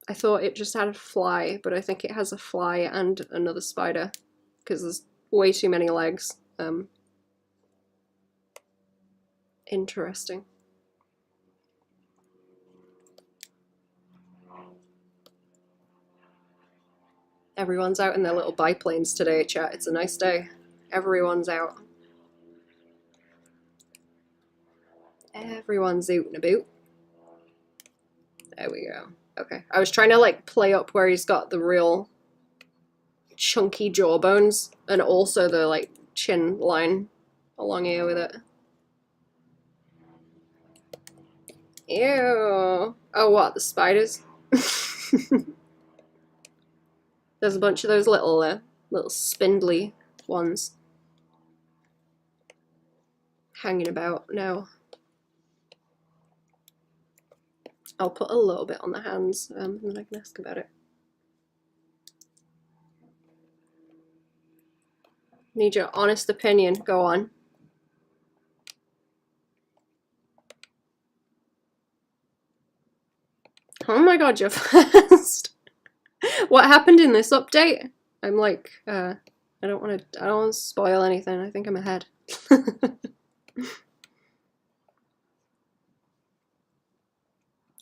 I thought it just had a fly, but I think it has a fly and another spider because there's way too many legs. Interesting. Everyone's out in their little biplanes today, chat. It's a nice day. Everyone's out. Everyone's out and about. There we go. Okay. I was trying to like play up where he's got the real chunky jawbones and also the like chin line along here with it. Ew. Oh, what? The spiders? There's a bunch of those little spindly ones hanging about now. I'll put a little bit on the hands and then I can ask about it. Need your honest opinion. Go on. Oh my god, you're fast. What happened in this update? I'm like, I don't want to spoil anything. I think I'm ahead. I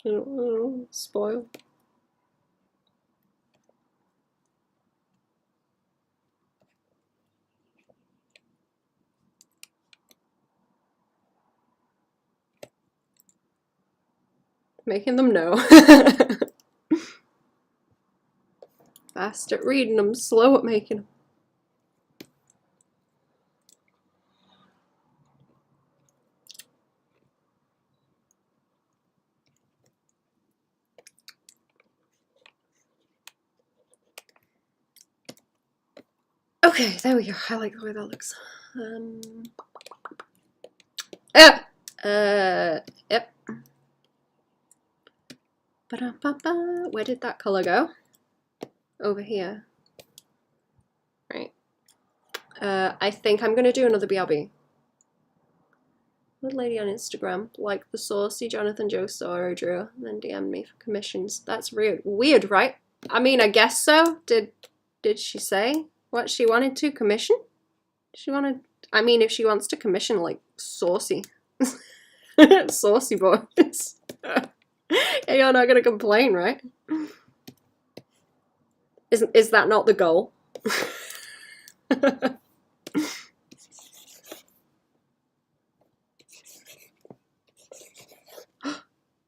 don't want to spoil. Making them know. Fast at reading them, slow at making them. Okay, there we go. I like the way that looks. Yep. Ba-da-ba-ba. Where did that color go? Over here. Right. I think I'm gonna do another BRB. Good lady on Instagram, like the saucy Jonathan Joe story drew, and then DM'd me for commissions. That's weird. Weird, right? I mean, I guess so. Did she say what she wanted to commission? She wanted. I mean, if she wants to commission like saucy, saucy boys, you're not gonna complain, right? Is that not the goal?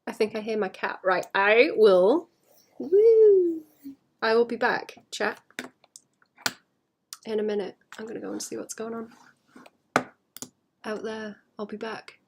I think I hear my cat. Right, I will. Woo! I will be back, chat, in a minute. I'm gonna go and see what's going on out there. I'll be back.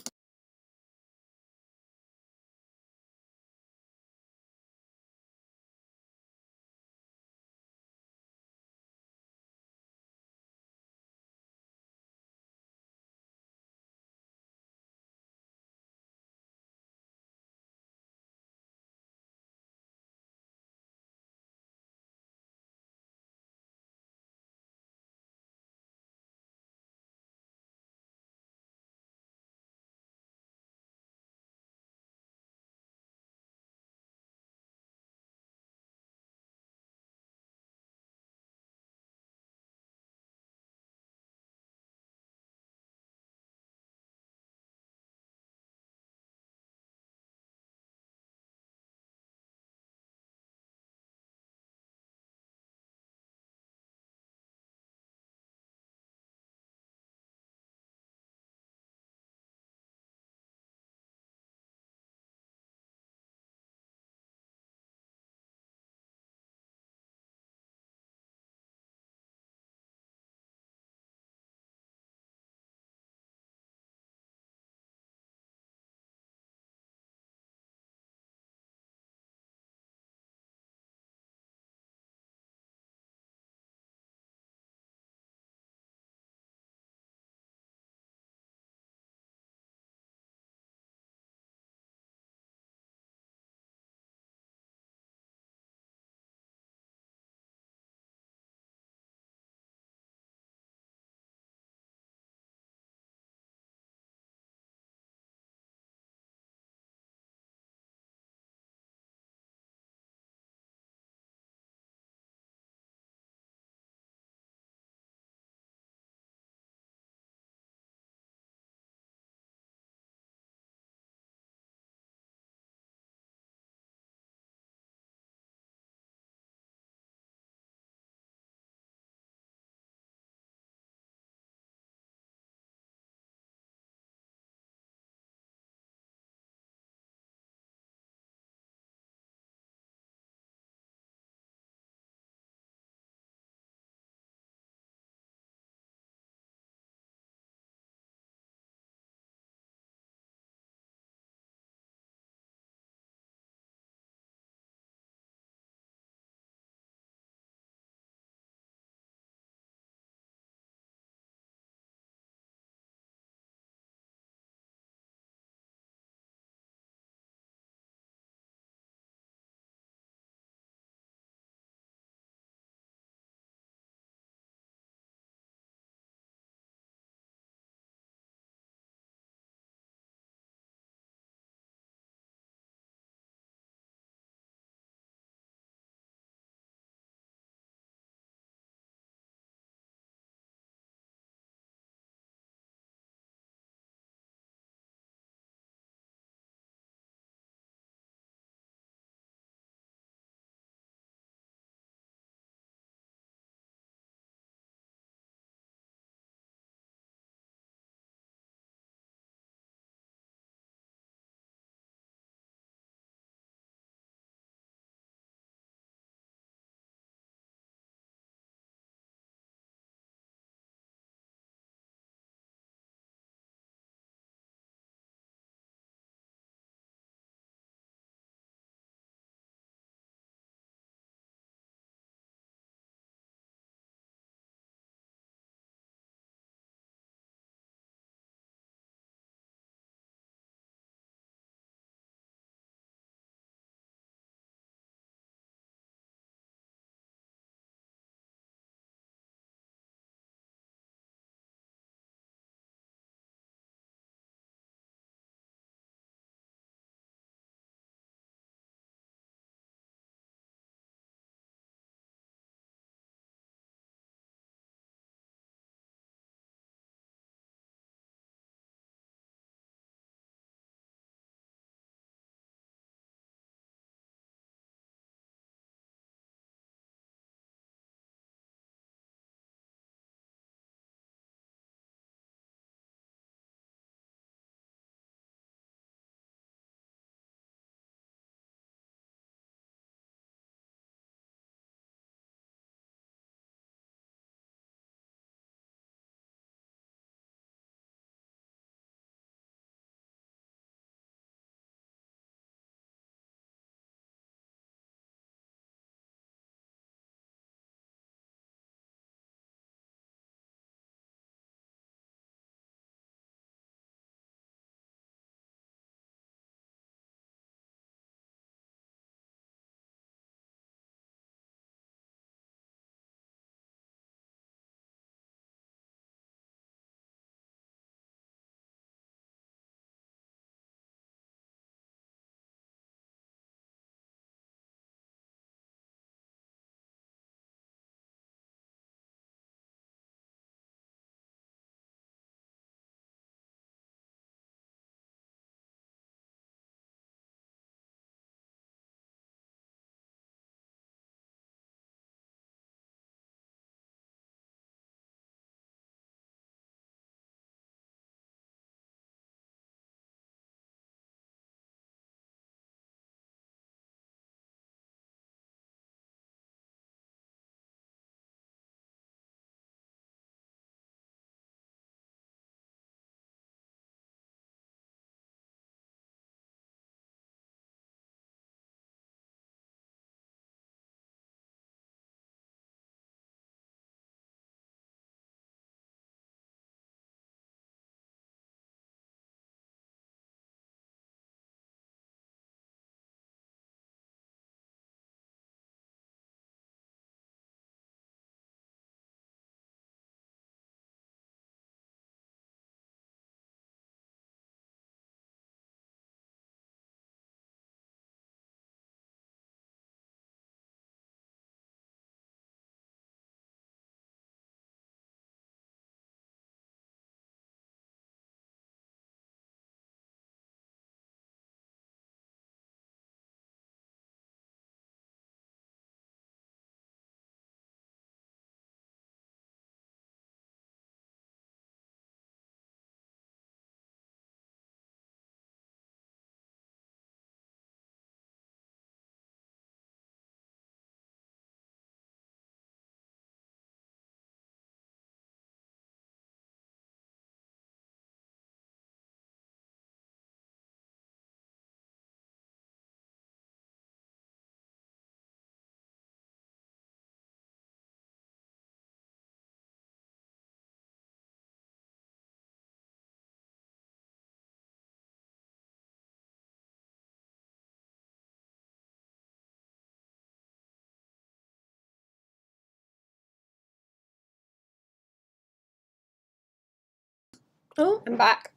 Oh, I'm back.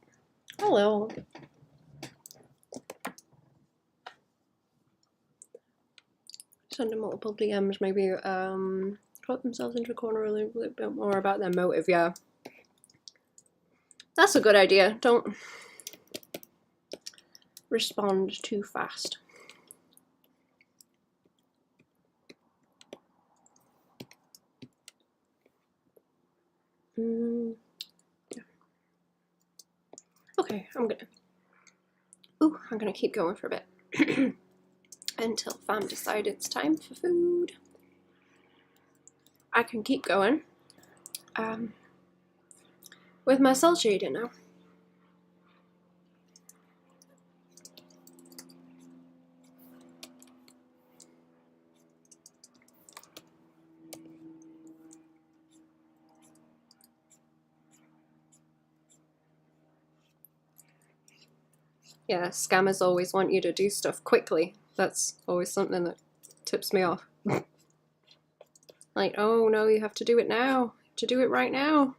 Hello. Sending multiple DMs, maybe put themselves into a corner a little bit more about their motive, yeah. That's a good idea. Don't respond too fast. Yeah. Okay, I'm gonna keep going for a bit until fam decide it's time for food. I can keep going with my cell shading now. Yeah, scammers always want you to do stuff quickly. That's always something that tips me off. Like, oh no, you have to do it now. To do it right now.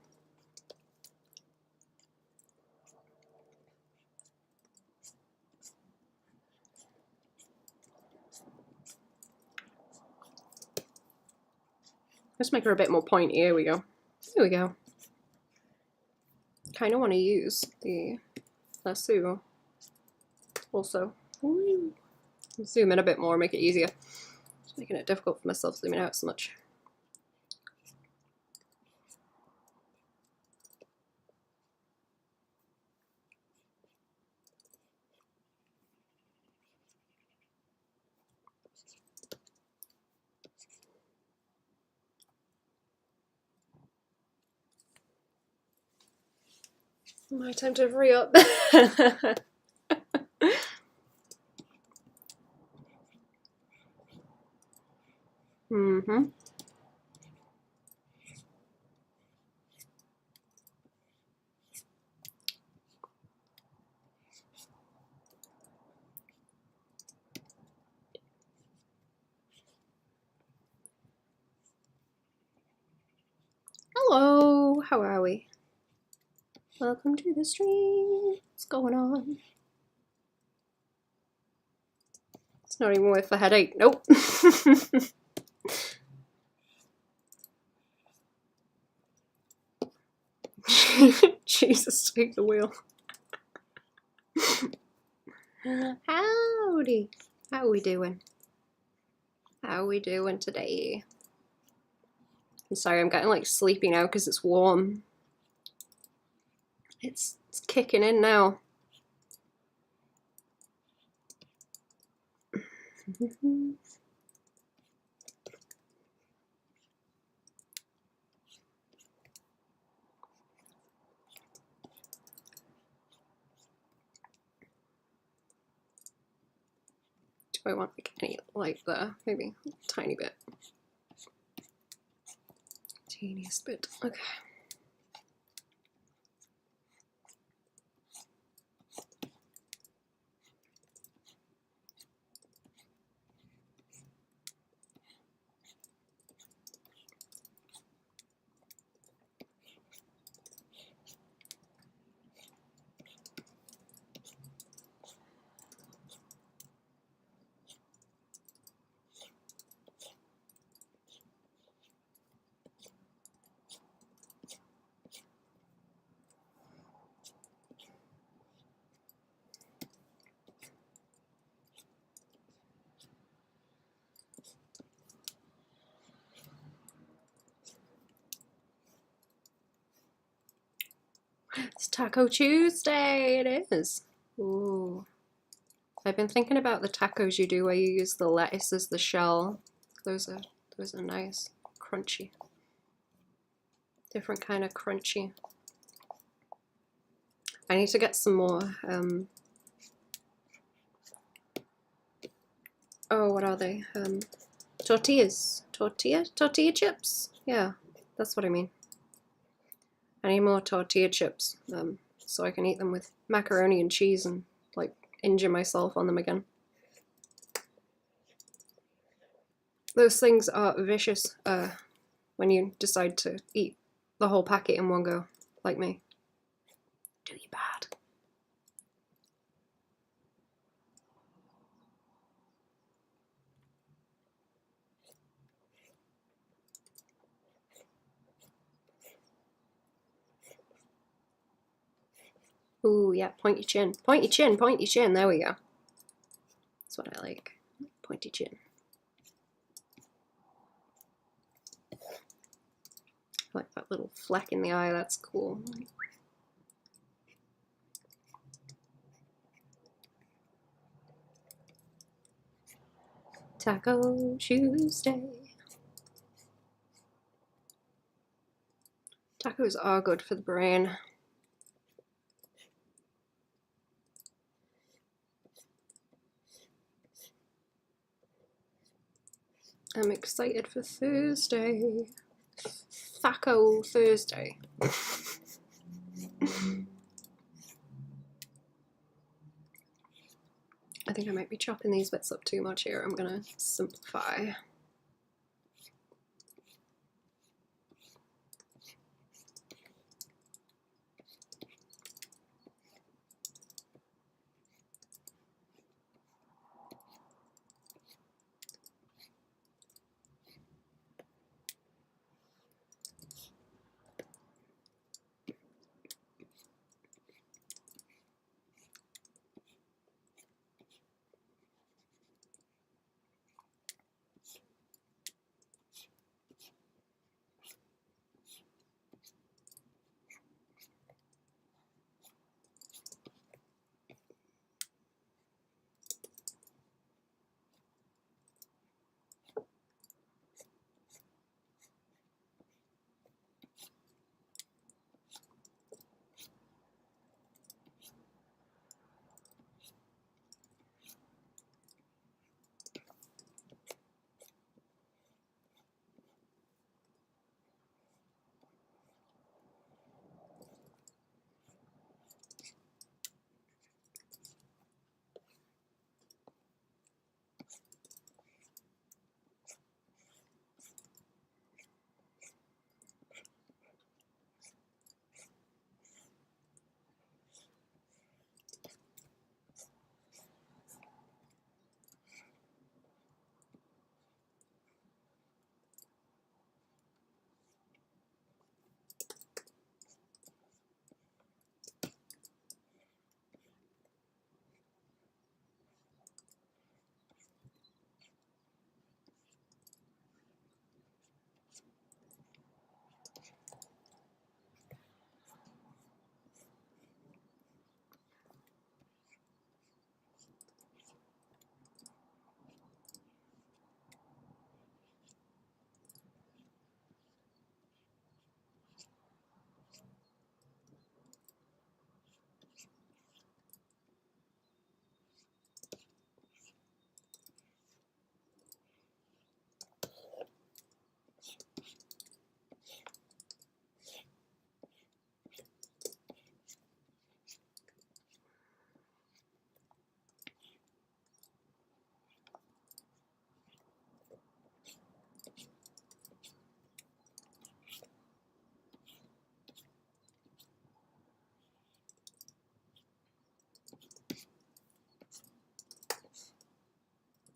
Let's make her a bit more pointy. Here we go. Here we go. Kind of want to use the lasso also. Ooh. Zoom in a bit more, make it easier. It's making it difficult for myself zooming out so much. My time to hurry up. Mm-hmm. Hello, how are we? Welcome to the stream. What's going on? It's not even worth the headache. Nope. Jesus, take the wheel. Howdy. How are we doing? How are we doing today? I'm sorry, I'm getting like sleepy now because it's warm. It's kicking in now. Do I want like any light there? Maybe a tiny bit. Teeniest bit. Okay. It's Taco Tuesday, it is. Ooh. I've been thinking about the tacos you do where you use the lettuce as the shell. Those are nice. Crunchy. Different kind of crunchy. I need to get some more oh, what are they? Tortillas. Tortilla chips? Yeah, that's what I mean. I need more tortilla chips so I can eat them with macaroni and cheese and like injure myself on them again. Those things are vicious when you decide to eat the whole packet in one go, like me. do you bad. Ooh, yeah, point your chin. Point your chin, point your chin. There we go. That's what I like. Pointy chin. I like that little fleck in the eye, that's cool. Taco Tuesday. Tacos are good for the brain. I'm excited for Thursday. Taco Thursday. I think I might be chopping these bits up too much here. I'm gonna simplify.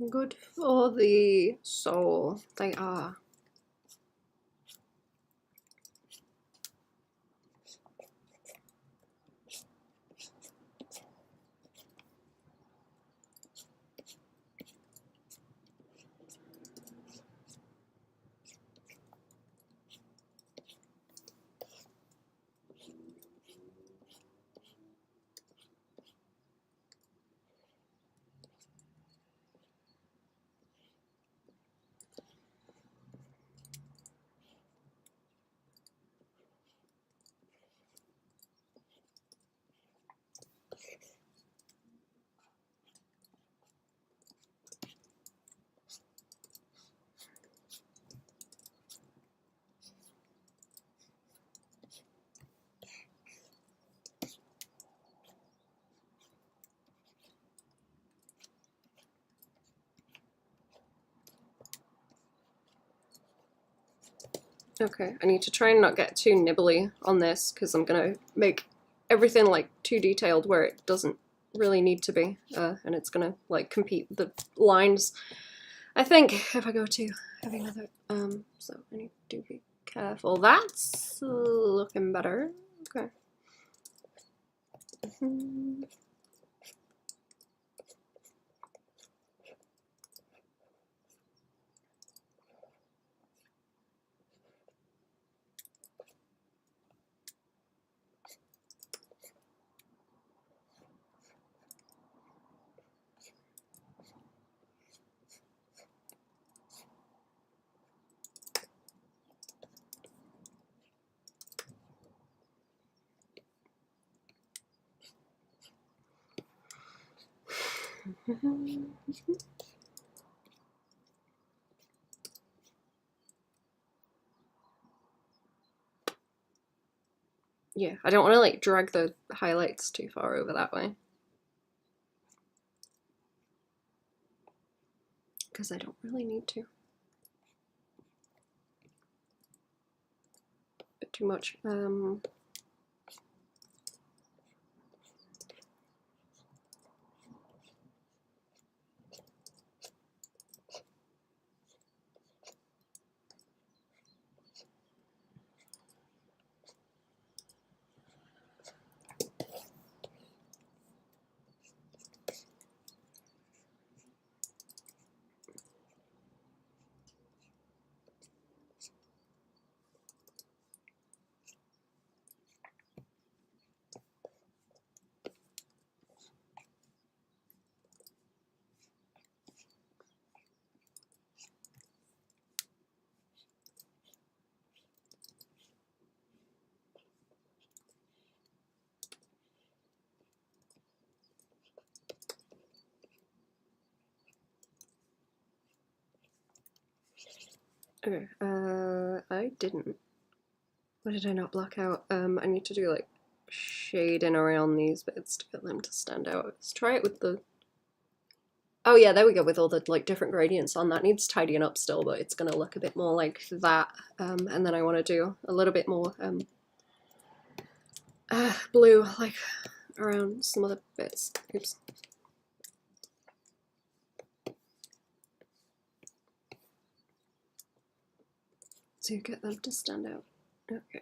Good for the soul. They are. Okay, I need to try and not get too nibbly on this because I'm gonna make everything like too detailed where it doesn't really need to be, and it's gonna like compete with the lines. I think if I go too heavy with it, so I need to be careful. That's looking better. Okay. Yeah, I don't want to like drag the highlights too far over that way, because I don't really need to. Bit too much. Okay, I didn't. What did I not block out? I need to do like shading around these bits to get them to stand out. Let's try it with the. Oh yeah, there we go, with all the like different gradients on. That needs tidying up still, but it's gonna look a bit more like that. And then I want to do a little bit more blue, like around some other bits. Oops. To get them to stand out. Okay.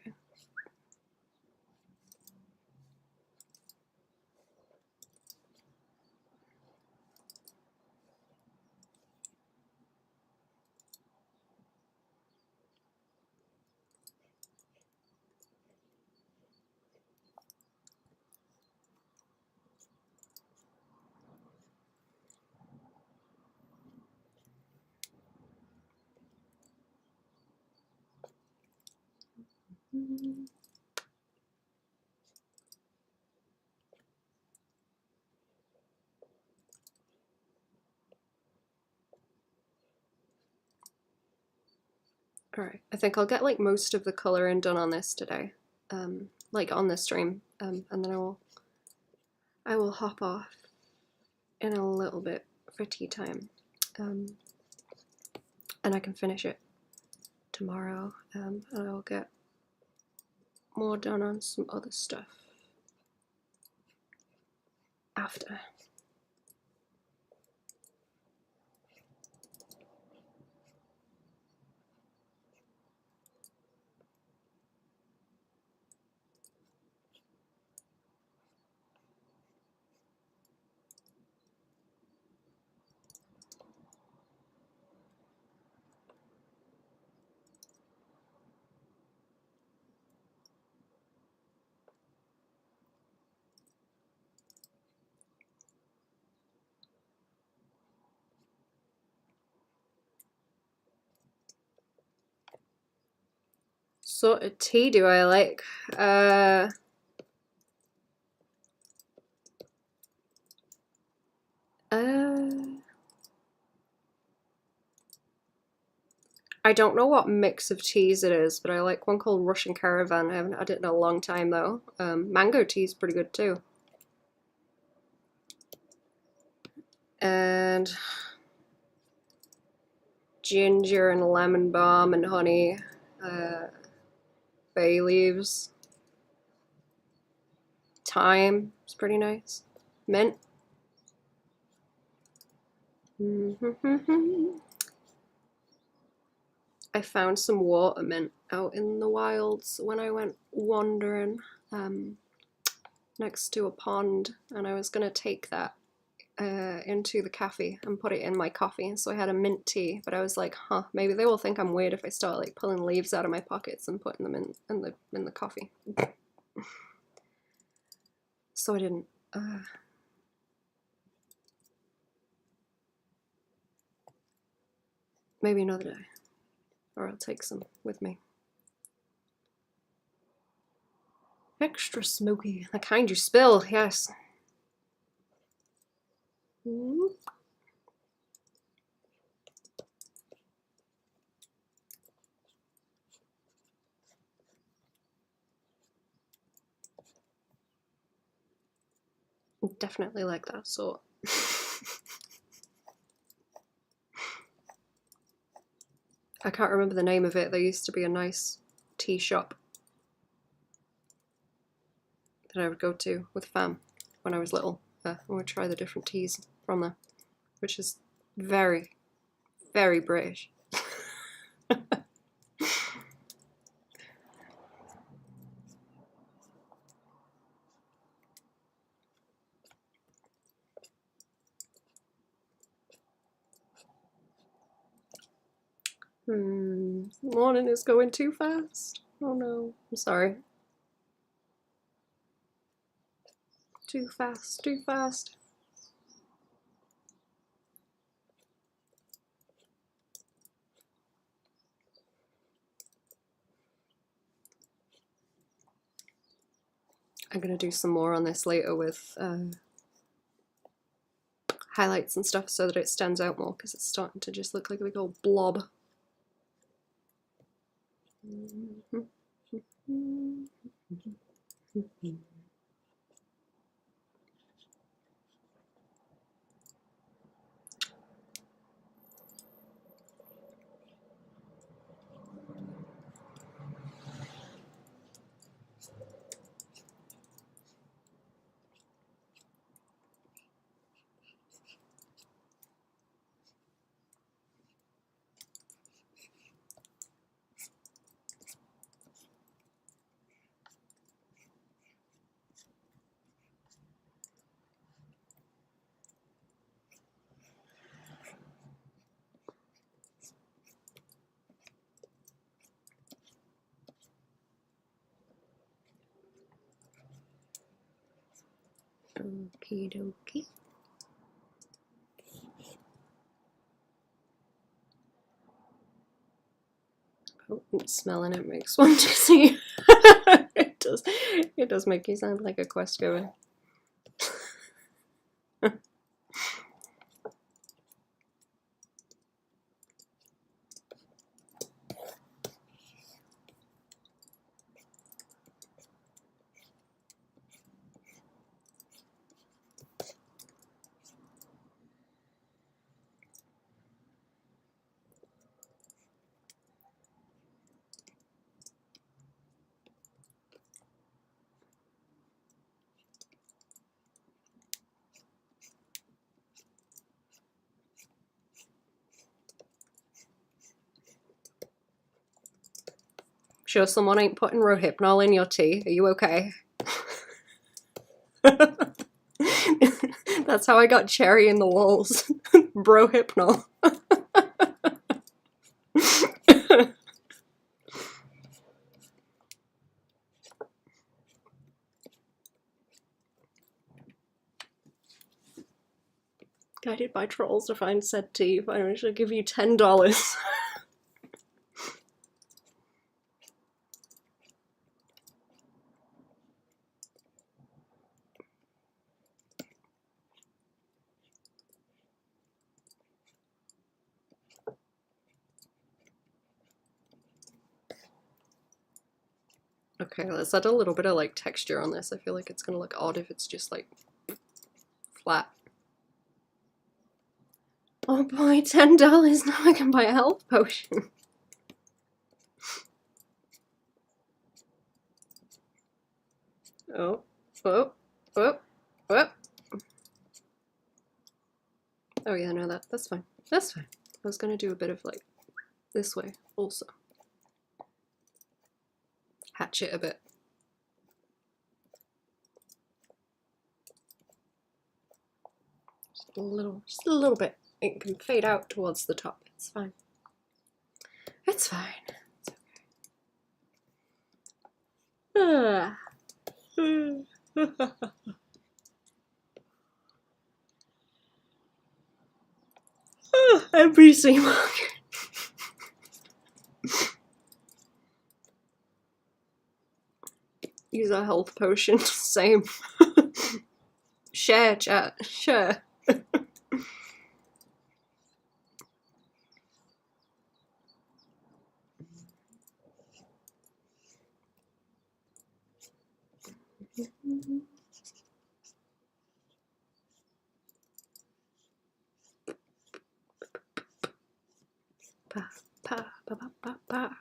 Alright, I think I'll get like most of the colouring done on this today, like on this stream, and then I will hop off in a little bit for tea time, and I can finish it tomorrow, and I'll get more done on some other stuff after. Sort of tea do I like? I don't know what mix of teas it is, but I like one called Russian Caravan. I haven't had it in a long time though. Mango tea is pretty good too. And ginger and lemon balm and honey, bay leaves, Thyme. It's pretty nice. Mint. I found some water mint out in the wilds when I went wandering next to a pond, and I was going to take that into the cafe and put it in my coffee. So I had a mint tea, but I was like, huh, maybe they will think I'm weird if I start like pulling leaves out of my pockets and putting them in the coffee. So I didn't. Maybe another day, or I'll take some with me. Extra smoky, the kind you spill, yes. Definitely like that sort. I can't remember the name of it. There used to be a nice tea shop that I would go to with fam when I was little. I would try the different teas from there, which is very, very British. Morning is going too fast. Oh no, I'm sorry. Too fast, too fast. I'm gonna do some more on this later with highlights and stuff so that it stands out more, because it's starting to just look like a big old blob. Okie dokie. Potent smelling it makes one dizzy. It does make you sound like a quest goer. Sure someone ain't putting Rohypnol in your tea? Are you okay? That's how I got cherry in the walls. Brohypnol. Guided by trolls to find said tea. I should give you $10. Okay, let's add a little bit of like texture on this. I feel like it's gonna look odd if it's just like flat. Oh boy, $10, now I can buy a health potion. Oh, oh, Whoop, whoop. Oh yeah, no, that's fine. That's fine. I was gonna do a bit of like this way also. Hatch it a bit. Just a little bit. It can fade out towards the top. It's fine. It's fine. It's okay. NPC market. Use a health potion. Same. Share, chat. Share. Pa, pa, pa, pa, pa, pa.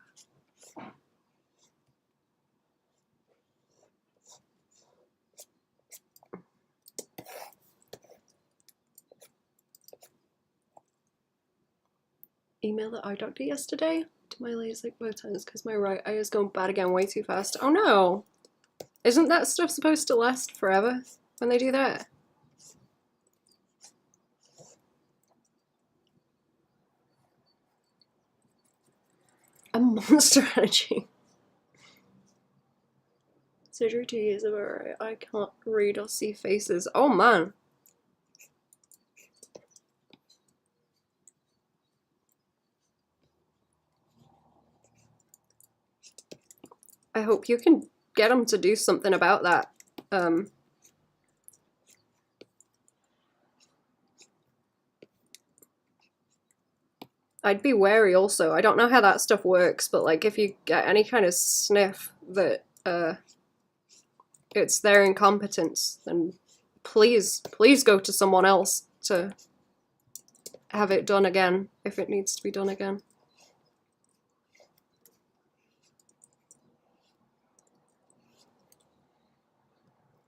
Email the eye doctor yesterday to my LASIK both times because my right eye is going bad again way too fast. Oh no! Isn't that stuff supposed to last forever when they do that? A monster energy. Surgery 2 years ago, right? I can't read or see faces. Oh man. I hope you can get them to do something about that. I'd be wary also. I don't know how that stuff works, but like if you get any kind of sniff that it's their incompetence, then please go to someone else to have it done again if it needs to be done again.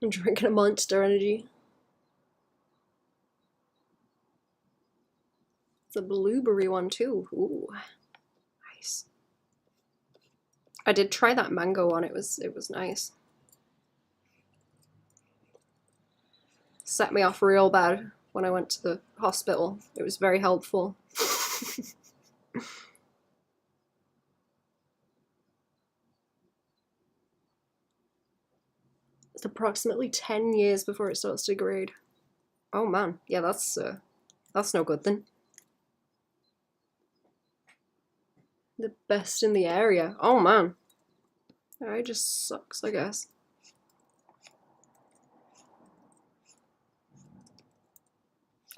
I'm drinking a Monster Energy. It's a blueberry one too. Ooh, nice. I did try that mango one. It was nice. Set me off real bad when I went to the hospital. It was very helpful. It's approximately 10 years before it starts to degrade. Oh man, yeah, that's no good then. The best in the area. Oh man. It just sucks, I guess.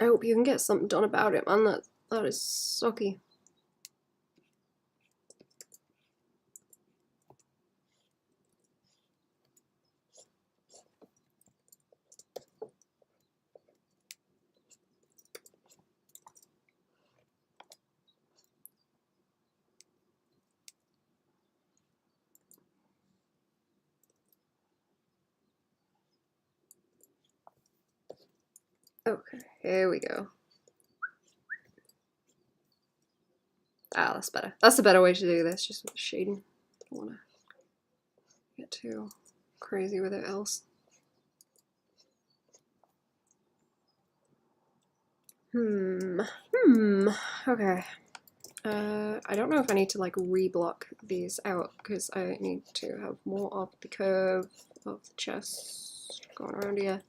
I hope you can get something done about it, man. That is sucky. Okay, here we go. Ah, that's better. That's the better way to do this, just with the shading. Don't want to get too crazy with it else. Okay. I don't know if I need to like reblock these out because I need to have more of the curve of the chest going around here.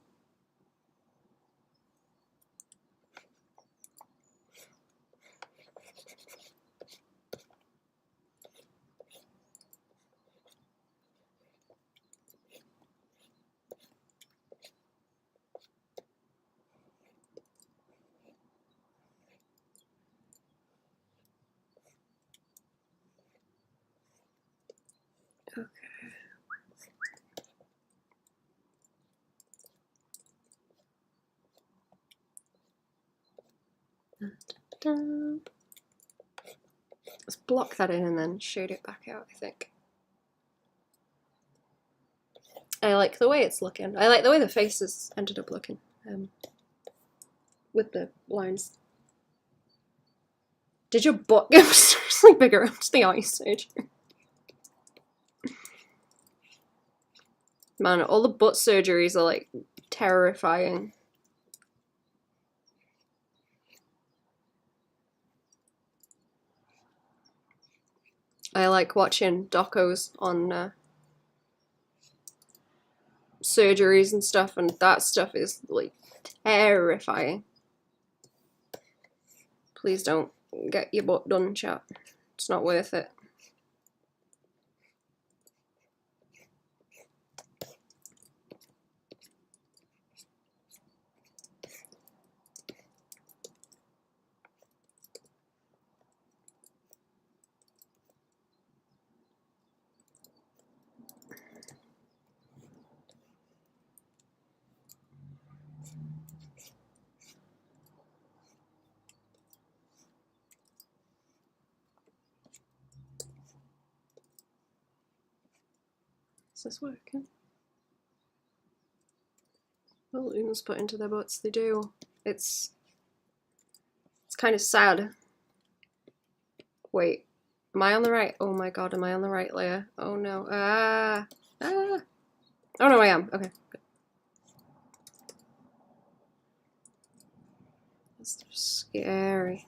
Okay. Let's block that in and then shade it back out, I think. I like the way it's looking. I like the way the faces ended up looking with the lines. Did your butt get seriously bigger after the eye surgery? Man, all the butt surgeries are like terrifying. I like watching docos on surgeries and stuff, and that stuff is like terrifying. Please don't get your butt done, chat. It's not worth it. Is this working? Balloons put into their butts, they do. It's kind of sad. Wait, am I on the right? Oh my god, am I on the right layer? Oh no. Oh no, I am. Okay, good. That's scary.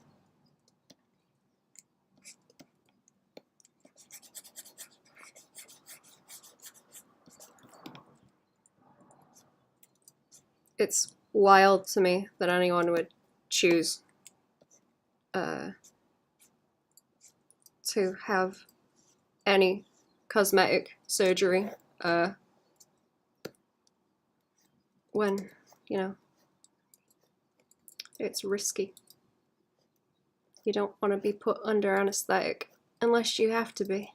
It's wild to me that anyone would choose to have any cosmetic surgery when, you know, it's risky. You don't want to be put under anesthetic unless you have to be.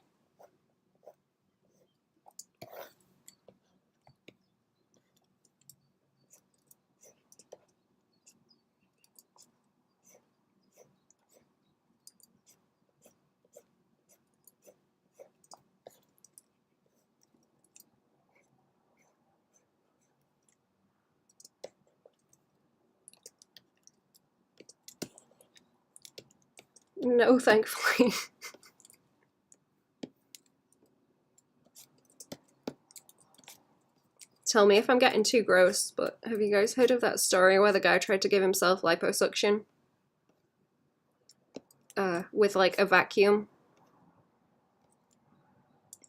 No, thankfully. Tell me if I'm getting too gross, but have you guys heard of that story where the guy tried to give himself liposuction? With like a vacuum?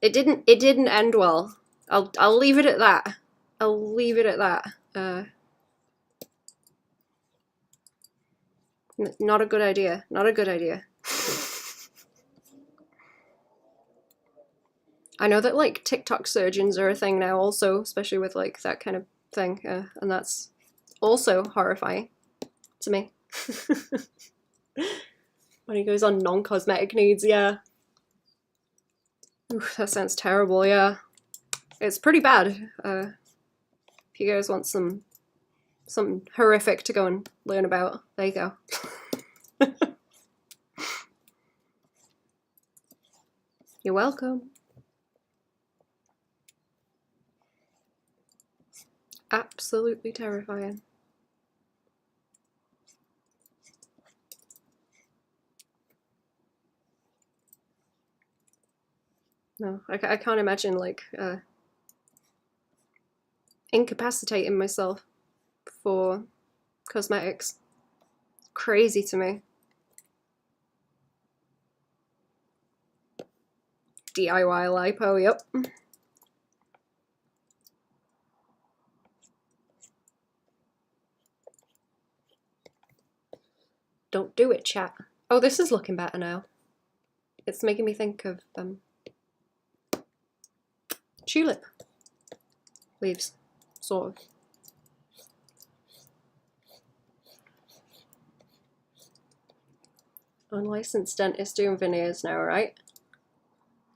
It didn't end well. I'll leave it at that. I'll leave it at that. Not a good idea. Not a good idea. I know that like TikTok surgeons are a thing now also, especially with like that kind of thing, and that's also horrifying to me. When he goes on non-cosmetic needs, yeah. Oof, that sounds terrible, yeah. It's pretty bad. If you guys want something horrific to go and learn about, there you go. You're welcome. Absolutely terrifying. No, I can't imagine like incapacitating myself for cosmetics. Crazy to me. DIY lipo, yep. Don't do it, chat. Oh, this is looking better now. It's making me think of tulip leaves, sort of. Unlicensed dentist doing veneers now, right?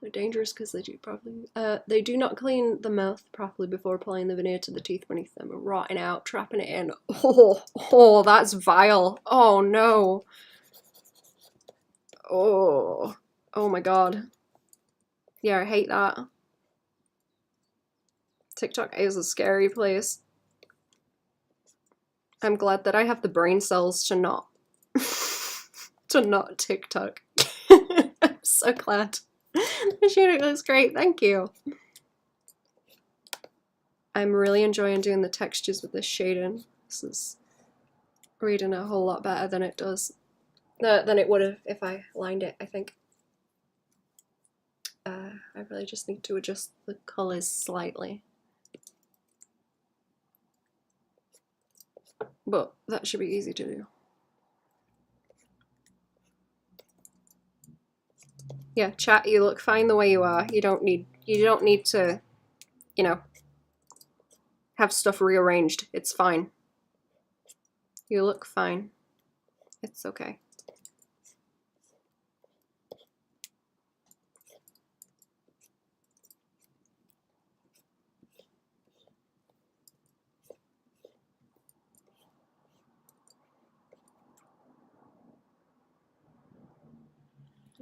They're dangerous because they do not clean the mouth properly before applying the veneer to the teeth beneath them, rotting out, trapping it in. Oh, that's vile. Oh no. Oh my god. Yeah, I hate that. TikTok is a scary place. I'm glad that I have the brain cells to not TikTok. I'm so glad. The shading looks great, thank you. I'm really enjoying doing the textures with this shading. This is reading a whole lot better than it does. Than it would have if I lined it, I think. I really just need to adjust the colours slightly. But that should be easy to do. Yeah, chat, you look fine the way you are. You don't need to, you know, have stuff rearranged. It's fine. You look fine. It's okay.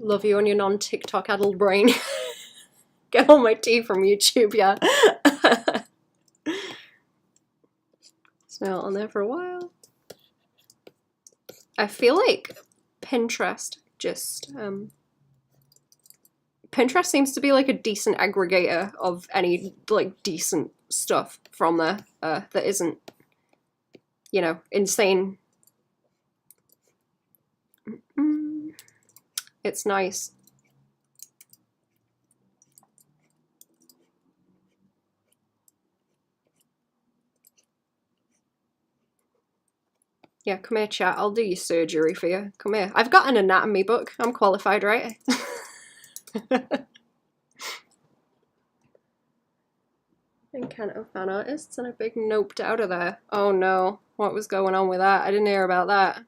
Love you on your non-TikTok addled brain. Get all my tea from YouTube, yeah. Smell on there for a while. I feel like Pinterest just Pinterest seems to be like a decent aggregator of any like decent stuff from there that isn't, you know, insane. It's nice. Yeah, come here, chat. I'll do your surgery for you. Come here. I've got an anatomy book. I'm qualified, right? Encanto fan artists and a big noped out of there. Oh no. What was going on with that? I didn't hear about that.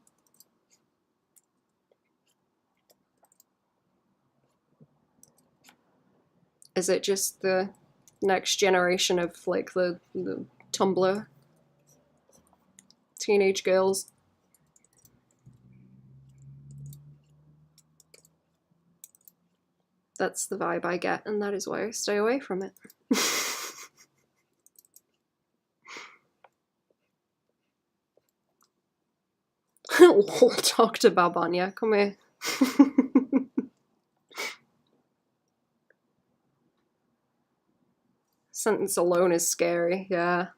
Is it just the next generation of like the Tumblr teenage girls? That's the vibe I get, and that is why I stay away from it. Talk to Baban, yeah, come here. Sentence alone is scary, yeah.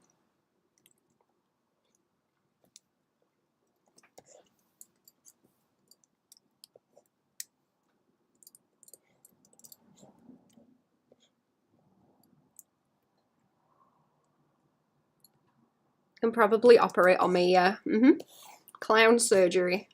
Can probably operate on me, yeah. Clown surgery.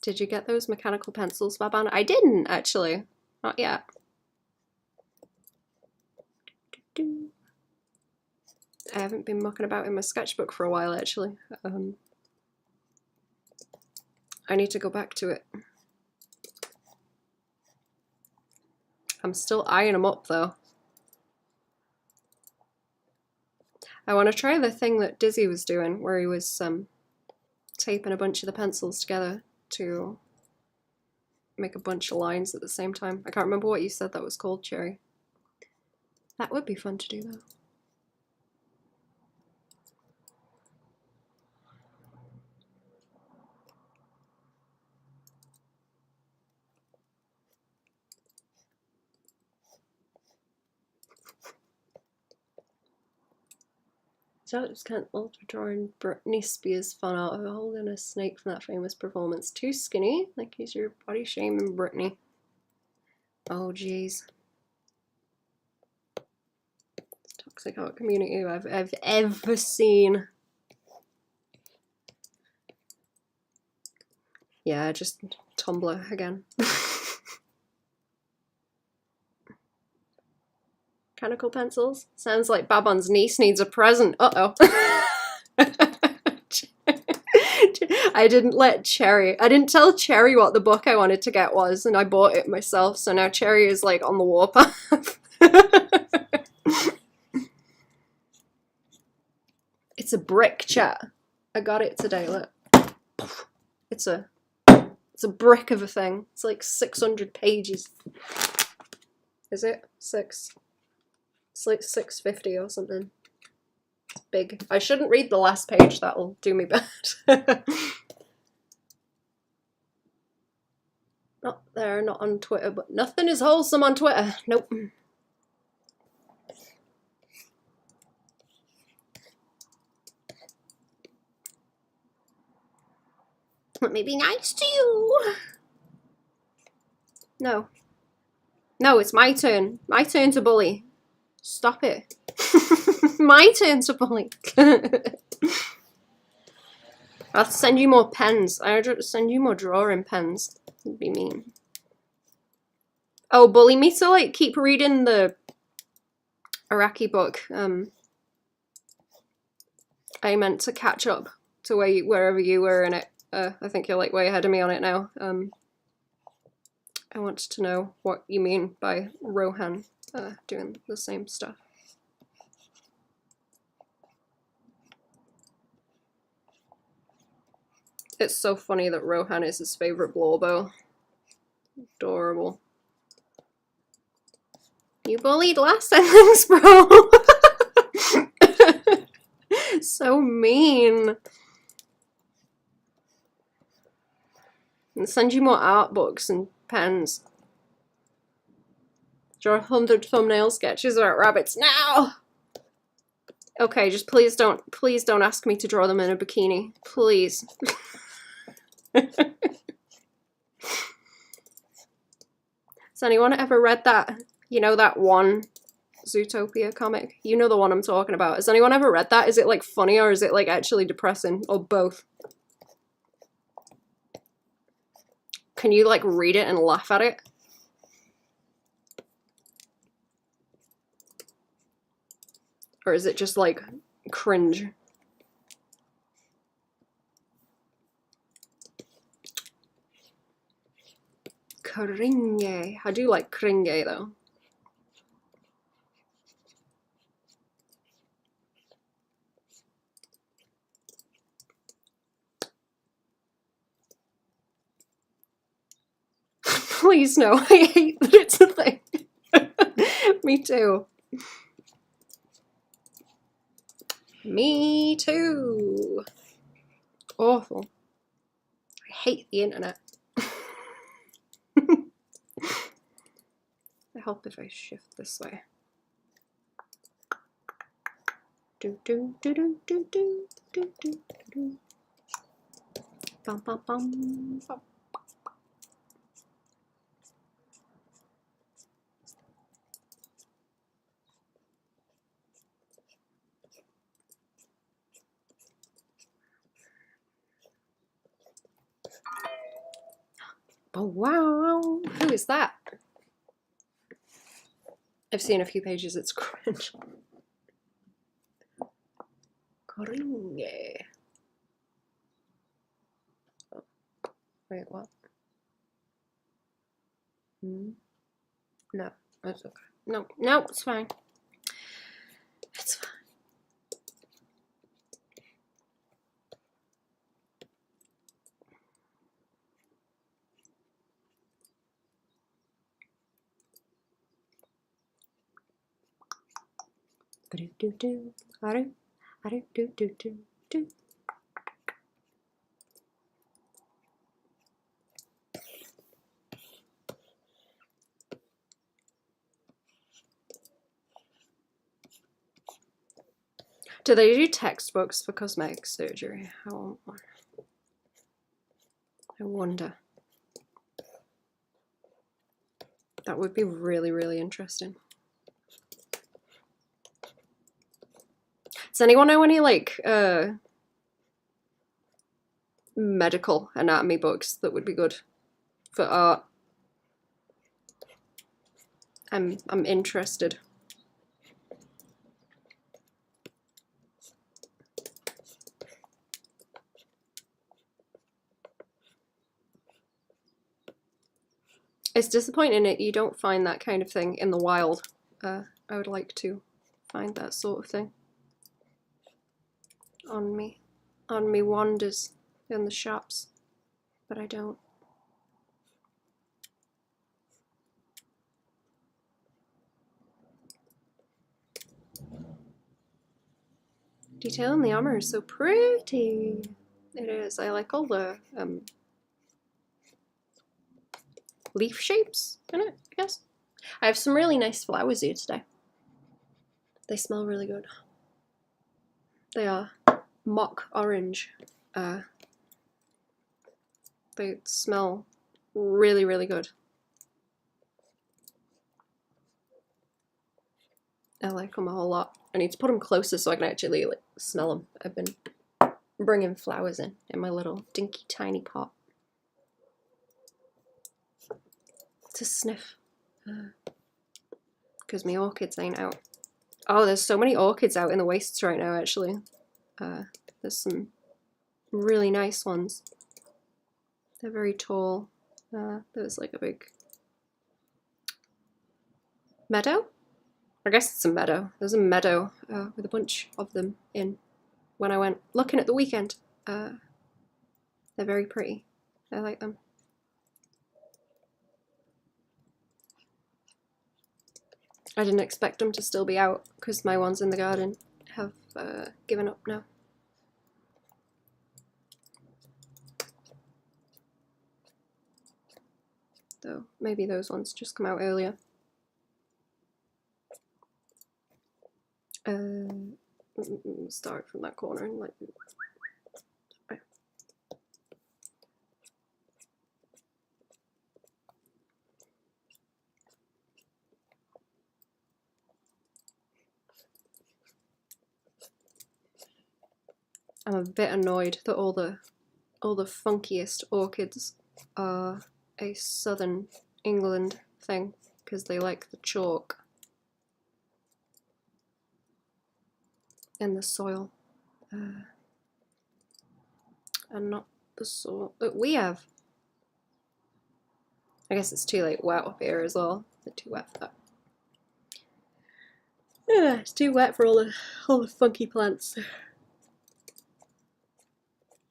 Did you get those mechanical pencils, Baban? I didn't, actually. Not yet. I haven't been mucking about in my sketchbook for a while, actually. I need to go back to it. I'm still eyeing them up, though. I want to try the thing that Dizzy was doing, where he was taping a bunch of the pencils together to make a bunch of lines at the same time. I can't remember what you said that was called, Cherry. That would be fun to do, though. So it was kind of ultra drawing Britney Spears fan art of her holding a snake from that famous performance. Too skinny? Like he's your body shaming Britney. Oh jeez. Toxic art community I've ever seen. Yeah, just Tumblr again. Mechanical pencils? Sounds like Baban's niece needs a present. Uh-oh. I didn't tell Cherry what the book I wanted to get was, and I bought it myself, so now Cherry is like on the warpath. It's a brick, chat. I got it today, look. It's a brick of a thing. It's like 600 pages. Is it? 6. It's like 650 or something. It's big. I shouldn't read the last page, that'll do me bad. Not there, not on Twitter, but nothing is wholesome on Twitter. Nope. Let me be nice to you. No. No, it's my turn. My turn to bully. Stop it. My turn to bully. I'll send you more pens. I'll send you more drawing pens. It'd be mean. Oh, bully me to like keep reading the Iraqi book. I meant to catch up to wherever you were in it. I think you're like way ahead of me on it now. I want to know what you mean by Rohan doing the same stuff. It's so funny that Rohan is his favourite Blorbo. Adorable. You bullied last sentence, bro! So mean. And send you more art books and pens. Draw 100 thumbnail sketches about rabbits now! Okay, just please don't ask me to draw them in a bikini. Please. Has anyone ever read that? You know that one Zootopia comic? You know the one I'm talking about. Has anyone ever read that? Is it like funny or is it like actually depressing? Or both? Can you like read it and laugh at it? Or is it just like cringe? Kringe. I do like Kringe though. Please no, I hate that it's a thing. Me too. Me too. Awful. I hate the internet. I help if I shift this way. Do do do do do do do do do. Bum bum bum bum. Oh wow, who is that? I've seen a few pages, it's cringe. Kringe. Oh, wait, what? No, that's okay. No, no, it's fine. It's fine. Do do do do do do do do. Do they do textbooks for cosmetic surgery? I wonder. That would be really, really interesting. Does anyone know any like medical anatomy books that would be good for art? I'm interested. It's disappointing that you don't find that kind of thing in the wild. I would like to find that sort of thing on me wanders in the shops, but I don't. Detail in the armor is so pretty. It is. I like all the leaf shapes in it, I guess. I have some really nice flowers here today. They smell really good. They are mock orange. They smell really, really good. I like them a whole lot. I need to put them closer so I can actually like smell them. I've been bringing flowers in my little dinky tiny pot to sniff, because my orchids ain't out. Oh, there's so many orchids out in the wastes right now, actually. There's some really nice ones. They're very tall. There's like a big meadow? I guess it's a meadow. There's a meadow with a bunch of them in when I went looking at the weekend. They're very pretty. I like them. I didn't expect them to still be out because my ones in the garden have given up now. Though maybe those ones just come out earlier. Start from that corner and like. I'm a bit annoyed that all the funkiest orchids are a southern England thing because they like the chalk in the soil, and not the sort that we have. I guess it's too like wet up here as well. It's too wet for that. Yeah, it's too wet for all the funky plants.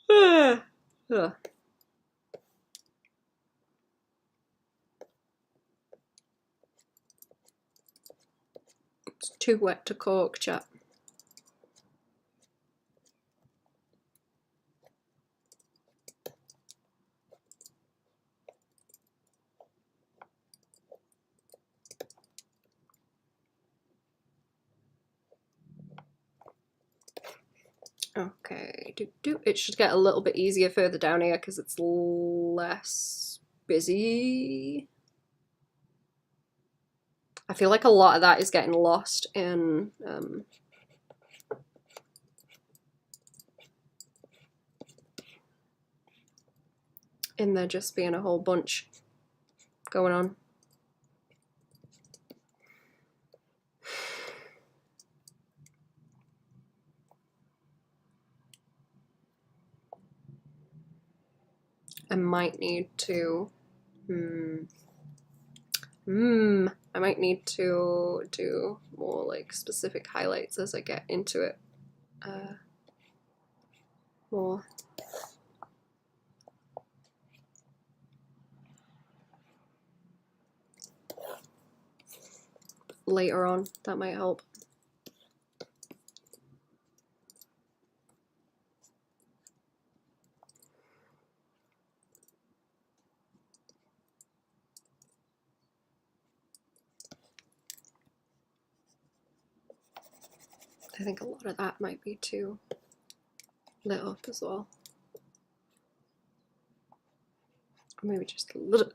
Ugh. It's too wet to cork, chat. Okay, it should get a little bit easier further down here because it's less busy. I feel like a lot of that is getting lost in there just being a whole bunch going on. I might need to I might need to do more like specific highlights as I get into it more. Later on, that might help. I think a lot of that might be too lit up as well. Or maybe just a little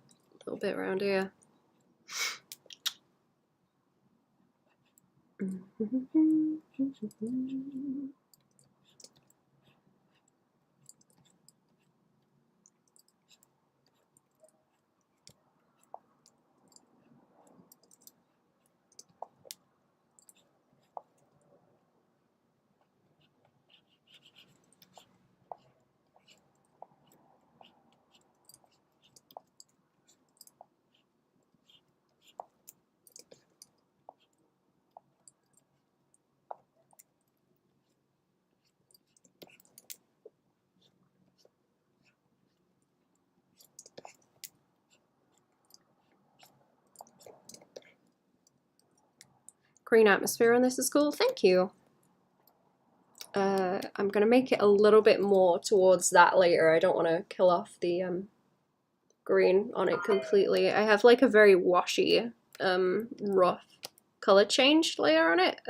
bit around here. green atmosphere on this is cool. Thank you. I'm gonna make it a little bit more towards that later. I don't want to kill off the green on it completely. I have like a very washy, rough color change layer on it.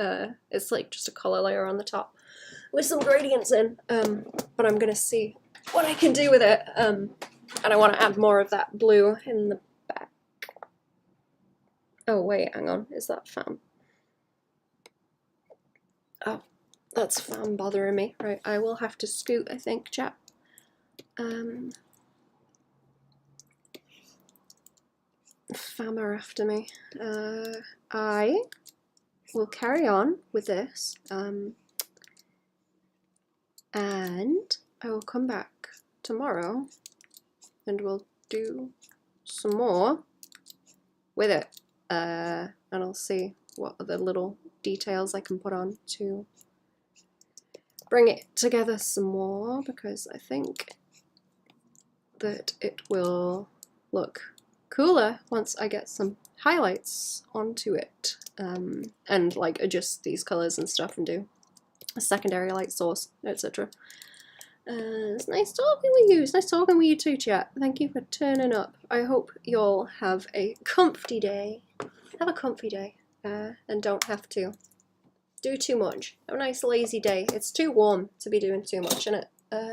It's like just a color layer on the top with some gradients in, but I'm gonna see what I can do with it. And I want to add more of that blue in the back. Oh wait, hang on, is that fan? Oh, that's fan bothering me. Right, I will have to scoot, I think, chap. Fam are after me. I will carry on with this, and I will come back tomorrow and we'll do some more with it, and I'll see what other little details I can put on to bring it together some more, because I think that it will look cooler once I get some highlights onto it, and like adjust these colors and stuff and do a secondary light source, etc. It's nice talking with you. It's nice talking with you too, chat. Thank you for turning up. I hope you'll have a comfy day. Have a comfy day, and don't have to do too much. Have a nice lazy day. It's too warm to be doing too much, isn't it?